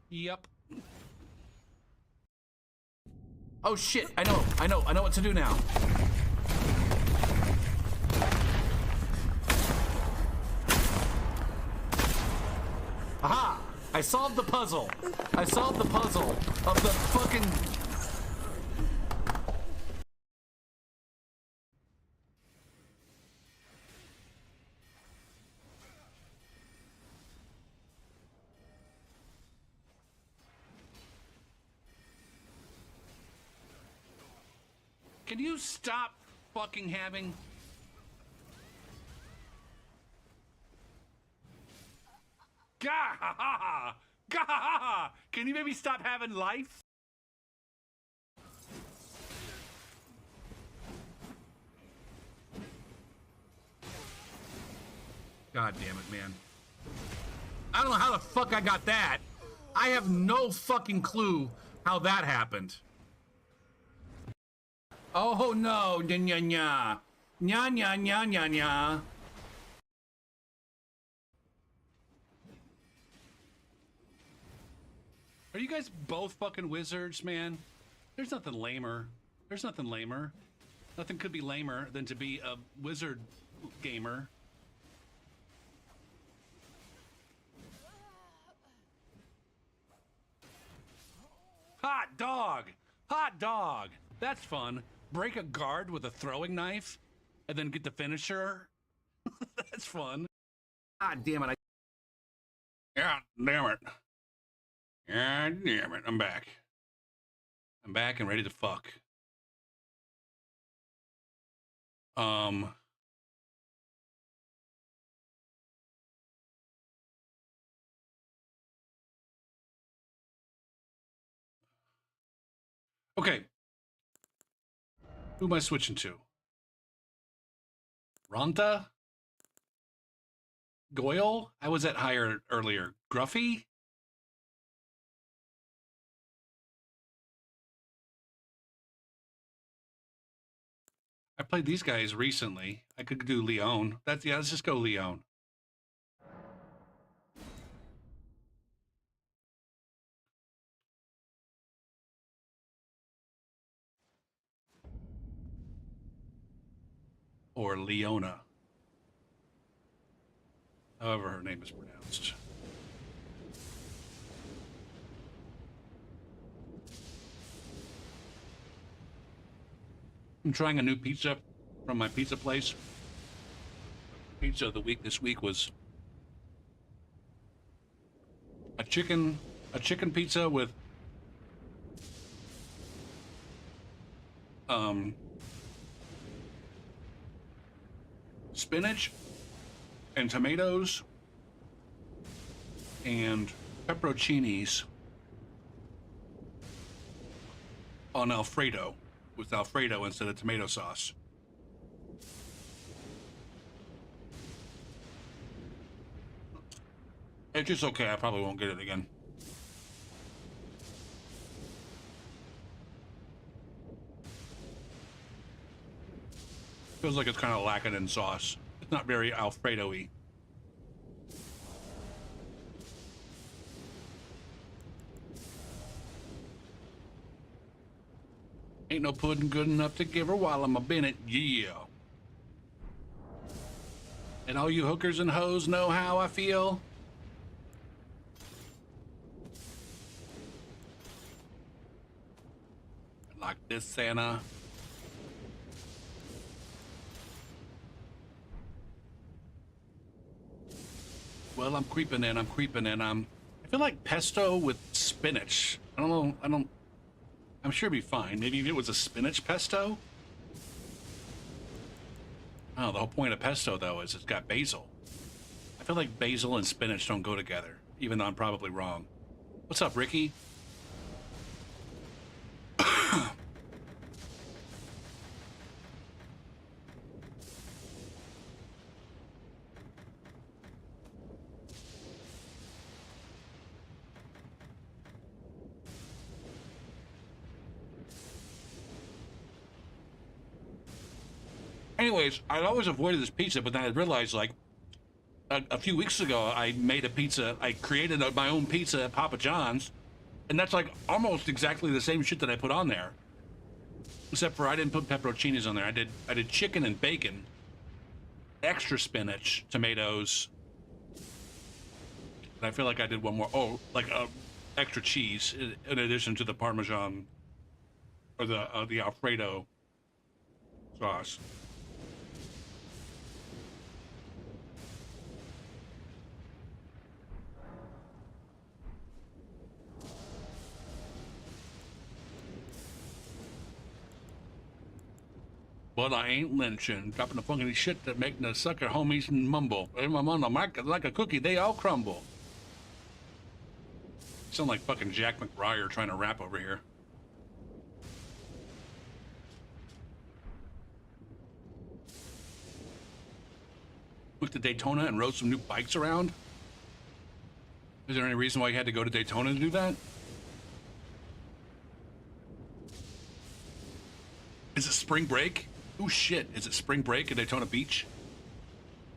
Yep. Oh shit, I know what to do now. Aha! I solved the puzzle. I solved the puzzle of the fucking... Can you stop fucking having... Gah! Gah! Can you maybe stop having life? God damn it, man. I don't know how the fuck I got that. I have no fucking clue how that happened. Oh no, nya nya nya. Nya nya nya nya nya. Are you guys both fucking wizards, man? There's nothing lamer. There's nothing lamer. Nothing could be lamer than to be a wizard gamer. Hot dog! Hot dog! That's fun. Break a guard with a throwing knife and then get the finisher. That's fun. God damn it. God damn it. God damn it. I'm back. I'm back and ready to fuck. Okay. Who am I switching to? Ronta? Goyle? I was at higher earlier. Gruffy? I played these guys recently. I could do Leon. Yeah, let's just go Leon. Or Leona. However her name is pronounced. I'm trying a new pizza from my pizza place. Pizza of the week this week was a chicken pizza with spinach and tomatoes and pepperoncinis on Alfredo, with Alfredo instead of tomato sauce. It's just okay, I probably won't get it again. Feels like it's kind of lacking in sauce. It's not very Alfredo-y. Ain't no pudding good enough to give her while I'm a Bennett, yeah. And all you hookers and hoes know how I feel. Like this, Santa. Well, I'm creeping in. I feel like pesto with spinach. I don't know. I'm sure it'd be fine. Maybe if it was a spinach pesto. Oh, the whole point of pesto though is it's got basil. I I feel like basil and spinach don't go together, even though I'm probably wrong. What's up, Ricky? Anyways, I'd always avoided this pizza, but then I realized, like, a few weeks ago, I made a pizza. I created my own pizza at Papa John's, and that's like almost exactly the same shit that I put on there, except for I didn't put pepperoncinis on there. I did chicken and bacon, extra spinach, tomatoes, and I feel like I did one more. Oh, like extra cheese in addition to the Parmesan or the Alfredo sauce. But I ain't lynching, dropping the funky shit that making the sucker homies mumble. I'm on the market like a cookie, they all crumble. Sound like fucking Jack McBriar trying to rap over here. Went to Daytona and rode some new bikes around? Is there any reason why you had to go to Daytona to do that? Is it spring break? Oh shit, is it spring break at Daytona Beach?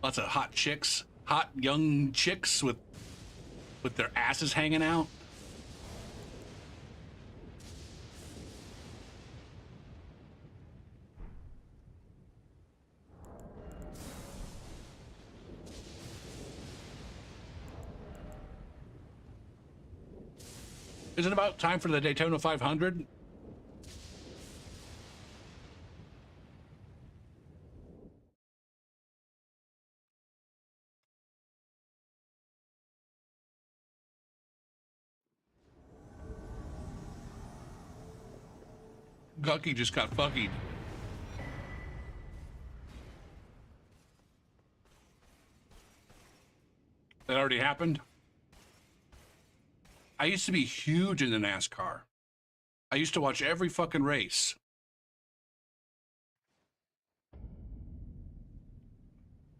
Lots of hot chicks, hot young chicks with their asses hanging out. Is it about time for the Daytona 500? Gucky just got fuckied. That already happened? I used to be huge into NASCAR. I used to watch every fucking race.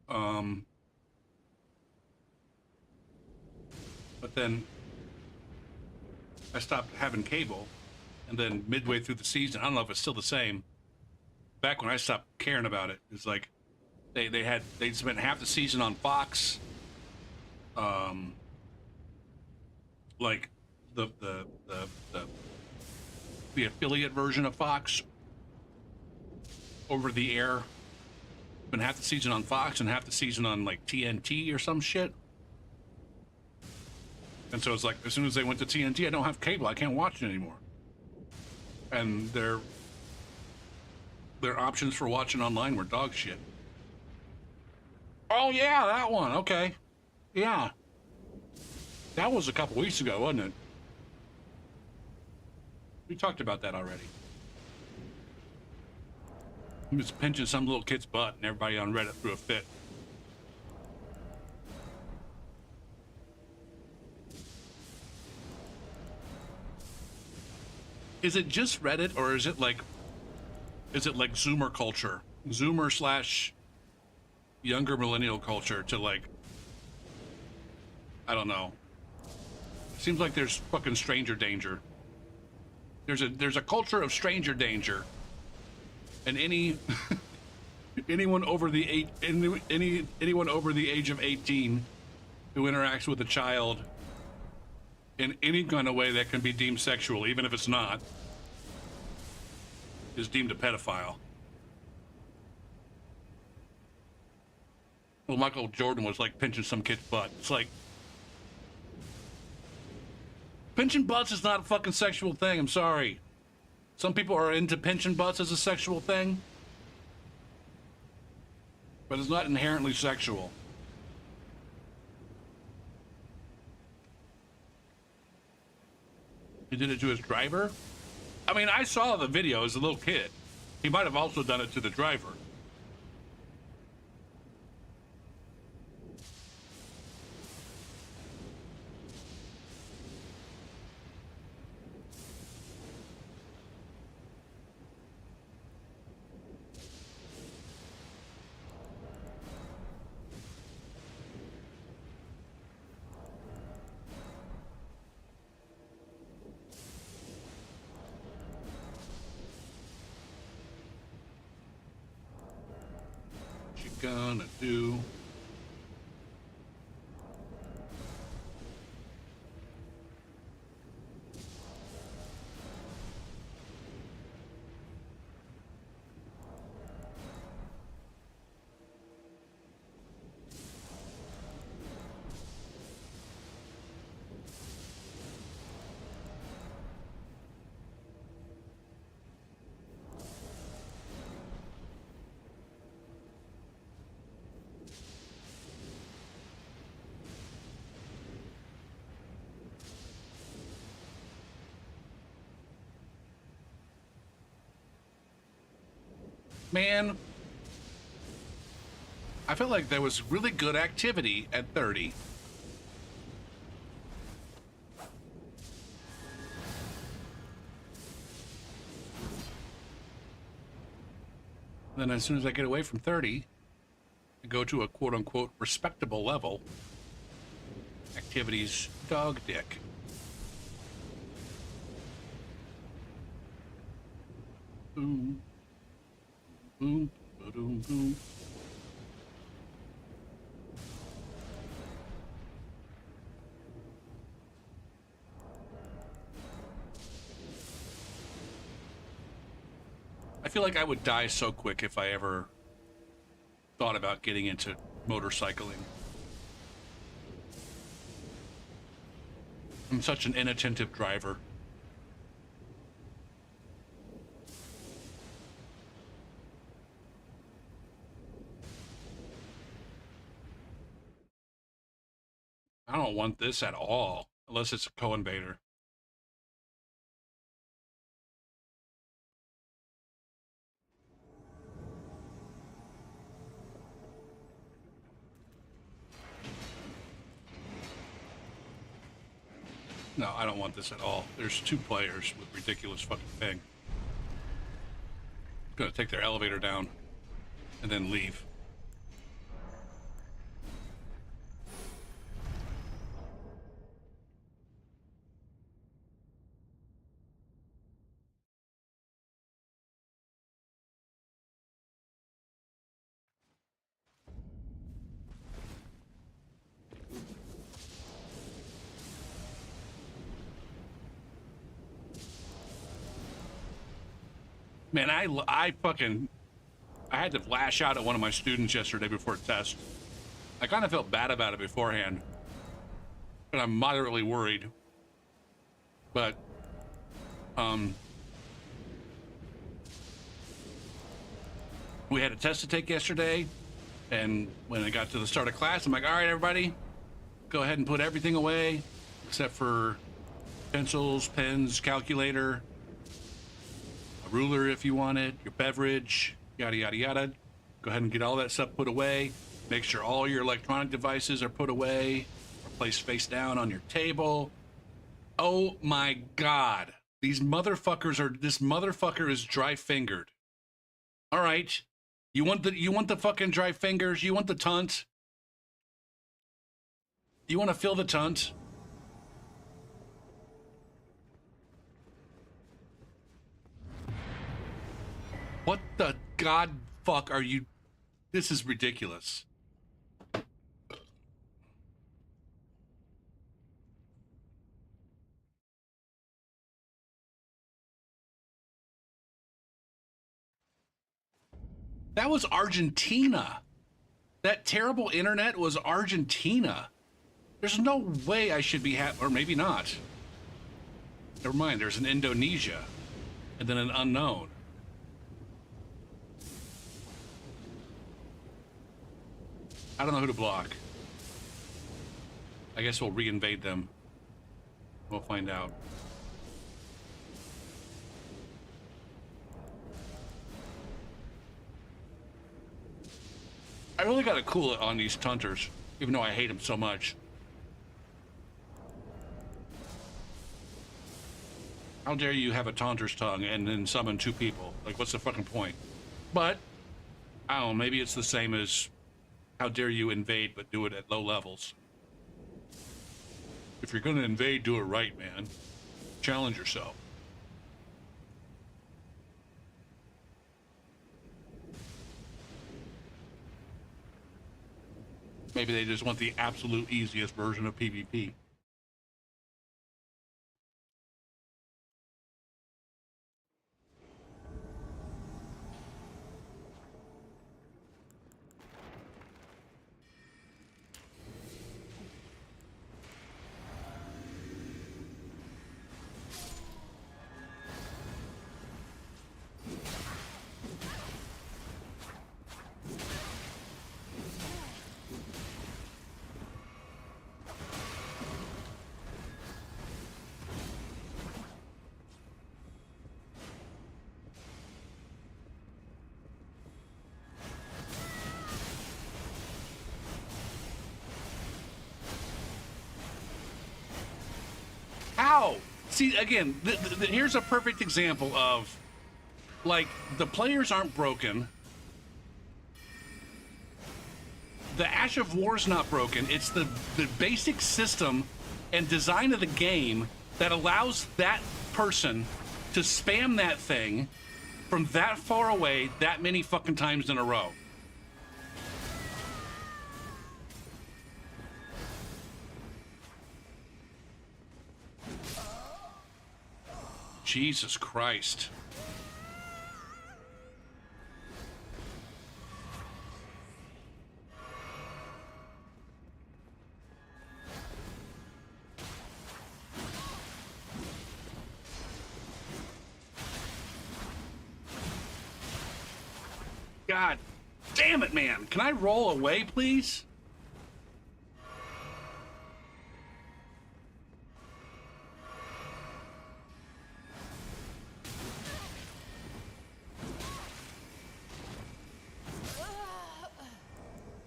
But then I stopped having cable, and then midway through the season, I don't know if it's still the same. Back when I stopped caring about it, it's like they'd spent half the season on Fox. Like the affiliate version of Fox over the air. Been half the season on Fox and half the season on like TNT or some shit. And so it's like as soon as they went to TNT, I don't have cable. I can't watch it anymore. And their options for watching online were dog shit. Oh yeah, that one. Okay. Yeah. That was a couple weeks ago, wasn't it? We talked about that already. I'm just pinching some little kid's butt and everybody on Reddit threw a fit. Is it just Reddit or is it like Zoomer culture? Zoomer slash younger millennial culture to like, I don't know. Seems like there's fucking stranger danger. There's a culture of stranger danger. And anyone over the anyone over the age of 18 who interacts with a child in any kind of way that can be deemed sexual, even if it's not, is deemed a pedophile. Well, Michael Jordan was like pinching some kid's butt. It's like, pinching butts is not a fucking sexual thing, I'm sorry. Some people are into pinching butts as a sexual thing, but it's not inherently sexual. He did it to his driver? I mean, I saw the video as a little kid. He might have also done it to the driver. gonna do? Man, I felt like there was really good activity at 30. Then as soon as I get away from 30, I go to a quote-unquote respectable level. Activities dog dick. Boom. Boom. Boom. Boom. I feel like I would die so quick if I ever thought about getting into motorcycling. I'm such an inattentive driver. I don't want this at all, unless it's a co-invader. No, I don't want this at all. There's 2 players with ridiculous fucking thing. Gonna take their elevator down and then leave. Man, I had to lash out at one of my students yesterday before a test. I kind of felt bad about it beforehand, but I'm moderately worried. But, we had a test to take yesterday, and when I got to the start of class, I'm like, all right, everybody, go ahead and put everything away, except for pencils, pens, calculator, a ruler if you want it, your beverage, yada, yada, yada. Go ahead and get all that stuff put away. Make sure all your electronic devices are put away or placed face down on your table. Oh my God. This motherfucker is dry fingered. All right. You want the fucking dry fingers? You want the tunt? You want to feel the tunt? What the god fuck are you? This is ridiculous. That was Argentina. That terrible internet was Argentina. There's no way I should be or maybe not. Never mind, there's an Indonesia and then an unknown. I don't know who to block. I guess we'll re-invade them. We'll find out. I really gotta cool it on these tunters, even though I hate them so much. How dare you have a taunter's tongue and then summon 2 people? Like, what's the fucking point? But, I don't know, maybe it's the same as how dare you invade but do it at low levels. If you're gonna invade, do it right, man. Challenge yourself. Maybe they just want the absolute easiest version of PvP. How? See, again, here's a perfect example of, like, the players aren't broken. The Ash of War's not broken. It's the basic system and design of the game that allows that person to spam that thing from that far away that many fucking times in a row. Jesus Christ. God damn it, man. Can I roll away, please?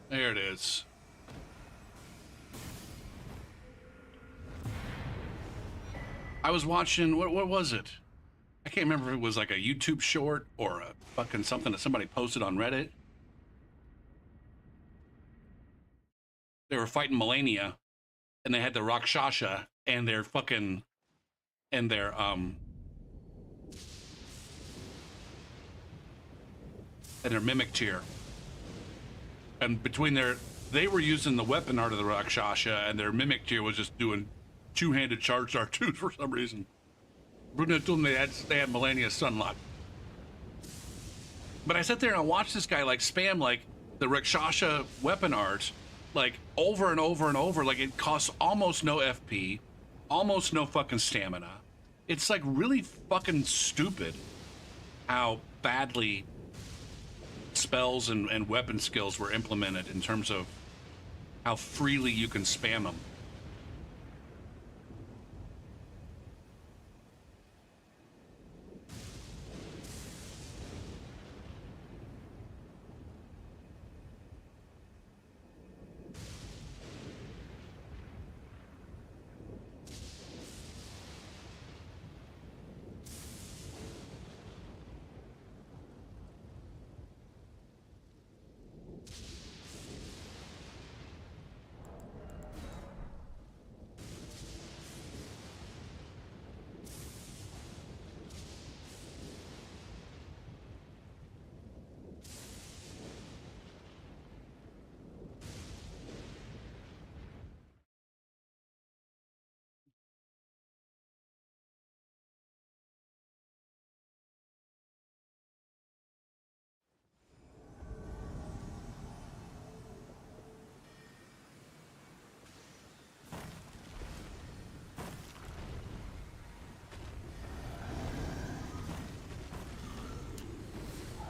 There it is. I was watching, what was it? I can't remember if it was like a YouTube short or a fucking something that somebody posted on Reddit. They were fighting Melania, and they had the Rakshasha and their fucking, and their, mimic tier. And between they were using the weapon art of the Rakshasha, and their mimic tier was just doing two-handed charged R2s for some reason. Bruno told them they had Melania's Sunlock. But I sat there and I watched this guy like spam like the Rakshasha weapon art like over and over and over. Like it costs almost no FP, almost no fucking stamina. It's like really fucking stupid how badly spells and weapon skills were implemented in terms of how freely you can spam them.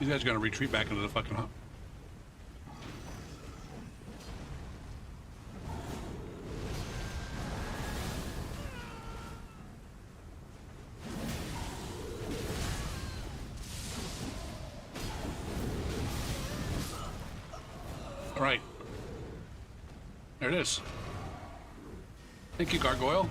These guys are gonna retreat back into the fucking hub. All right. There it is. Thank you, Gargoyle.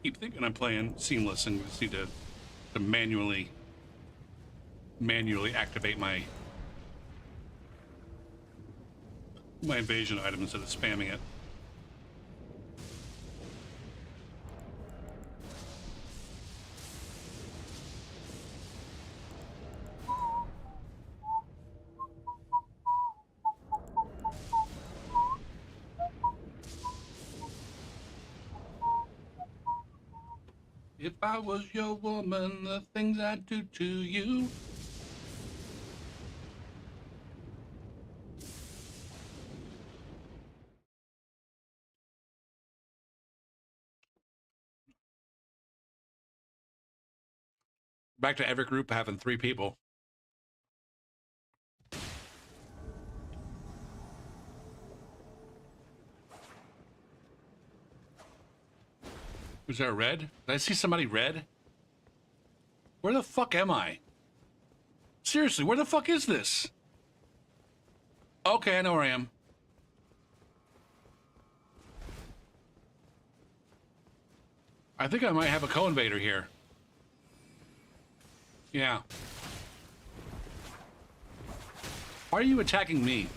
Keep thinking I'm playing seamless and just need to to manually activate my invasion item instead of spamming it. If I was your woman, the things I'd do to you. Back to every group having 3 people. Was there a red? Did I see somebody red? Where the fuck am I? Seriously, where the fuck is this? Okay, I know where I am. I think I might have a co-invader here. Yeah. Why are you attacking me?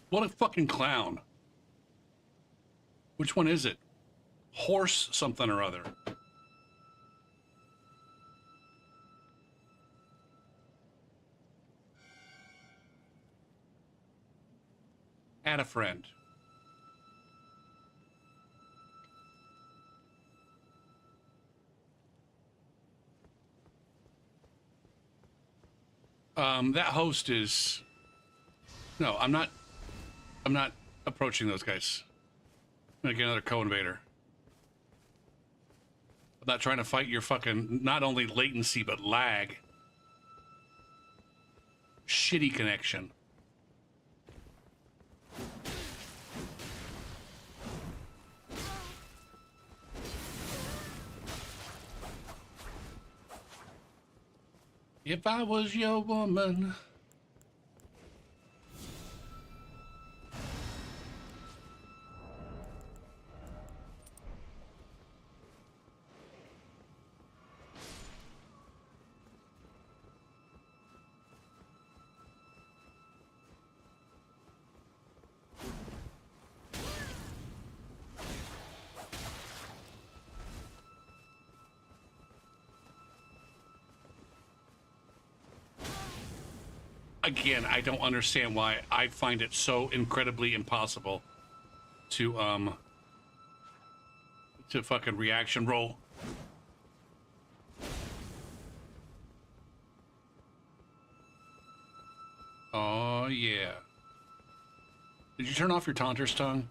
What a fucking clown. Which one is it? Horse something or other. Add a friend. That host is... No, I'm not approaching those guys. I'm gonna get another co-invader. I'm not trying to fight your fucking, not only latency, but lag. Shitty connection. If I was your woman... Again, I don't understand why I find it so incredibly impossible to fucking reaction roll. Oh yeah. Did you turn off your taunter's tongue?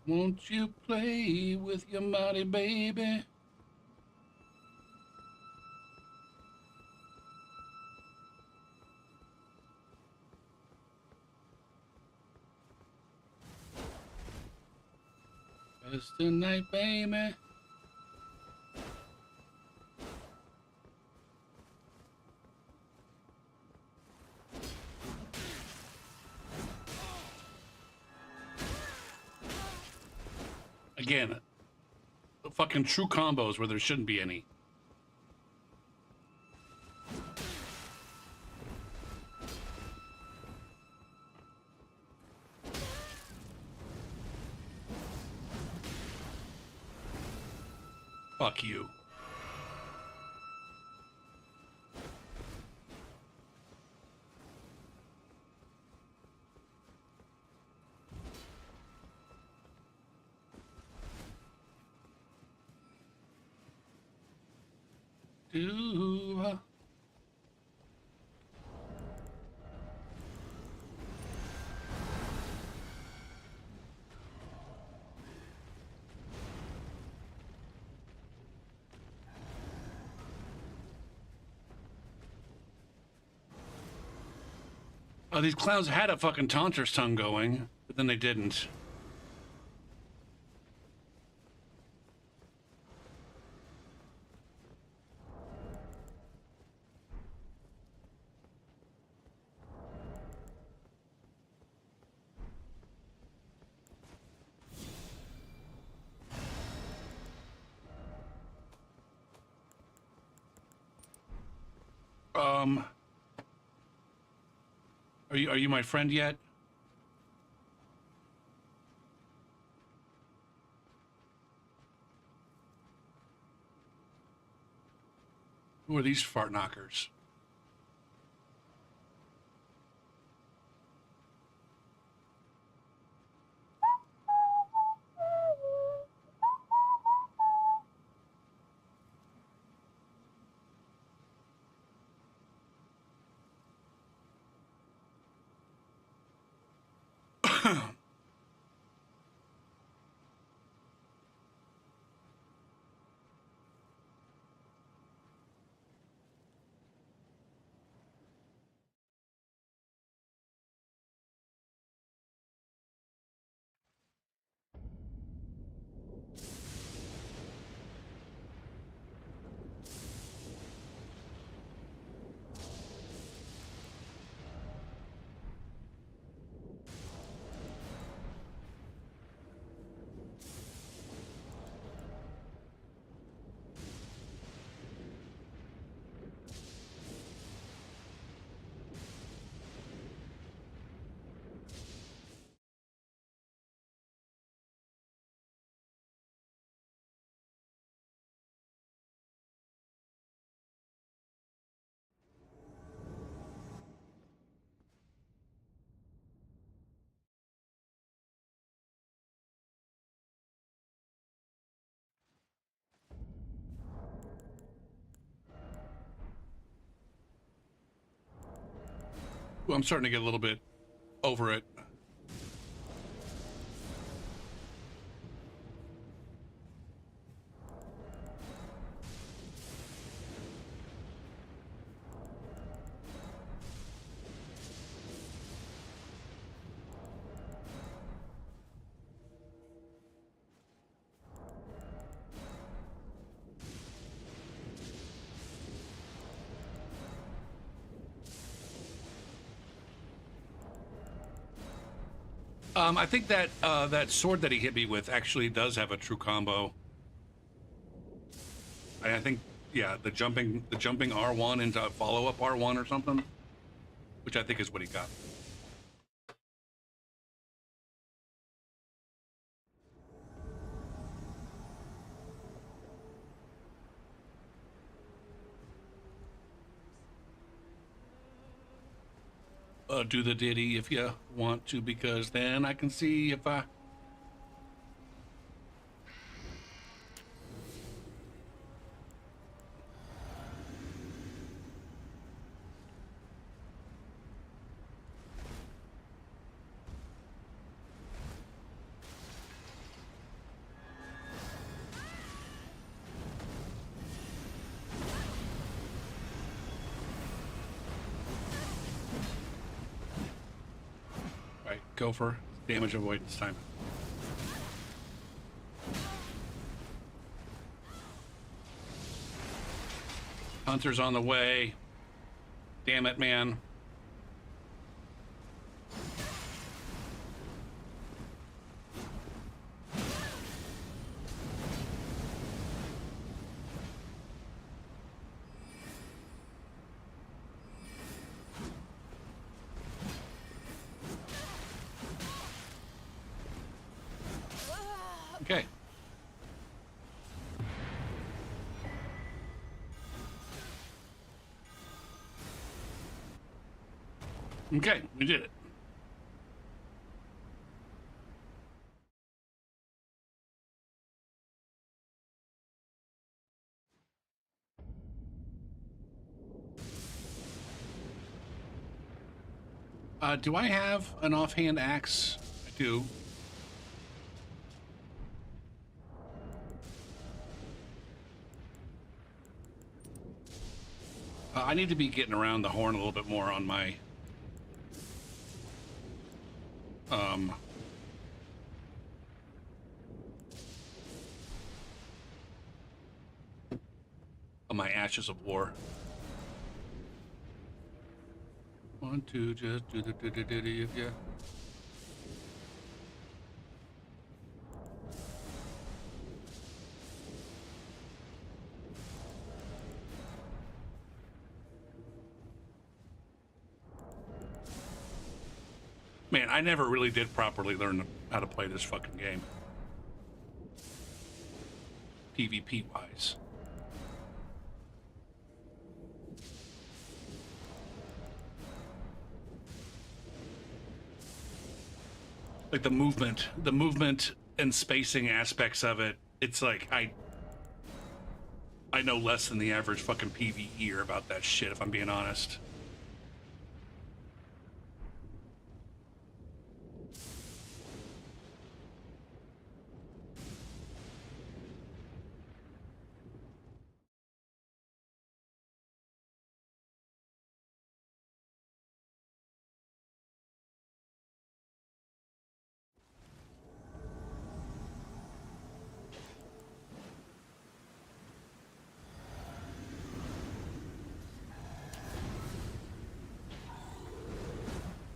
Won't you play with your mighty baby? It's tonight, baby. Again, fucking true combos where there shouldn't be any. Fuck you. Do Oh, these clowns had a fucking taunter's tongue going, but then they didn't. Are you my friend yet? Who are these fart knockers? Ooh, I'm starting to get a little bit over it. I think that that sword that he hit me with actually does have a true combo. I think, yeah, the jumping R1 into follow up R1 or something, which I think is what he got. Do the ditty if you want to, because then I can see if I... Right, go for damage avoidance time. Hunter's on the way. Damn it, man. Okay. Okay, we did it. Do I have an offhand axe? I do. I need to be getting around the horn a little bit more on my On my Ashes of War. 1, 2, just do the ditty of ya. Man, I never really did properly learn how to play this fucking game. PvP wise. Like the movement and spacing aspects of it, it's like I know less than the average fucking PvEer about that shit, if I'm being honest.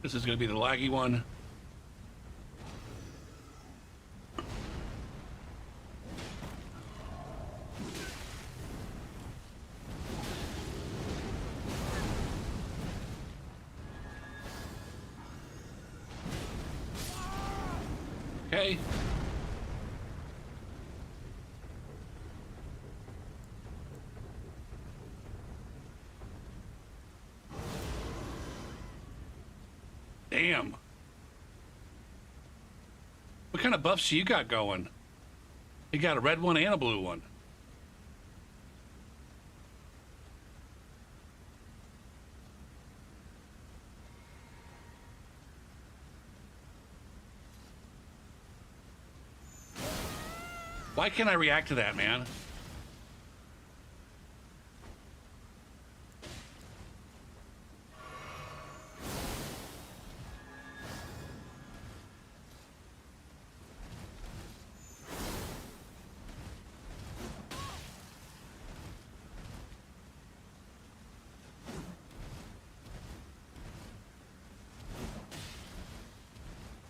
This is going to be the laggy one. Okay. Damn. What kind of buffs you got going? You got a red one and a blue one. Why can't I react to that, man?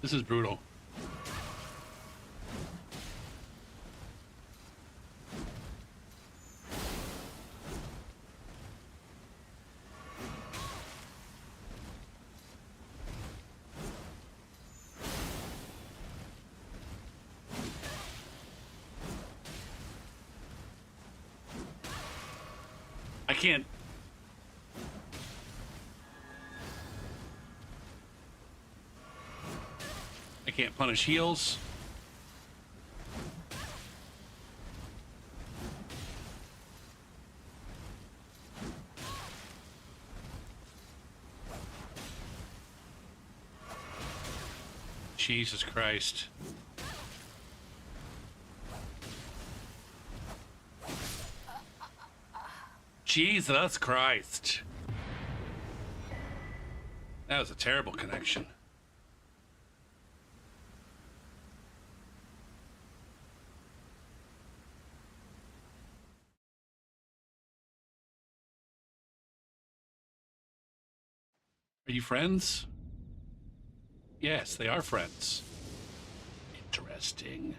This is brutal. I can't. I can't punish heals. Jesus Christ. Jesus Christ. That was a terrible connection. Are you friends? Yes, they are friends. Interesting.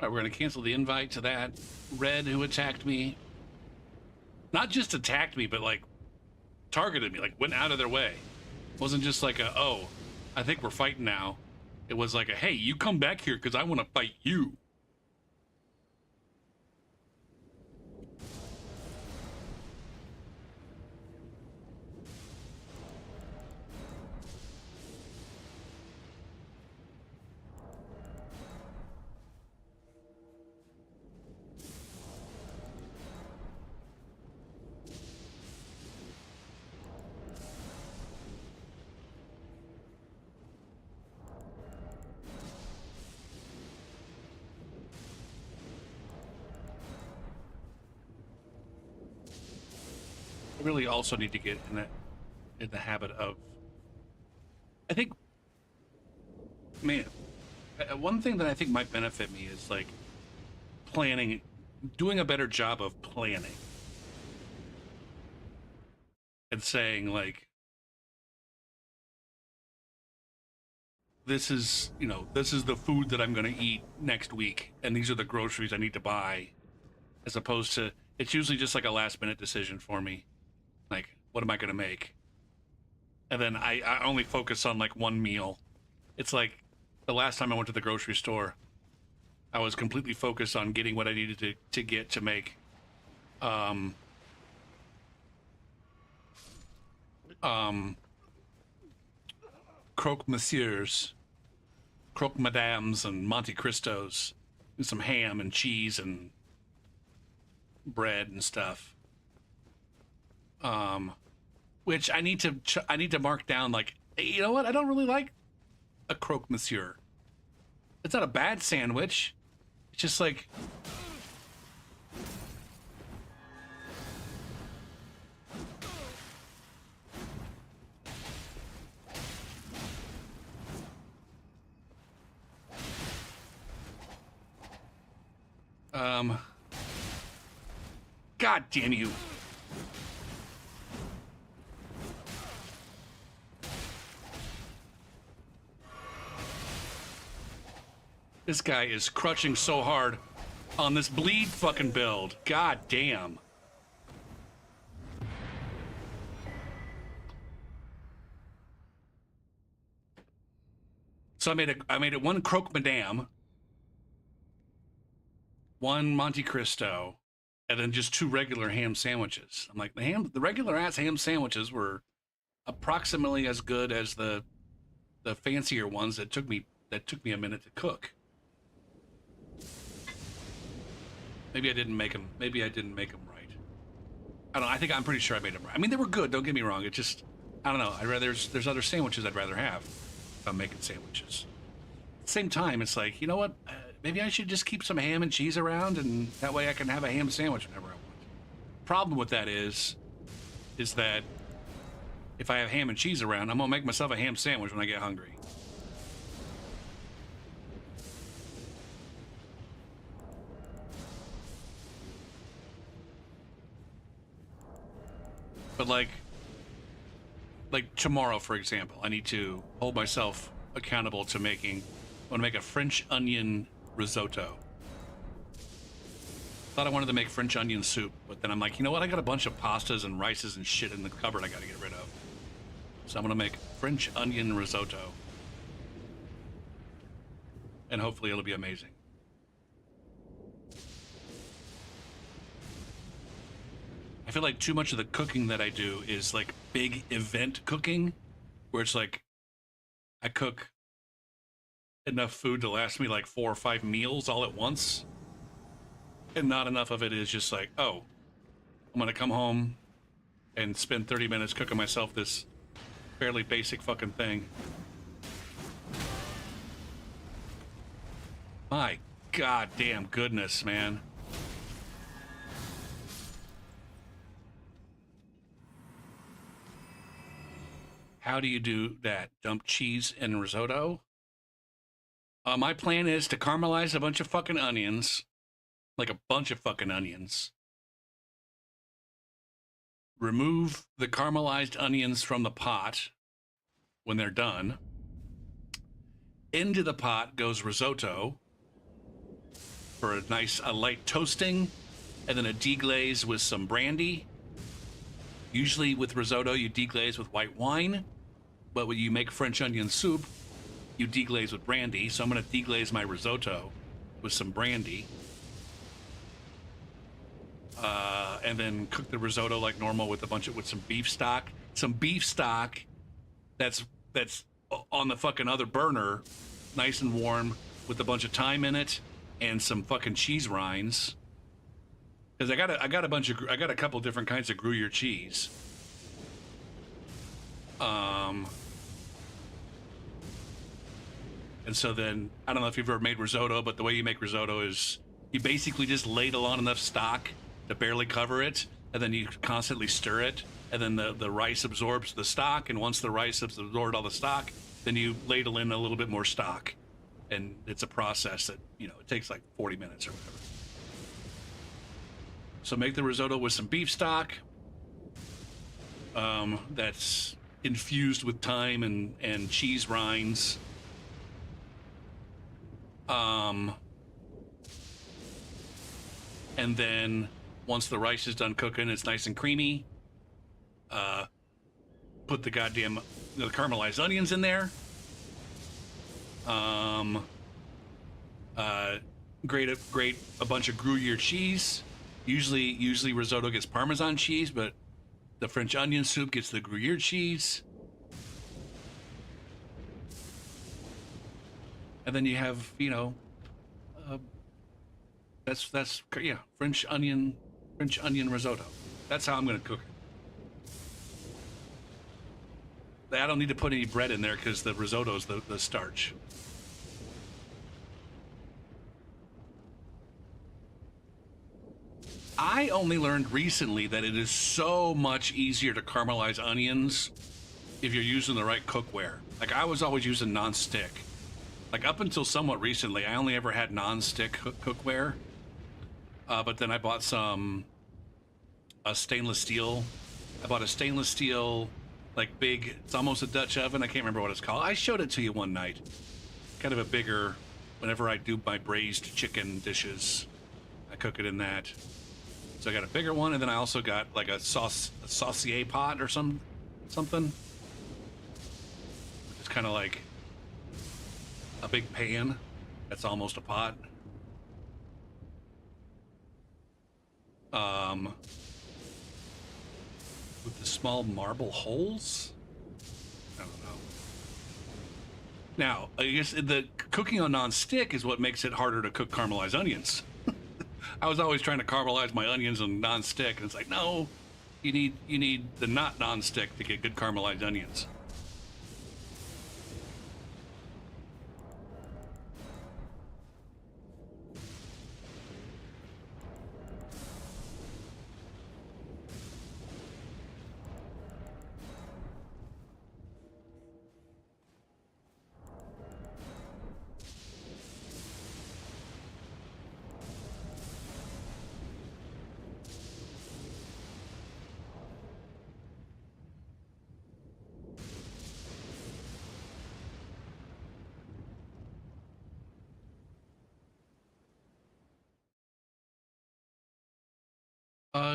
All right, we're going to cancel the invite to that red who attacked me. Not just attacked me, but like targeted me, like went out of their way. It wasn't just like a, oh, I think we're fighting now. It was like a, hey, you come back here because I want to fight you. I really also need to get in the habit of. I think, man, one thing that I think might benefit me is like planning, doing a better job of planning, and saying like, this is, you know, this is the food that I'm going to eat next week, and these are the groceries I need to buy, as opposed to, it's usually just like a last minute decision for me. Like, what am I going to make? And then I only focus on like one meal. It's like the last time I went to the grocery store, I was completely focused on getting what I needed to get to make croque monsieurs, croque madames, and Monte Cristos, and some ham and cheese and bread and stuff. Which I need to mark down. Like, hey, you know what? I don't really like a croque monsieur. It's not a bad sandwich. It's just like, God damn you. This guy is crushing so hard on this bleed fucking build. God damn. So I made it one croque madame, one Monte Cristo, and then just two regular ham sandwiches. I'm like, the regular ass ham sandwiches were approximately as good as the fancier ones that took me a minute to cook. Maybe I didn't make them. Maybe I didn't make them right. I don't know. I'm pretty sure I made them right. I mean, they were good. Don't get me wrong. It just, I don't know. There's other sandwiches I'd rather have if I'm making sandwiches. At the same time, it's like, you know what? Maybe I should just keep some ham and cheese around, and that way I can have a ham sandwich whenever I want. Problem with that is that if I have ham and cheese around, I'm gonna make myself a ham sandwich when I get hungry. But like tomorrow, for example, I need to hold myself accountable to I want to make a French onion risotto. Thought I wanted to make French onion soup, but then I'm like, you know what? I got a bunch of pastas and rices and shit in the cupboard I got to get rid of. So I'm going to make French onion risotto. And hopefully it'll be amazing. I feel like too much of the cooking that I do is like big event cooking, where it's like I cook enough food to last me like 4 or 5 meals all at once. And not enough of it is just like, oh, I'm gonna come home and spend 30 minutes cooking myself this fairly basic fucking thing. My goddamn goodness, man. How do you do that? Dump cheese in risotto? My plan is to caramelize a bunch of fucking onions. Like a bunch of fucking onions. Remove the caramelized onions from the pot when they're done. Into the pot goes risotto for a light toasting, and then a deglaze with some brandy. Usually with risotto, you deglaze with white wine, but when you make French onion soup, you deglaze with brandy. So I'm going to deglaze my risotto with some brandy. And then cook the risotto like normal with some beef stock. Some beef stock that's on the fucking other burner, nice and warm, with a bunch of thyme in it and some fucking cheese rinds. Because I got a couple different kinds of Gruyere cheese. And so then, I don't know if you've ever made risotto, but the way you make risotto is you basically just ladle on enough stock to barely cover it, and then you constantly stir it, and then the rice absorbs the stock, and once the rice has absorbed all the stock, then you ladle in a little bit more stock, and it's a process that, you know, it takes like 40 minutes or whatever. So make the risotto with some beef stock that's infused with thyme and cheese rinds. And then once the rice is done cooking, it's nice and creamy. Put the goddamn the caramelized onions in there. Grate a bunch of Gruyere cheese. Usually risotto gets Parmesan cheese, but the French onion soup gets the Gruyere cheese. And then you have, you know, that's yeah, French onion risotto. That's how I'm gonna cook it. I don't need to put any bread in there because the risotto's the starch. I only learned recently that it is so much easier to caramelize onions if you're using the right cookware. Like, I was always using non-stick. Like, up until somewhat recently, I only ever had non-stick cookware. But then I bought a stainless steel. I bought a stainless steel, like, big, it's almost a Dutch oven. I can't remember what it's called. I showed it to you one night. Kind of a bigger, whenever I do my braised chicken dishes, I cook it in that. So I got a bigger one, and then I also got like a saucier pot or something. It's kind of like a big pan that's almost a pot. With the small marble holes? I don't know. Now, I guess the cooking on non-stick is what makes it harder to cook caramelized onions. I was always trying to caramelize my onions on non-stick, and it's like, no, you need the not non-stick to get good caramelized onions.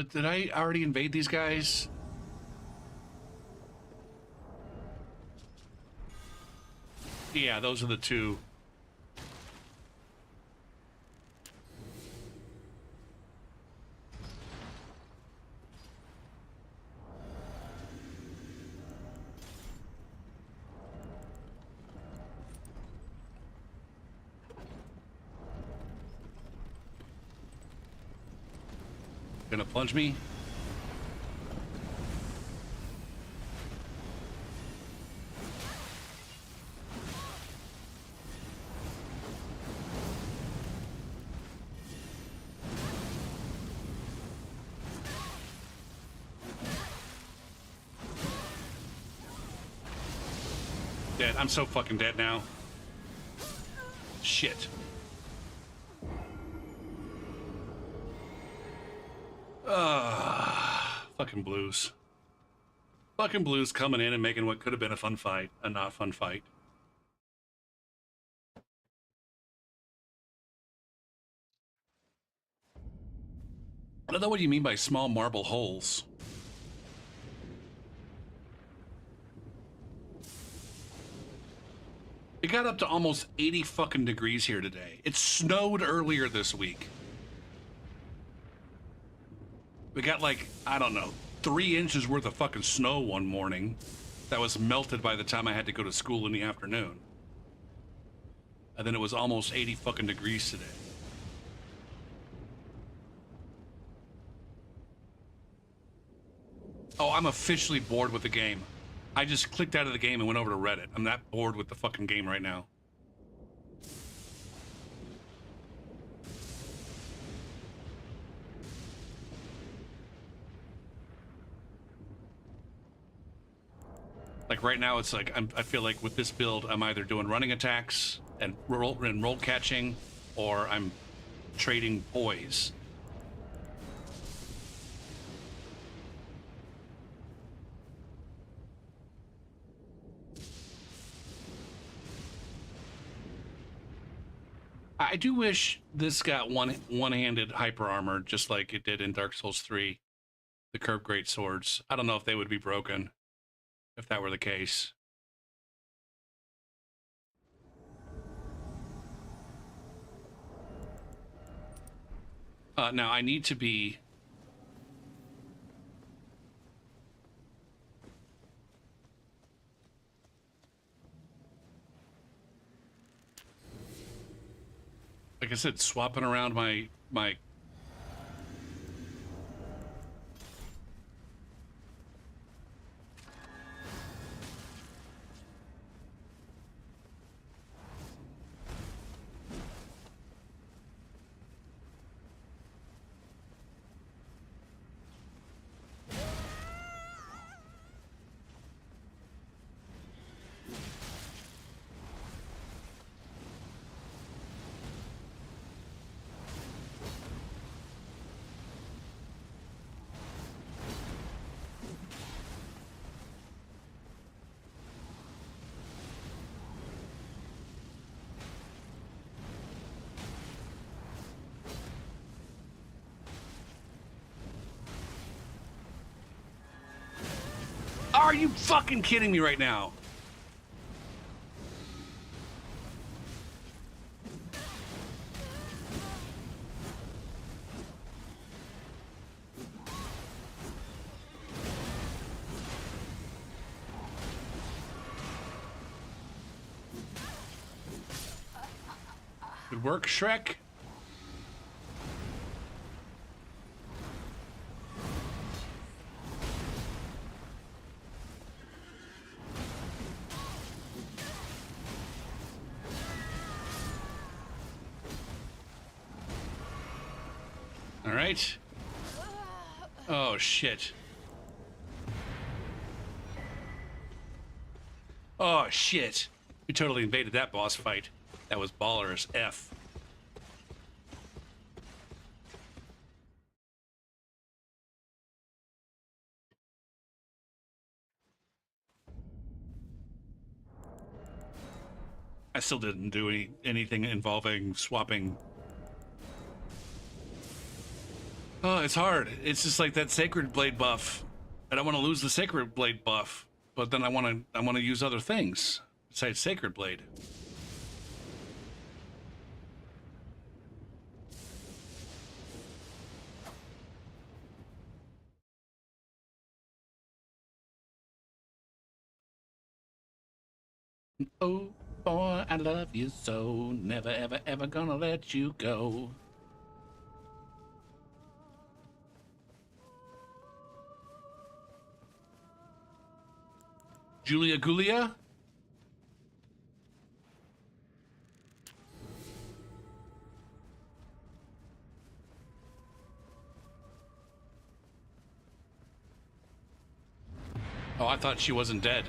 Did I already invade these guys? Yeah, those are the two. Gonna plunge me? Dead. I'm so fucking dead now. Shit. Fucking blues. Fucking blues coming in and making what could have been a fun fight a not fun fight. I don't know what you mean by small marble holes. It got up to almost 80 fucking degrees here today. It snowed earlier this week. We got like, I don't know, 3 inches worth of fucking snow one morning that was melted by the time I had to go to school in the afternoon. And then it was almost 80 fucking degrees today. Oh, I'm officially bored with the game. I just clicked out of the game and went over to Reddit. I'm that bored with the fucking game right now. Like right now, it's like I feel like with this build, I'm either doing running attacks and roll catching, or I'm trading poise. I do wish this got one-handed hyper armor, just like it did in Dark Souls 3. The curved great swords. I don't know if they would be broken if that were the case. Now I need to be. Like I said, swapping around my. Are you fucking kidding me right now? Good work, Shrek. All right. Oh, shit. Oh, shit. We totally invaded that boss fight. That was baller as F. I still didn't do anything involving swapping. Oh, it's hard. It's just like that Sacred Blade buff. I don't want to lose the Sacred Blade buff, but then I want to use other things besides Sacred Blade. Oh, boy, I love you so. Never, ever, ever gonna let you go. Julia Gulia? Oh, I thought she wasn't dead.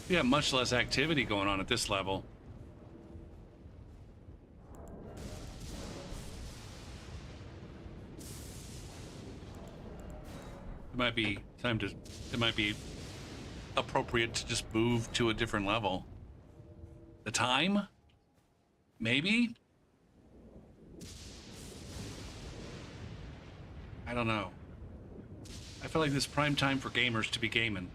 Yeah, much less activity going on at this level. It might be time to. It might be appropriate to just move to a different level. The time? Maybe? I don't know. I feel like this prime time for gamers to be gaming.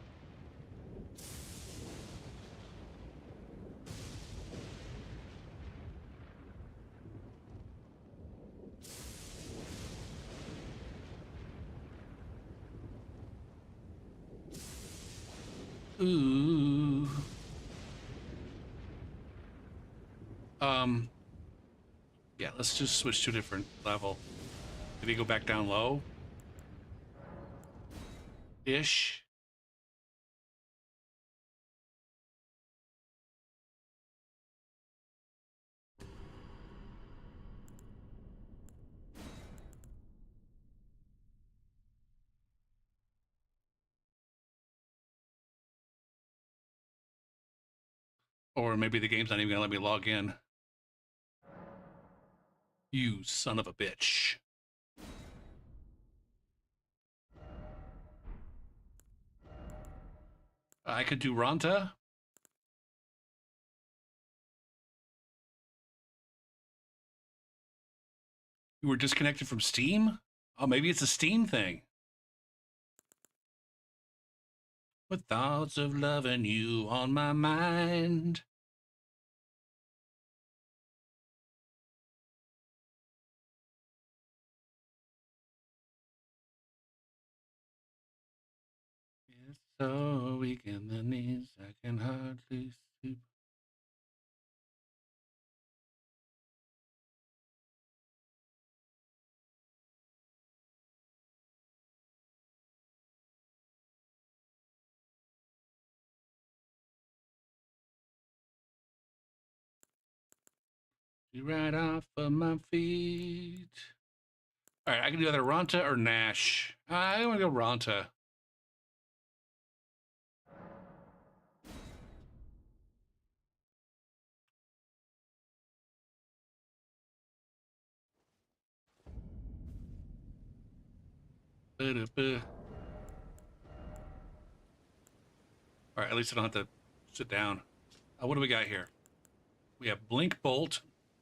Ooh. Yeah, let's just switch to a different level. Maybe go back down low? Ish. Or maybe the game's not even gonna let me log in. You son of a bitch. I could do Ronta. You were disconnected from Steam? Oh, maybe it's a Steam thing. With thoughts of loving you on my mind. It's so weak in the knees, I can hardly sleep. You right off of my feet. All right, I can do either Ronta or Nash. I want to go Ronta. Ba-da-ba. All right, at least I don't have to sit down. What do we got here? We have Blink Bolt,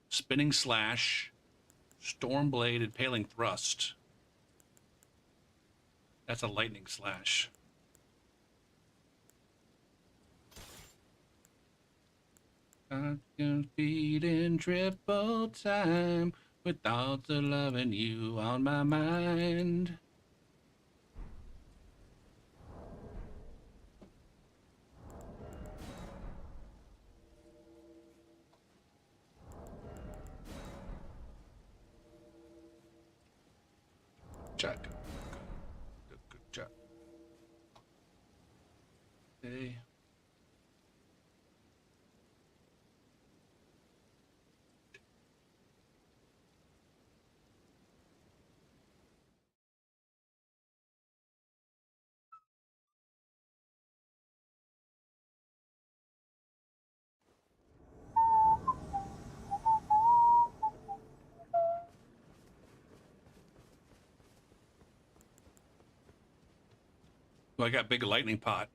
Spinning Slash, Storm Blade, Impaling Thrust. That's a Lightning Slash. I can feed in triple time with thoughts of loving you on my mind. Check. Good job. Okay. Well, I got big lightning pot.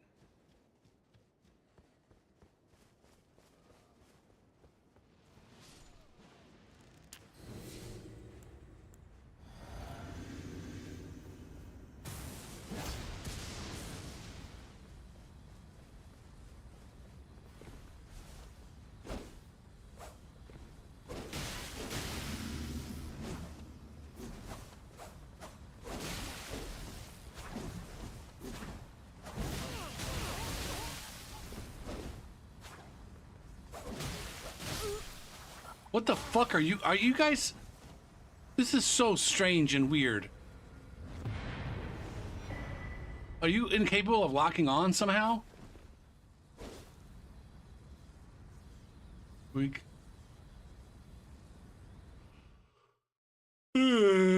What the fuck are you? Are you guys? This is so strange and weird. Are you incapable of locking on somehow? Weak. Um.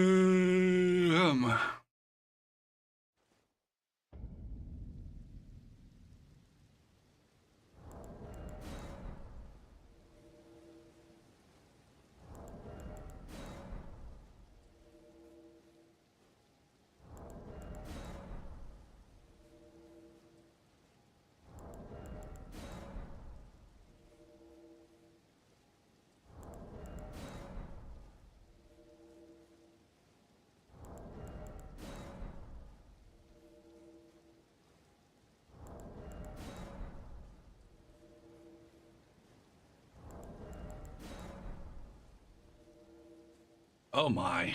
Oh my.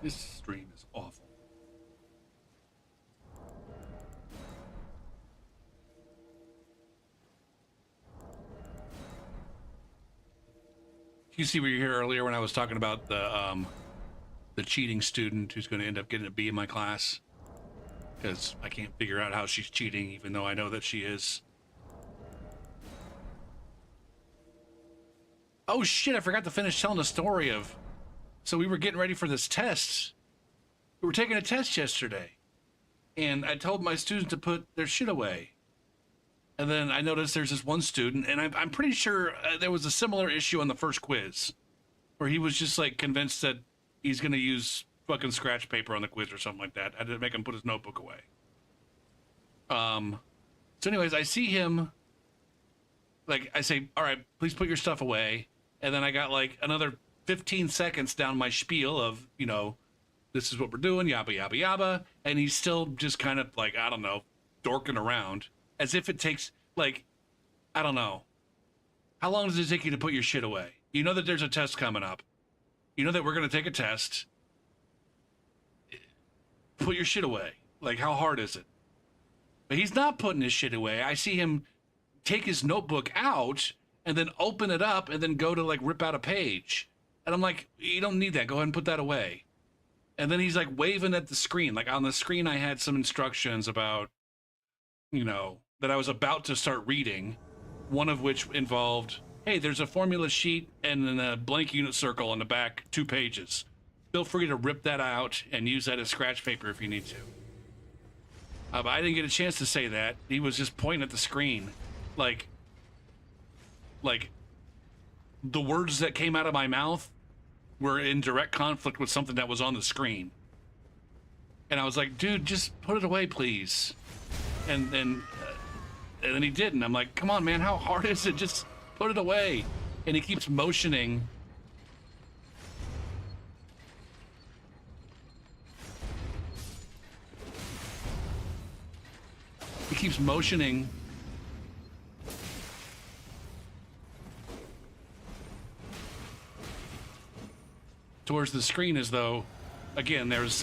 This stream is awful. You see what you here earlier when I was talking about the cheating student who's going to end up getting a B in my class? Because I can't figure out how she's cheating, even though I know that she is. Oh shit, I forgot to finish telling the story of... So we were getting ready for this test. We were taking a test yesterday. And I told my students to put their shit away. And then I noticed there's this one student, and I'm pretty sure there was a similar issue on the first quiz, where he was just like convinced that he's gonna use fucking scratch paper on the quiz or something like that. I had to make him put his notebook away. So anyways, I see him, like, I say, all right, please put your stuff away. And then I got like another 15 seconds down my spiel of, you know, this is what we're doing, yabba, yabba, yabba. And he's still just kind of like, I don't know, dorking around. As if it takes, like, I don't know. How long does it take you to put your shit away? You know that there's a test coming up. You know that we're going to take a test. Put your shit away. Like, how hard is it? But he's not putting his shit away. I see him take his notebook out and then open it up and then go to, like, rip out a page. And I'm like, you don't need that. Go ahead and put that away. And then he's, like, waving at the screen. Like, on the screen, I had some instructions about, you know, that I was about to start reading, one of which involved, hey, there's a formula sheet and then a blank unit circle on the back, 2 pages. Feel free to rip that out and use that as scratch paper if you need to. But I didn't get a chance to say that. He was just pointing at the screen. Like the words that came out of my mouth were in direct conflict with something that was on the screen. And I was like, dude, just put it away, please. And then he didn't. I'm like, come on, man, how hard is it? Just put it away. And he keeps motioning. He keeps motioning towards the screen as though, again, there was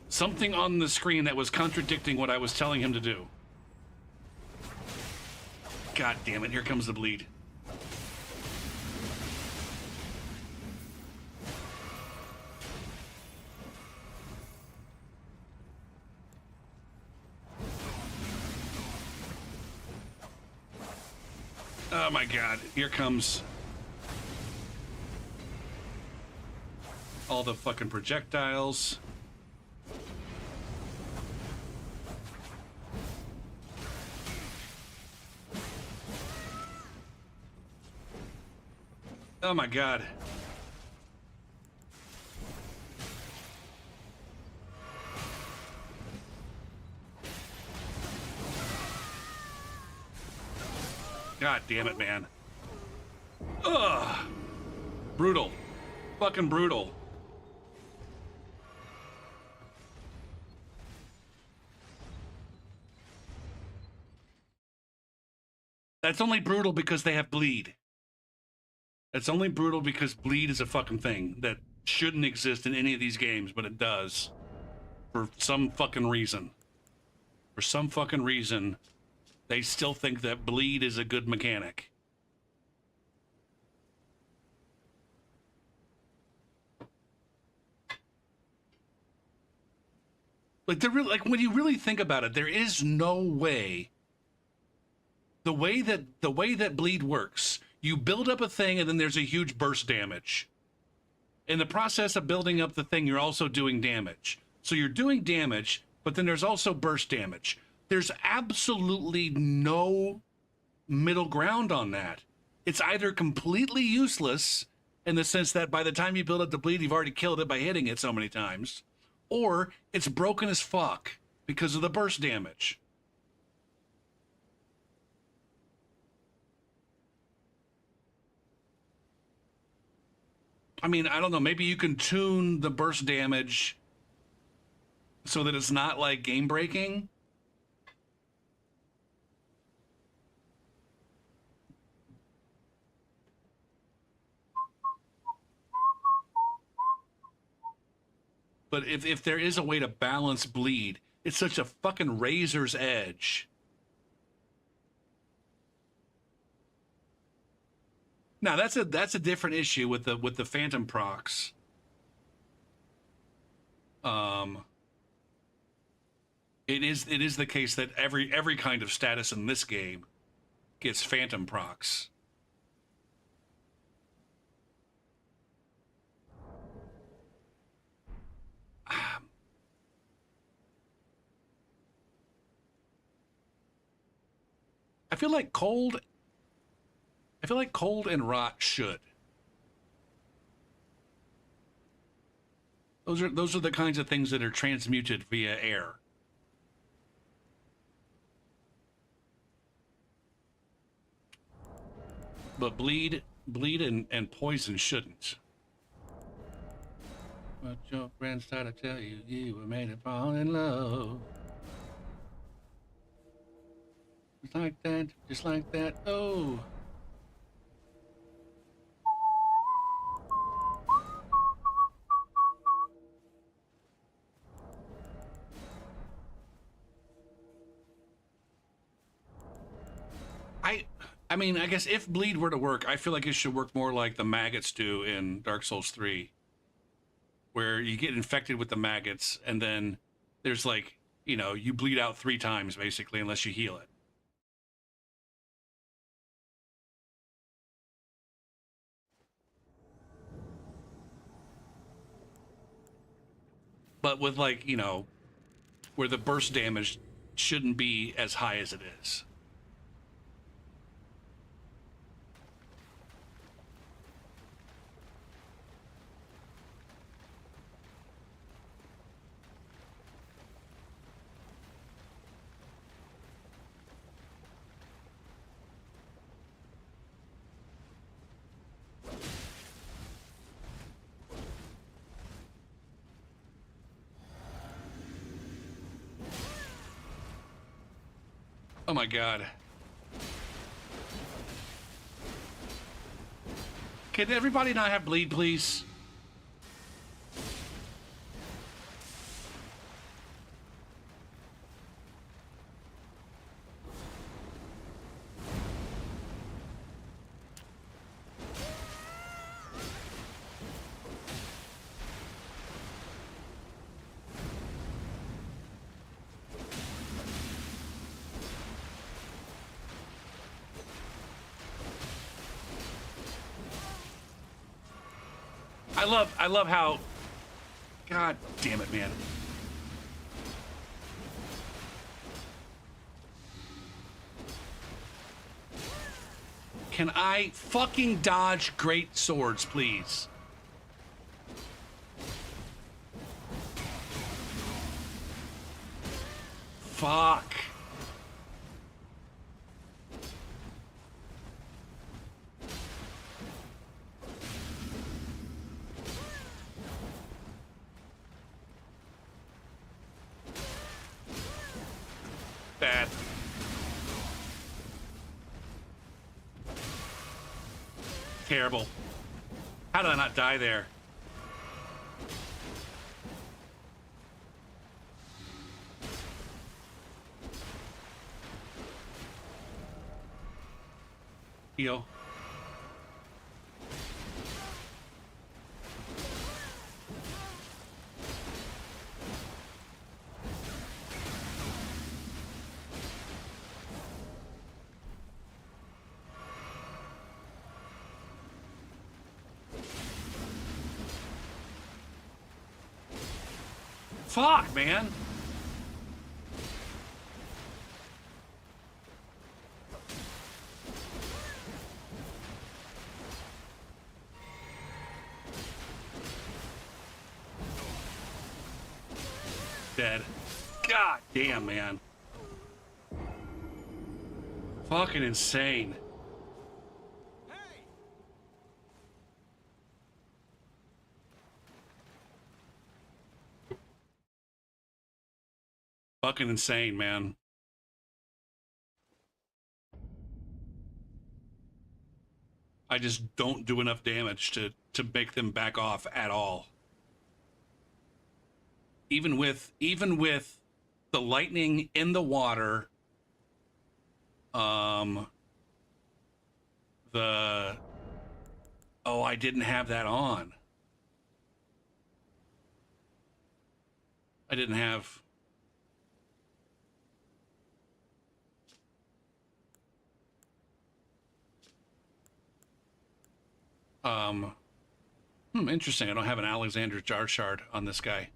something on the screen that was contradicting what I was telling him to do. God damn it, here comes the bleed. Oh my god, here comes all the fucking projectiles. Oh my god. God damn it, man. Ugh. Brutal. Fucking brutal. That's only brutal because they have bleed. It's only brutal because bleed is a fucking thing that shouldn't exist in any of these games, but it does. For some fucking reason. For some fucking reason, they still think that bleed is a good mechanic. Like, when you really think about it, there is no way. The way that bleed works, you build up a thing and then there's a huge burst damage. In the process of building up the thing, you're also doing damage. So you're doing damage, but then there's also burst damage. There's absolutely no middle ground on that. It's either completely useless in the sense that by the time you build up the bleed, you've already killed it by hitting it so many times, or it's broken as fuck because of the burst damage. I mean, I don't know, maybe you can tune the burst damage so that it's not like game breaking. But if there is a way to balance bleed, it's such a fucking razor's edge. Now that's a different issue with the phantom procs. Um, it is the case that every kind of status in this game gets phantom procs. I feel like cold. I feel like cold and rot should. Those are the kinds of things that are transmuted via air. But bleed and poison shouldn't. What your friends try to tell you, you were made to fall in love. Just like that, just like that. Oh. I mean, I guess if bleed were to work, I feel like it should work more like the maggots do in Dark Souls 3, where you get infected with the maggots and then there's like, you bleed out 3 times basically unless you heal it. But with like, where the burst damage shouldn't be as high as it is. Oh my god. Can everybody not have bleed, please? I love how, god damn it, man. Can I fucking dodge great swords, please? Fuck. Bad. Terrible. How did I not die there? Heal. Fuck, man. Dead. God damn, man. Fucking insane. Fucking insane, man. I just don't do enough damage to make them back off at all. even with the lightning in the water, the oh, I didn't have that on. I didn't have interesting. I don't have an Alexander Jar Shard on this guy.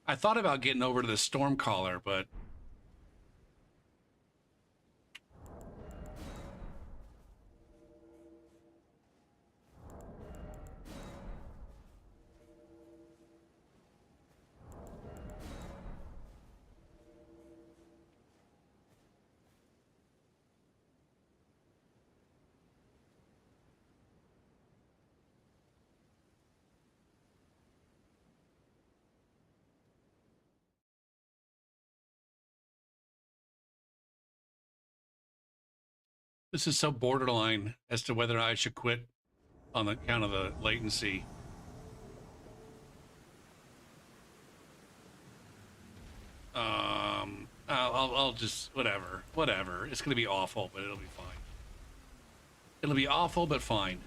I thought about getting over to the Stormcaller, but this is so borderline as to whether I should quit on the count of the latency. I'll just whatever. It's gonna be awful, but it'll be fine. It'll be awful, but fine.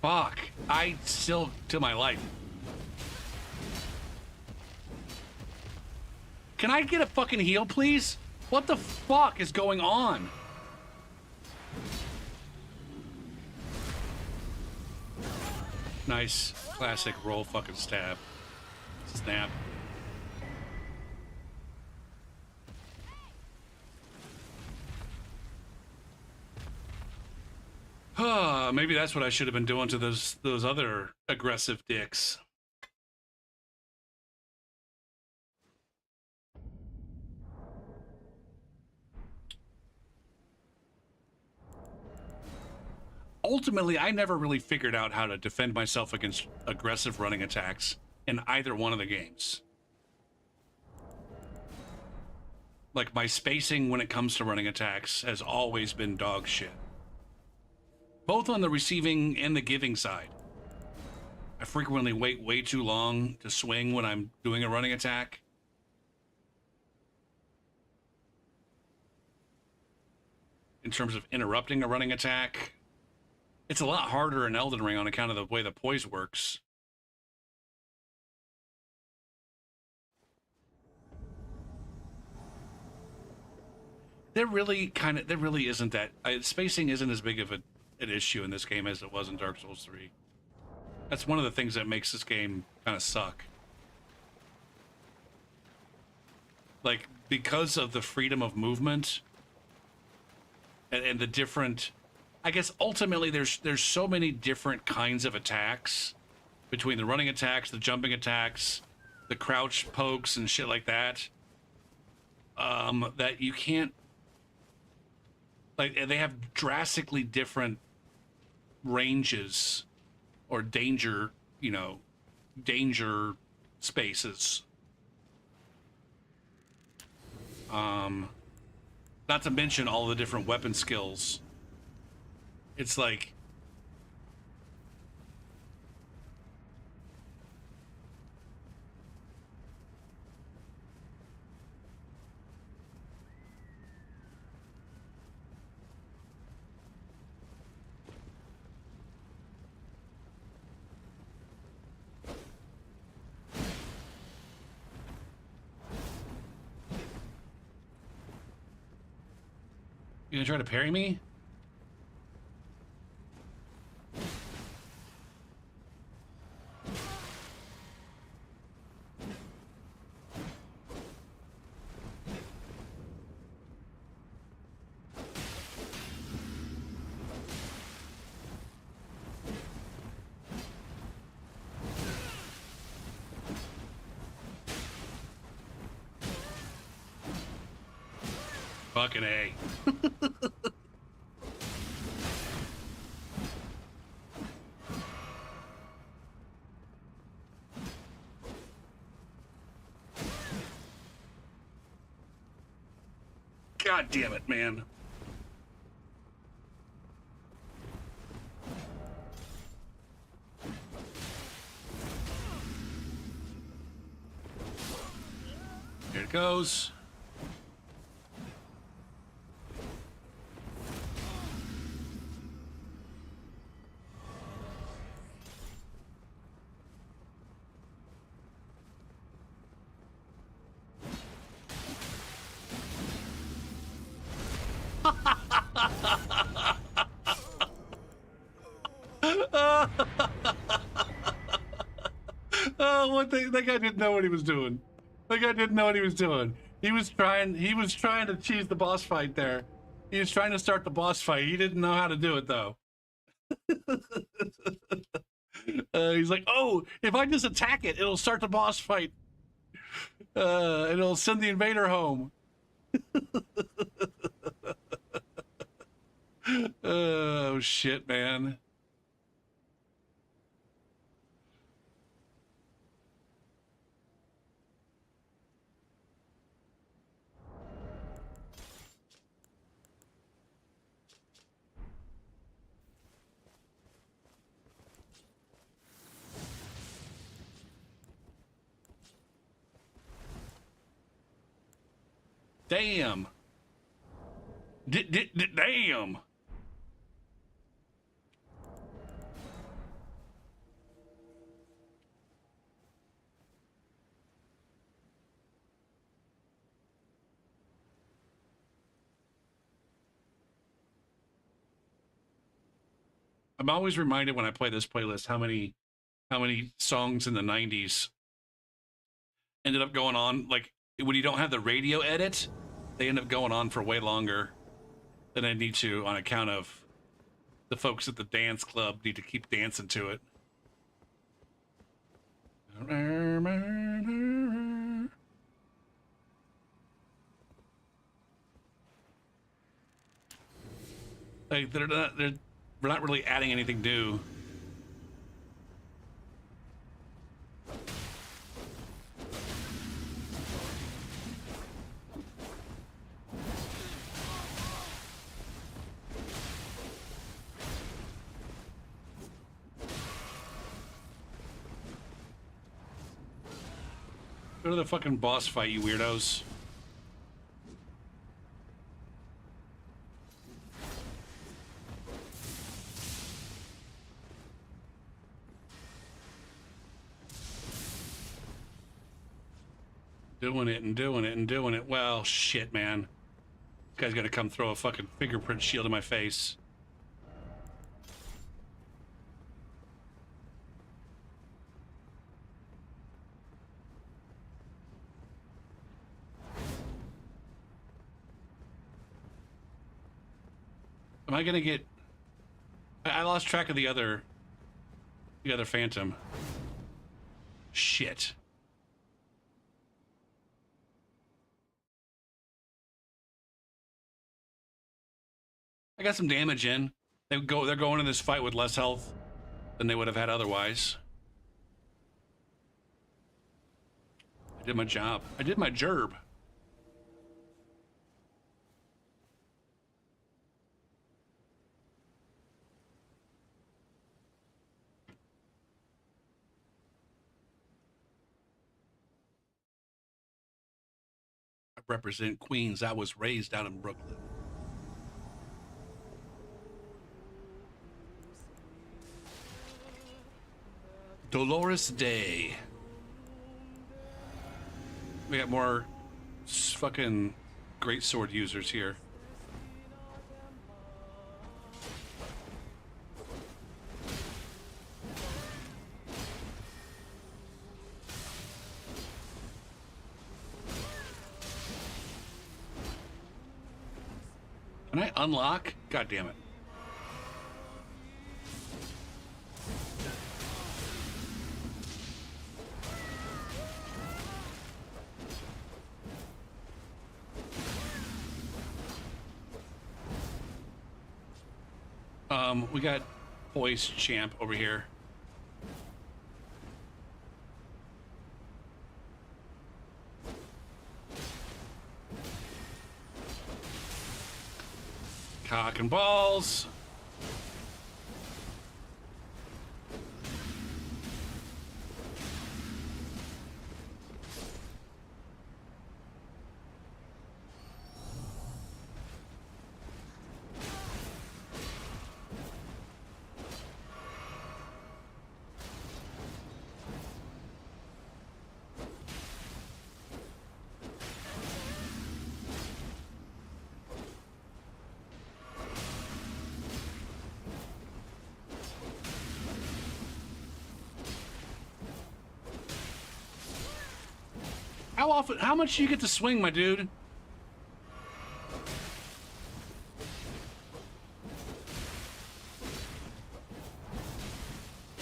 Fuck. I still to my life. Can I get a fucking heal, please? What the fuck is going on? Nice. Classic roll fucking stab. Snap. Maybe that's what I should have been doing to those other aggressive dicks. Ultimately, I never really figured out how to defend myself against aggressive running attacks in either one of the games. Like, my spacing when it comes to running attacks has always been dog shit. Both on the receiving and the giving side. I frequently wait way too long to swing when I'm doing a running attack. In terms of interrupting a running attack, it's a lot harder in Elden Ring on account of the way the poise works. There really isn't that. Spacing isn't as big of an issue in this game as it was in Dark Souls 3. That's one of the things that makes this game kind of suck. Like, because of the freedom of movement and the different, I guess ultimately there's so many different kinds of attacks between the running attacks, the jumping attacks, the crouch pokes and shit like that, that you can't, like, they have drastically different ranges or danger, danger spaces. Not to mention all the different weapon skills. It's like, you gonna try to parry me? Fucking A. God damn it, man. Here it goes. Oh, what that guy didn't know what he was doing. That guy didn't know what he was doing. He was trying to cheese the boss fight there. He was trying to start the boss fight. He didn't know how to do it though. He's like, oh, if I just attack it, it'll start the boss fight. It'll send the invader home. Oh shit, man. Damn. Damn. I'm always reminded when I play this playlist how many songs in the 90s ended up going on, like when you don't have the radio edit, they end up going on for way longer than I need to on account of the folks at the dance club need to keep dancing to it. Like we're not really adding anything new. Go to the fucking boss fight, you weirdos. Doing it and doing it and doing it. Well, shit, man. This guy's gonna come throw a fucking fingerprint shield in my face. Am I gonna get... I lost track of the other phantom. Shit. I got some damage in. They're going in this fight with less health than they would have had otherwise. I did my job. I did my gerb. I represent Queens. I was raised out in Brooklyn. Dolores Day. We got more fucking great sword users here. Can I unlock? God damn it. We got Voice Champ over here. Cock and balls. How much do you get to swing, my dude?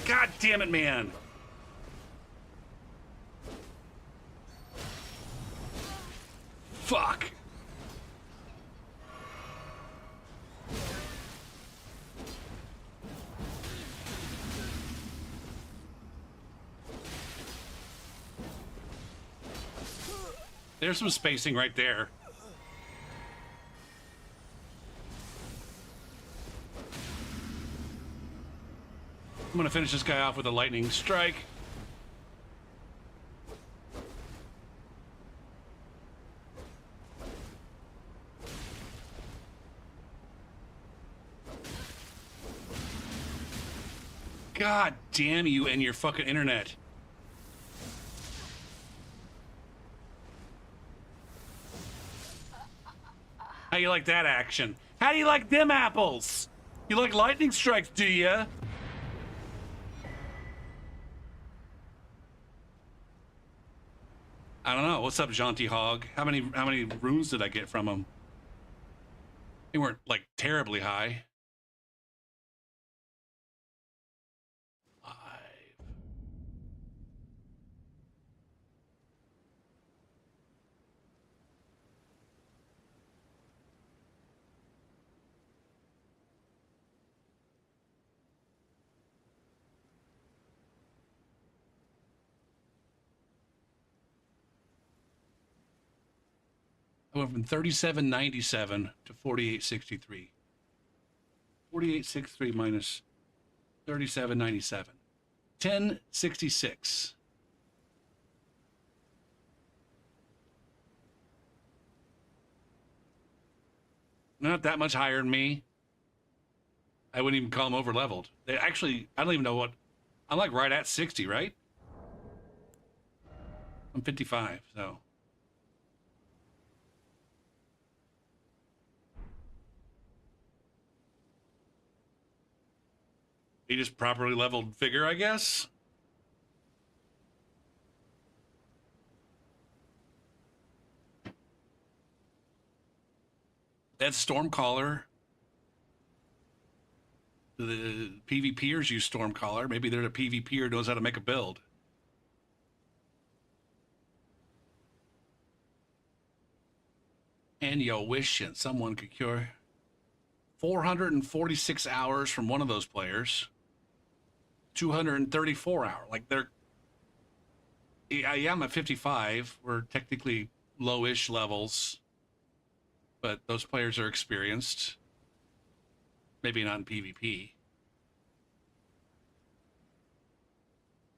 God damn it, man. Fuck. There's some spacing right there. I'm gonna finish this guy off with a lightning strike. God damn you and your fucking internet. How you like that action? How do you like them apples? You like lightning strikes, do ya? I don't know. What's up, Jaunty Hog? How many runes did I get from him? They weren't like terribly high. 5. I went from 37.97 to 48.63. 48.63 minus 37.97. 10.66. Not that much higher than me. I wouldn't even call them over leveled. They actually, I don't even know what. I'm like right at 60, right? I'm 55, so. He just properly leveled figure, I guess. That's Stormcaller. The PvPers use Stormcaller. Maybe they're a PvPer who knows how to make a build. And yo, wishing someone could cure 446 hours from one of those players. 234 hours. Like they're. Yeah, I'm at 55. We're technically low-ish levels, but those players are experienced. Maybe not in PvP.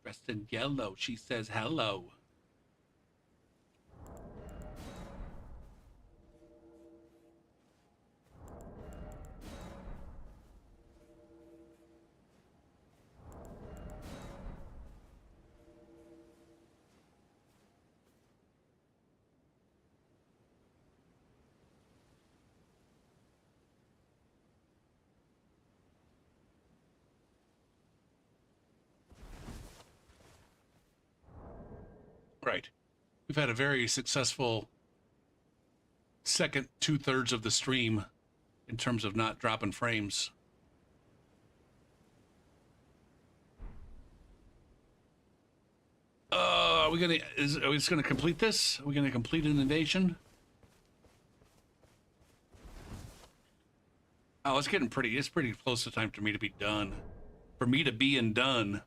Dressed in yellow, she says hello. Right. We've had a very successful second 2/3 of the stream in terms of not dropping frames. Are we gonna? Are we just gonna complete this? Are we gonna complete an invasion? Oh, it's pretty close to time for me to be done. For me to be and done.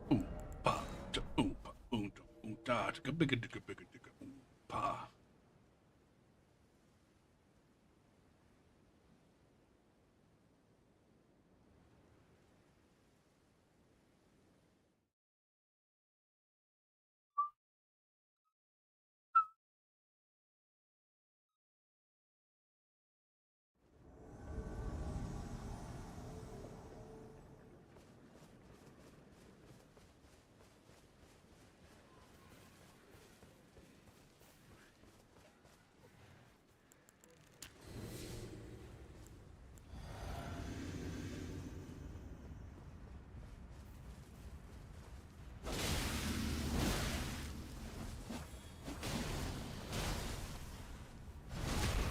Oompa, da, oompa, oompa, oompa, da, bigga, digga, bigga, digga, oompa.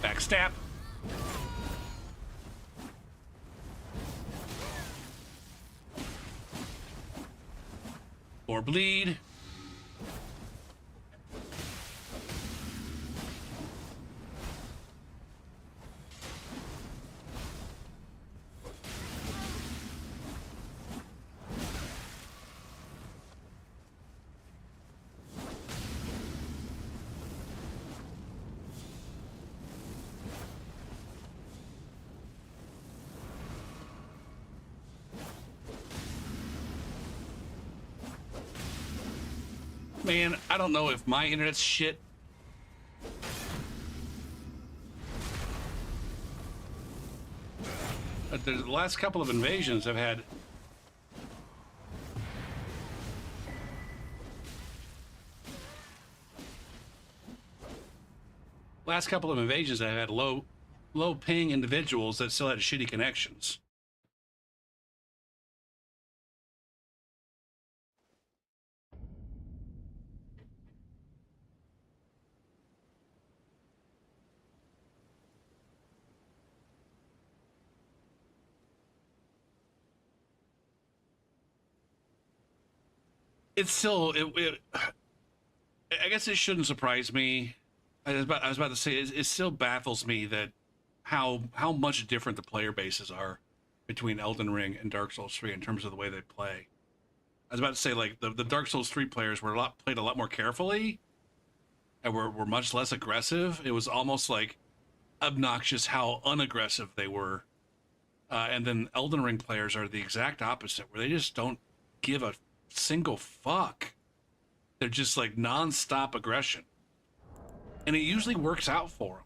Backstab. Or bleed. Man, I don't know if my internet's shit. But the last couple of invasions I've had. Last couple of invasions I've had low ping individuals that still had shitty connections. It's still I guess it shouldn't surprise me. I was about to say it still baffles me that how much different the player bases are between Elden Ring and Dark Souls 3 in terms of the way they play. I was about to say, like, the Dark Souls 3 players were played a lot more carefully and were much less aggressive. It was almost like obnoxious how unaggressive they were. And then Elden Ring players are the exact opposite, where they just don't give a single fuck. They're just like non-stop aggression. And it usually works out for them.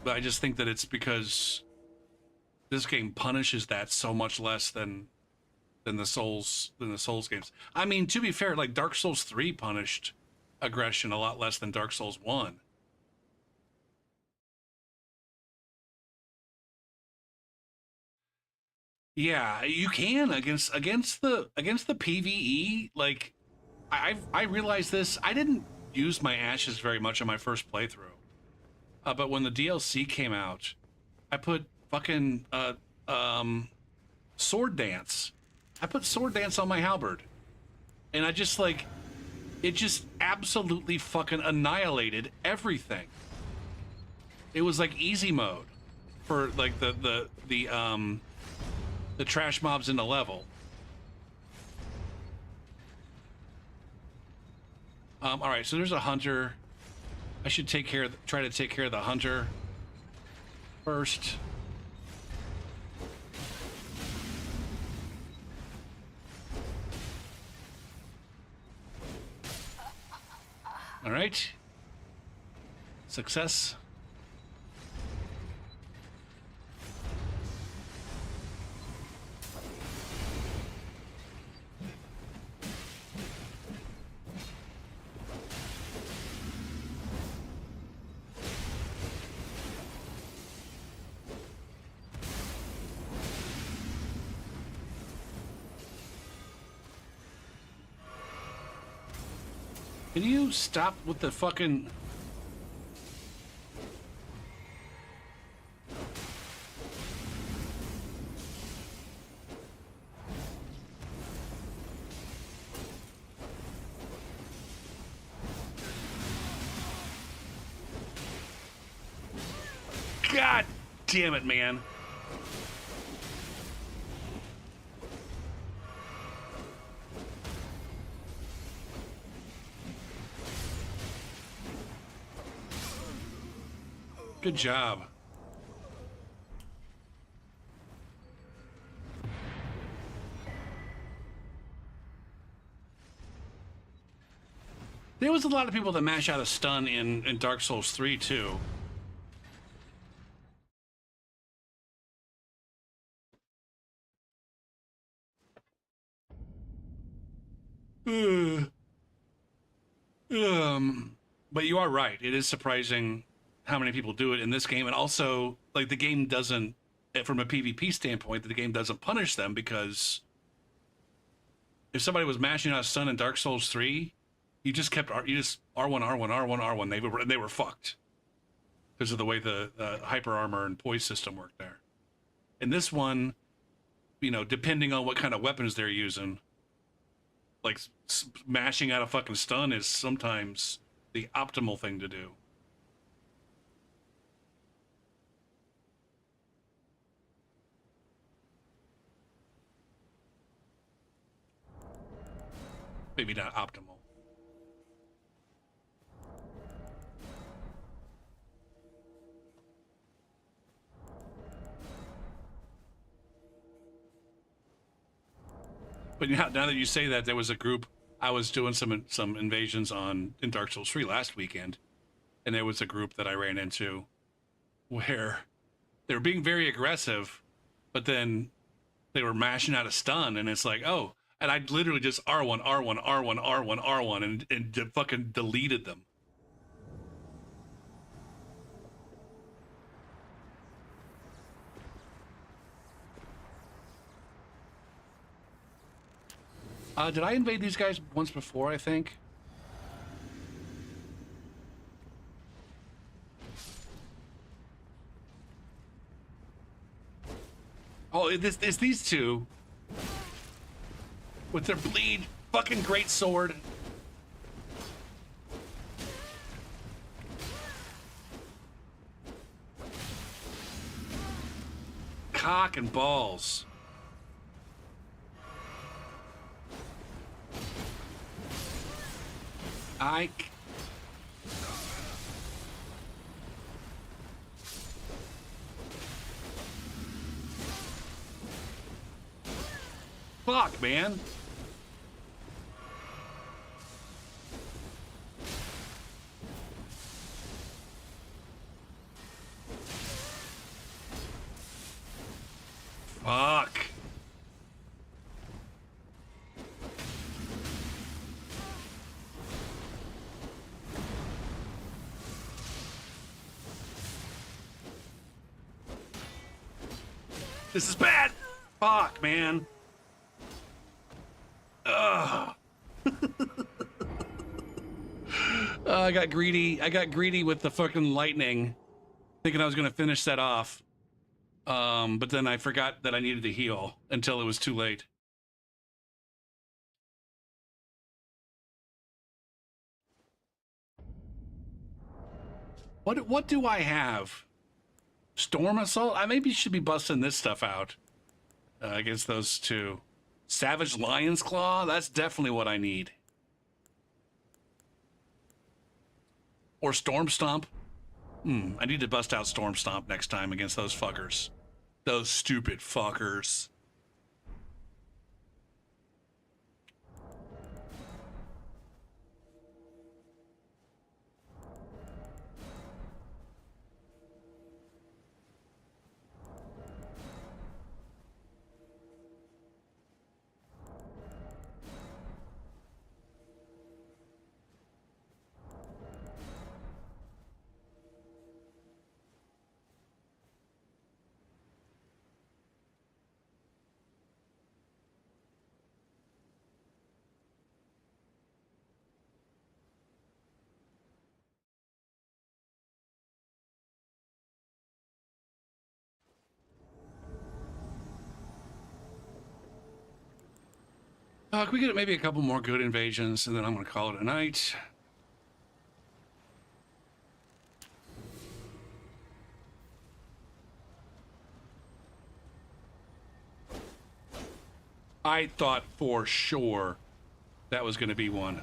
But I just think that it's because this game punishes that so much less than the Souls games. I mean, to be fair, like Dark Souls 3 punished aggression a lot less than Dark Souls 1. Yeah, you can against the PvE. Like, I realized this. I didn't use my ashes very much on my first playthrough, but when the DLC came out, I put fucking sword dance. I put sword dance on my halberd, and I just like it just absolutely fucking annihilated everything. It was like easy mode for like the trash mobs in the level. All right, so there's a hunter. I should try to take care of the hunter first. All right. Success. Can you stop with the fucking... damn it, man. Good job. There was a lot of people that mash out a stun in Dark Souls 3 too. But you are right. It is surprising how many people do it in this game, and also like the game doesn't, from a PvP standpoint, the game doesn't punish them, because if somebody was mashing out a stun in Dark Souls 3, you just kept R1, R1, R1, R1. They were fucked because of the way the hyper armor and poise system worked there. In this one, you know, depending on what kind of weapons they're using, like mashing out a fucking stun is sometimes the optimal thing to do. Maybe not optimal. But now that you say that, there was a group, I was doing some invasions in Dark Souls 3 last weekend, and there was a group that I ran into where they were being very aggressive, but then they were mashing out a stun, and it's like, oh, and I literally just R1, R1, R1, R1, R1, and fucking deleted them. Did I invade these guys once before, I think? Oh, it's these two with their bleed fucking great sword. Cock and balls. Fuck, man. Fuck. This is bad. Fuck, man. Ugh. I got greedy. I got greedy with the fucking lightning, thinking I was gonna finish that off. But then I forgot that I needed to heal until it was too late. What do I have? Storm Assault? I maybe should be busting this stuff out against those two. Savage Lion's Claw? That's definitely what I need. Or Storm Stomp. I need to bust out Storm Stomp next time against those fuckers. Those stupid fuckers. Can we get maybe a couple more good invasions, and then I'm going to call it a night. I thought for sure that was going to be one.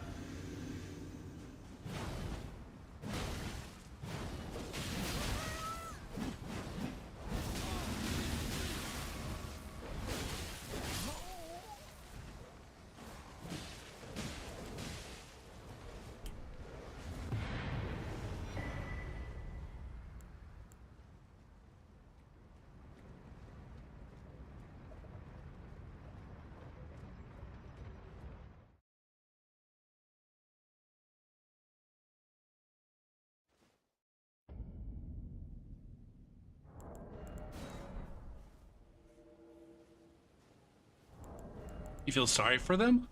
You feel sorry for them?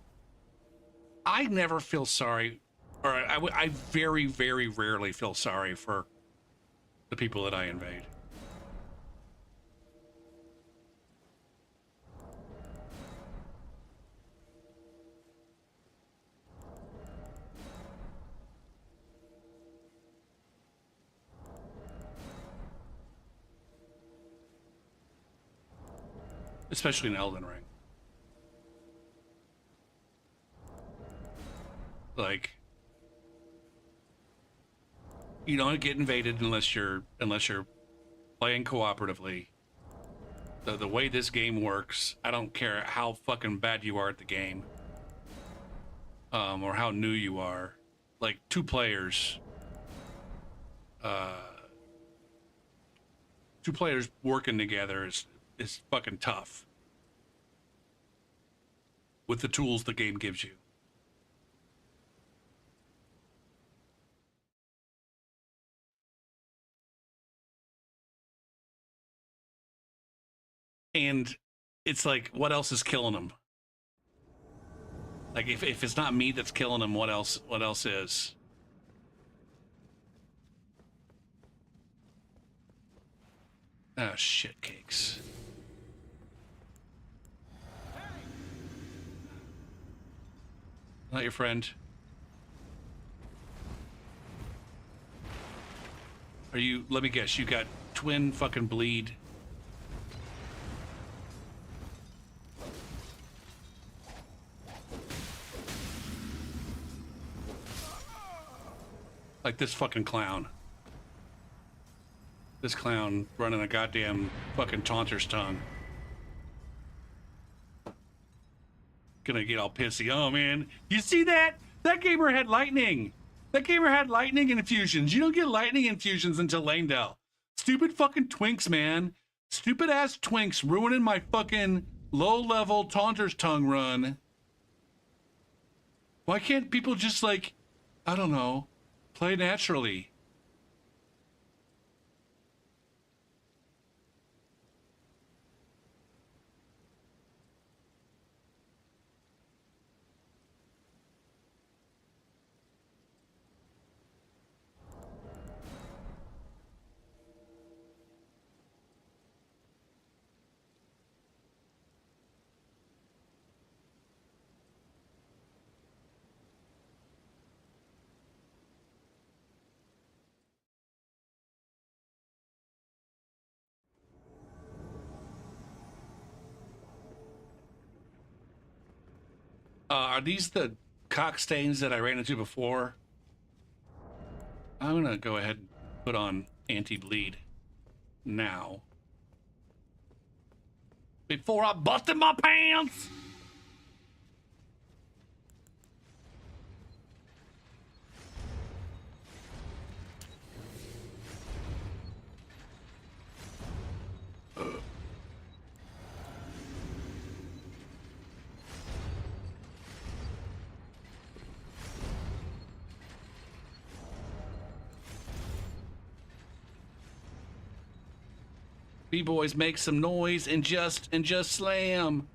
I never feel sorry, or I very, very rarely feel sorry for the people that I invade. Especially in Elden Ring. Like, you don't get invaded unless you're playing cooperatively. The way this game works, I don't care how fucking bad you are at the game, or how new you are. Like, two players working together is fucking tough with the tools the game gives you. And it's like, what else is killing them? Like, if it's not me that's killing them, what else is? Oh, shit cakes. Not your friend. Are you, let me guess, you got twin fucking bleed. Like this fucking clown. This clown running a goddamn fucking taunter's tongue. Gonna get all pissy. Oh man, you see that? That gamer had lightning. That gamer had lightning infusions. You don't get lightning infusions until Lanedale. Stupid fucking twinks, man. Stupid ass twinks ruining my fucking low level taunter's tongue run. Why can't people just, like, I don't know, play naturally? Are these the cock stains that I ran into before? I'm gonna go ahead and put on anti-bleed now. Before I busted my pants! B-boys, make some noise and just slam.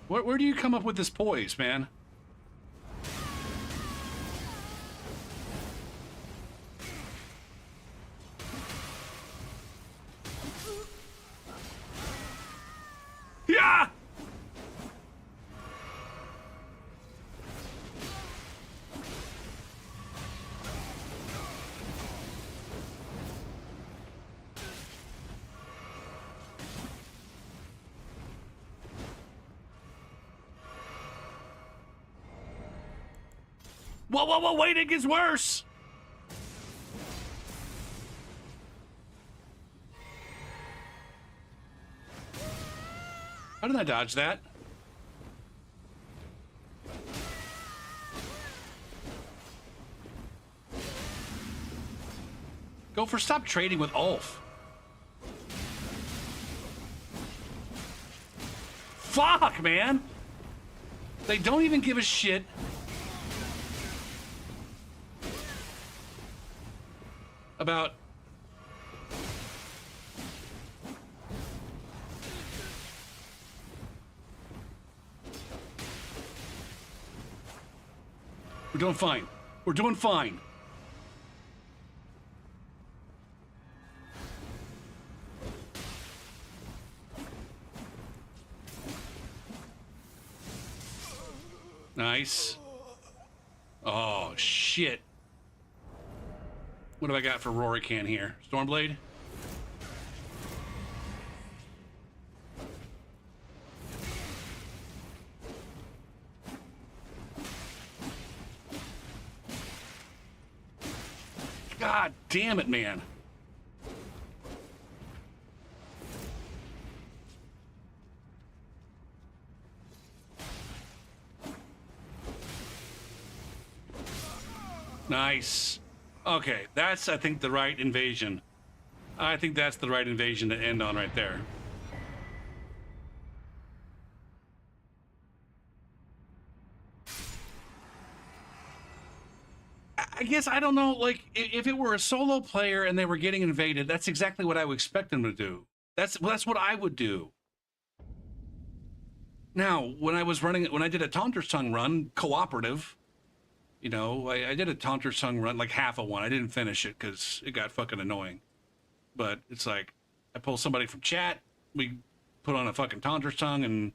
Where do you come up with this poise, man? Yeah! Whoa, whoa, whoa, wait, it gets worse! How did I dodge that? Go for stop trading with Ulf. Fuck, man! They don't even give a shit. About... We're doing fine. We're doing fine. Nice. Oh, shit. What have I got for Rorican here? Stormblade? God damn it, man. Nice. Okay, that's, I think, the right invasion. I think that's the right invasion to end on right there. I guess, I don't know, like, if it were a solo player and they were getting invaded, that's exactly what I would expect them to do. That's what I would do. Now, when I did a Taunter's Tongue run, cooperative, you know, I did a Taunter's Tongue run, like half of one. I didn't finish it because it got fucking annoying. But it's like, I pull somebody from chat, we put on a fucking Taunter's Tongue, and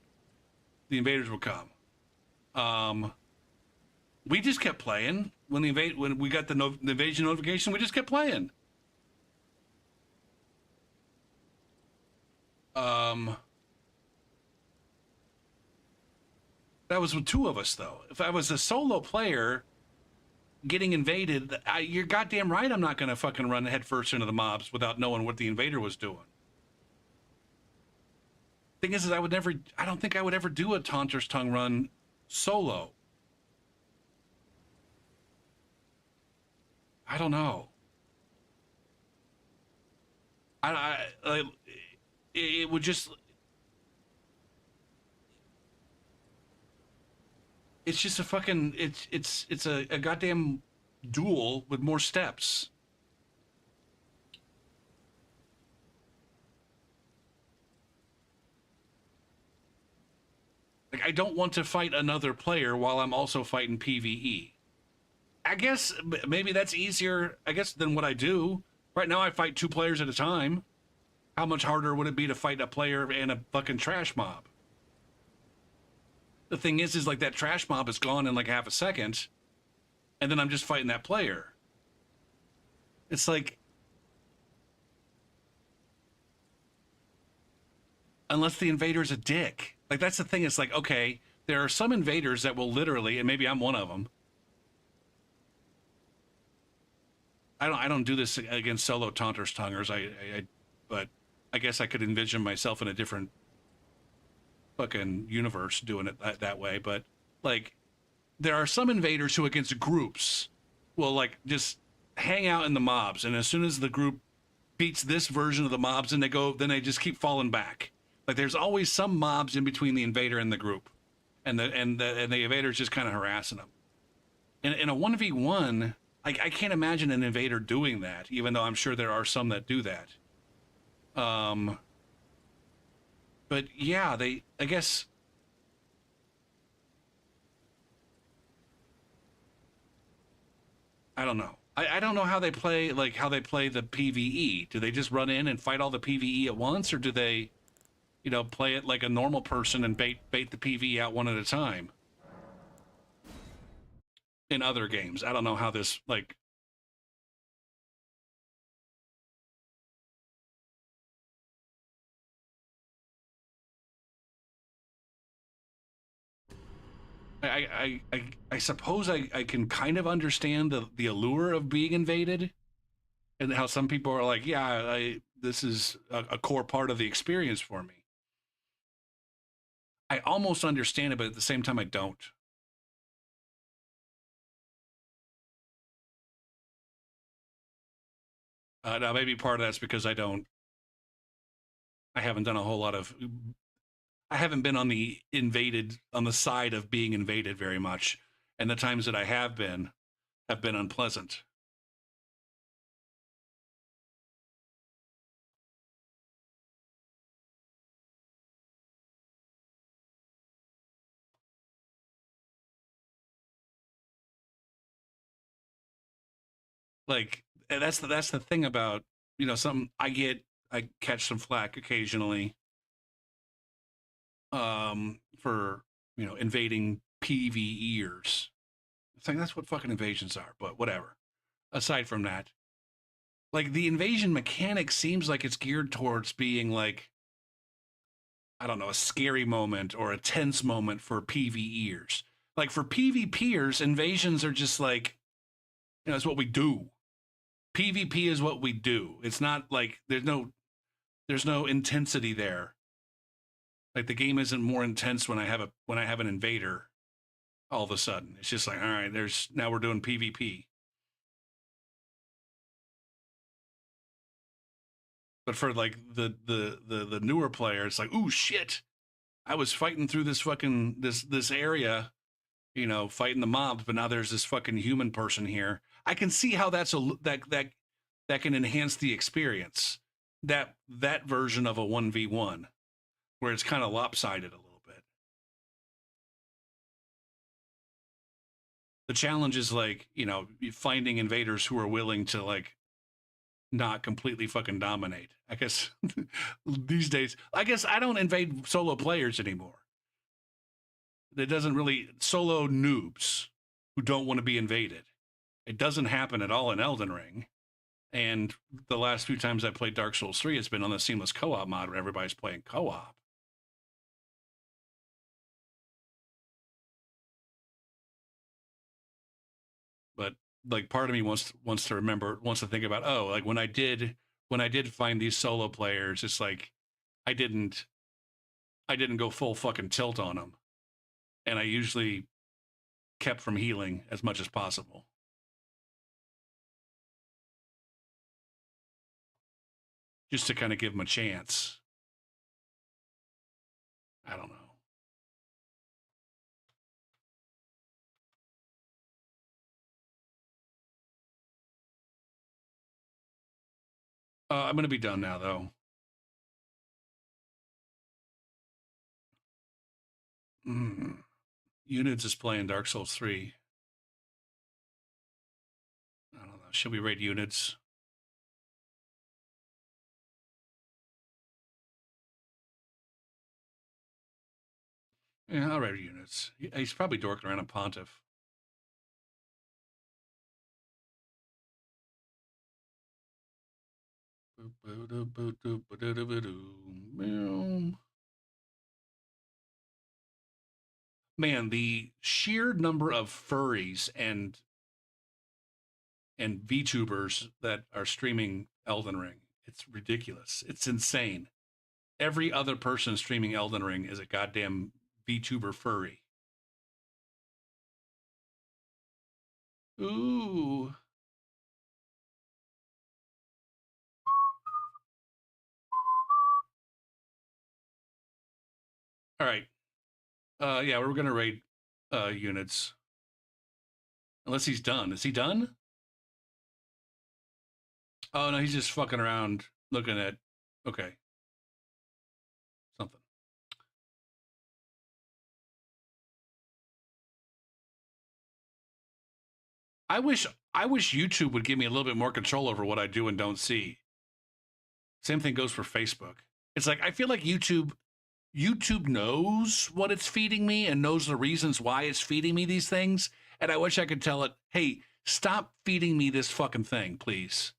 the invaders would come. We just kept playing. When we got the invasion notification, we just kept playing. That was with two of us, though. If I was a solo player getting invaded, you're goddamn right I'm not going to fucking run headfirst into the mobs without knowing what the invader was doing. Thing is I don't think I would ever do a Taunter's Tongue run solo. I don't know. It would just... It's just a fucking... It's a goddamn duel with more steps. Like, I don't want to fight another player while I'm also fighting PvE. I guess maybe that's easier, I guess, than what I do. Right now I fight 2 players at a time. How much harder would it be to fight a player and a fucking trash mob? The thing is like that trash mob is gone in like half a second, and then I'm just fighting that player. It's like... Unless the invader's a dick. Like, that's the thing, it's like, okay, there are some invaders that will literally, and maybe I'm one of them, I don't do this against solo Taunter's Tonguers, but I guess I could envision myself in a different fucking universe doing it that way. But like, there are some invaders who against groups will like just hang out in the mobs, and as soon as the group beats this version of the mobs, and then they just keep falling back. Like, there's always some mobs in between the invader and the group, and the invader's just kind of harassing them. In a 1v1. I can't imagine an invader doing that, even though I'm sure there are some that do that. But yeah, I guess... I don't know. I don't know how they play, like, how they play the PvE. Do they just run in and fight all the PvE at once, or do they, you know, play it like a normal person and bait the PvE out one at a time? In other games, I don't know how this, like... I suppose I can kind of understand the allure of being invaded, and how some people are like, yeah, this is a core part of the experience for me. I almost understand it, but at the same time, I don't. Now, maybe part of that's because I haven't done a whole lot of, I haven't been on the side of being invaded very much. And the times that I have been unpleasant. Like, and that's the thing about, some, I catch some flack occasionally, for, invading PvEers. It's like, that's what fucking invasions are, but whatever. Aside from that, like, the invasion mechanic seems like it's geared towards being like, I don't know, a scary moment or a tense moment for PvEers. Like, for PvPers, invasions are just like, it's what we do. PvP is what we do. It's not like there's no intensity there. Like, the game isn't more intense when I have an invader all of a sudden. It's just like, all right, there's now we're doing PvP. But for like the newer player, it's like, ooh shit. I was fighting through this fucking this area, fighting the mobs, but now there's this fucking human person here. I can see how that can enhance the experience. That version of a 1v1 where it's kind of lopsided a little bit. The challenge is like, finding invaders who are willing to like not completely fucking dominate. I guess these days, I guess I don't invade solo players anymore. It doesn't really solo noobs who don't want to be invaded. It doesn't happen at all in Elden Ring. And the last few times I played Dark Souls 3, it's been on the seamless co-op mod where everybody's playing co-op. But like, part of me wants to think about, oh, like when I did find these solo players, it's like I didn't go full fucking tilt on them. And I usually kept from healing as much as possible. Just to kind of give them a chance. I don't know. I'm going to be done now, though. Units is playing Dark Souls 3. I don't know. Should we raid Units? Yeah, I'll raid Units. He's probably dorking around a Pontiff. Man, the sheer number of furries and VTubers that are streaming Elden Ring, it's ridiculous. It's insane. Every other person streaming Elden Ring is a goddamn VTuber furry. Ooh. All right. Yeah, we're gonna raid Units. Unless he's done. Is he done? Oh no, he's just fucking around looking at, okay, something. I wish I wish YouTube would give me a little bit more control over what I do and don't see. Same thing goes for Facebook. It's like, I feel like YouTube knows what it's feeding me and knows the reasons why it's feeding me these things. And I wish I could tell it, hey, stop feeding me this fucking thing, please.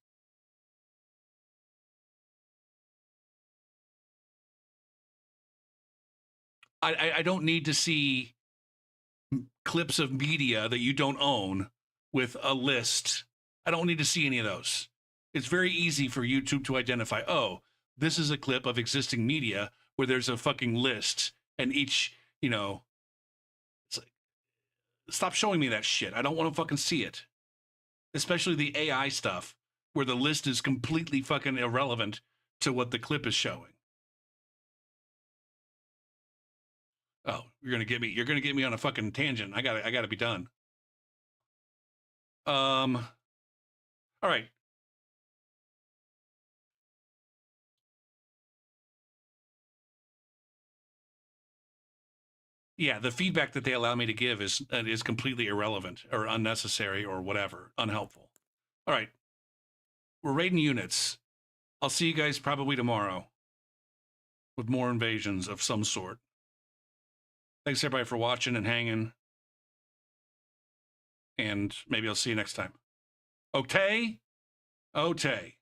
I don't need to see clips of media that you don't own with a list. I don't need to see any of those. It's very easy for YouTube to identify, oh, this is a clip of existing media where there's a fucking list and each, you know, it's like, stop showing me that shit. I don't want to fucking see it. Especially the AI stuff where the list is completely fucking irrelevant to what the clip is showing. Oh, you're gonna get me on a fucking tangent. I gotta be done. All right. Yeah, the feedback that they allow me to give is completely irrelevant or unnecessary or whatever, unhelpful. All right. We're raiding units. I'll see you guys probably tomorrow with more invasions of some sort. Thanks everybody for watching and hanging. And maybe I'll see you next time. Okay? Okay.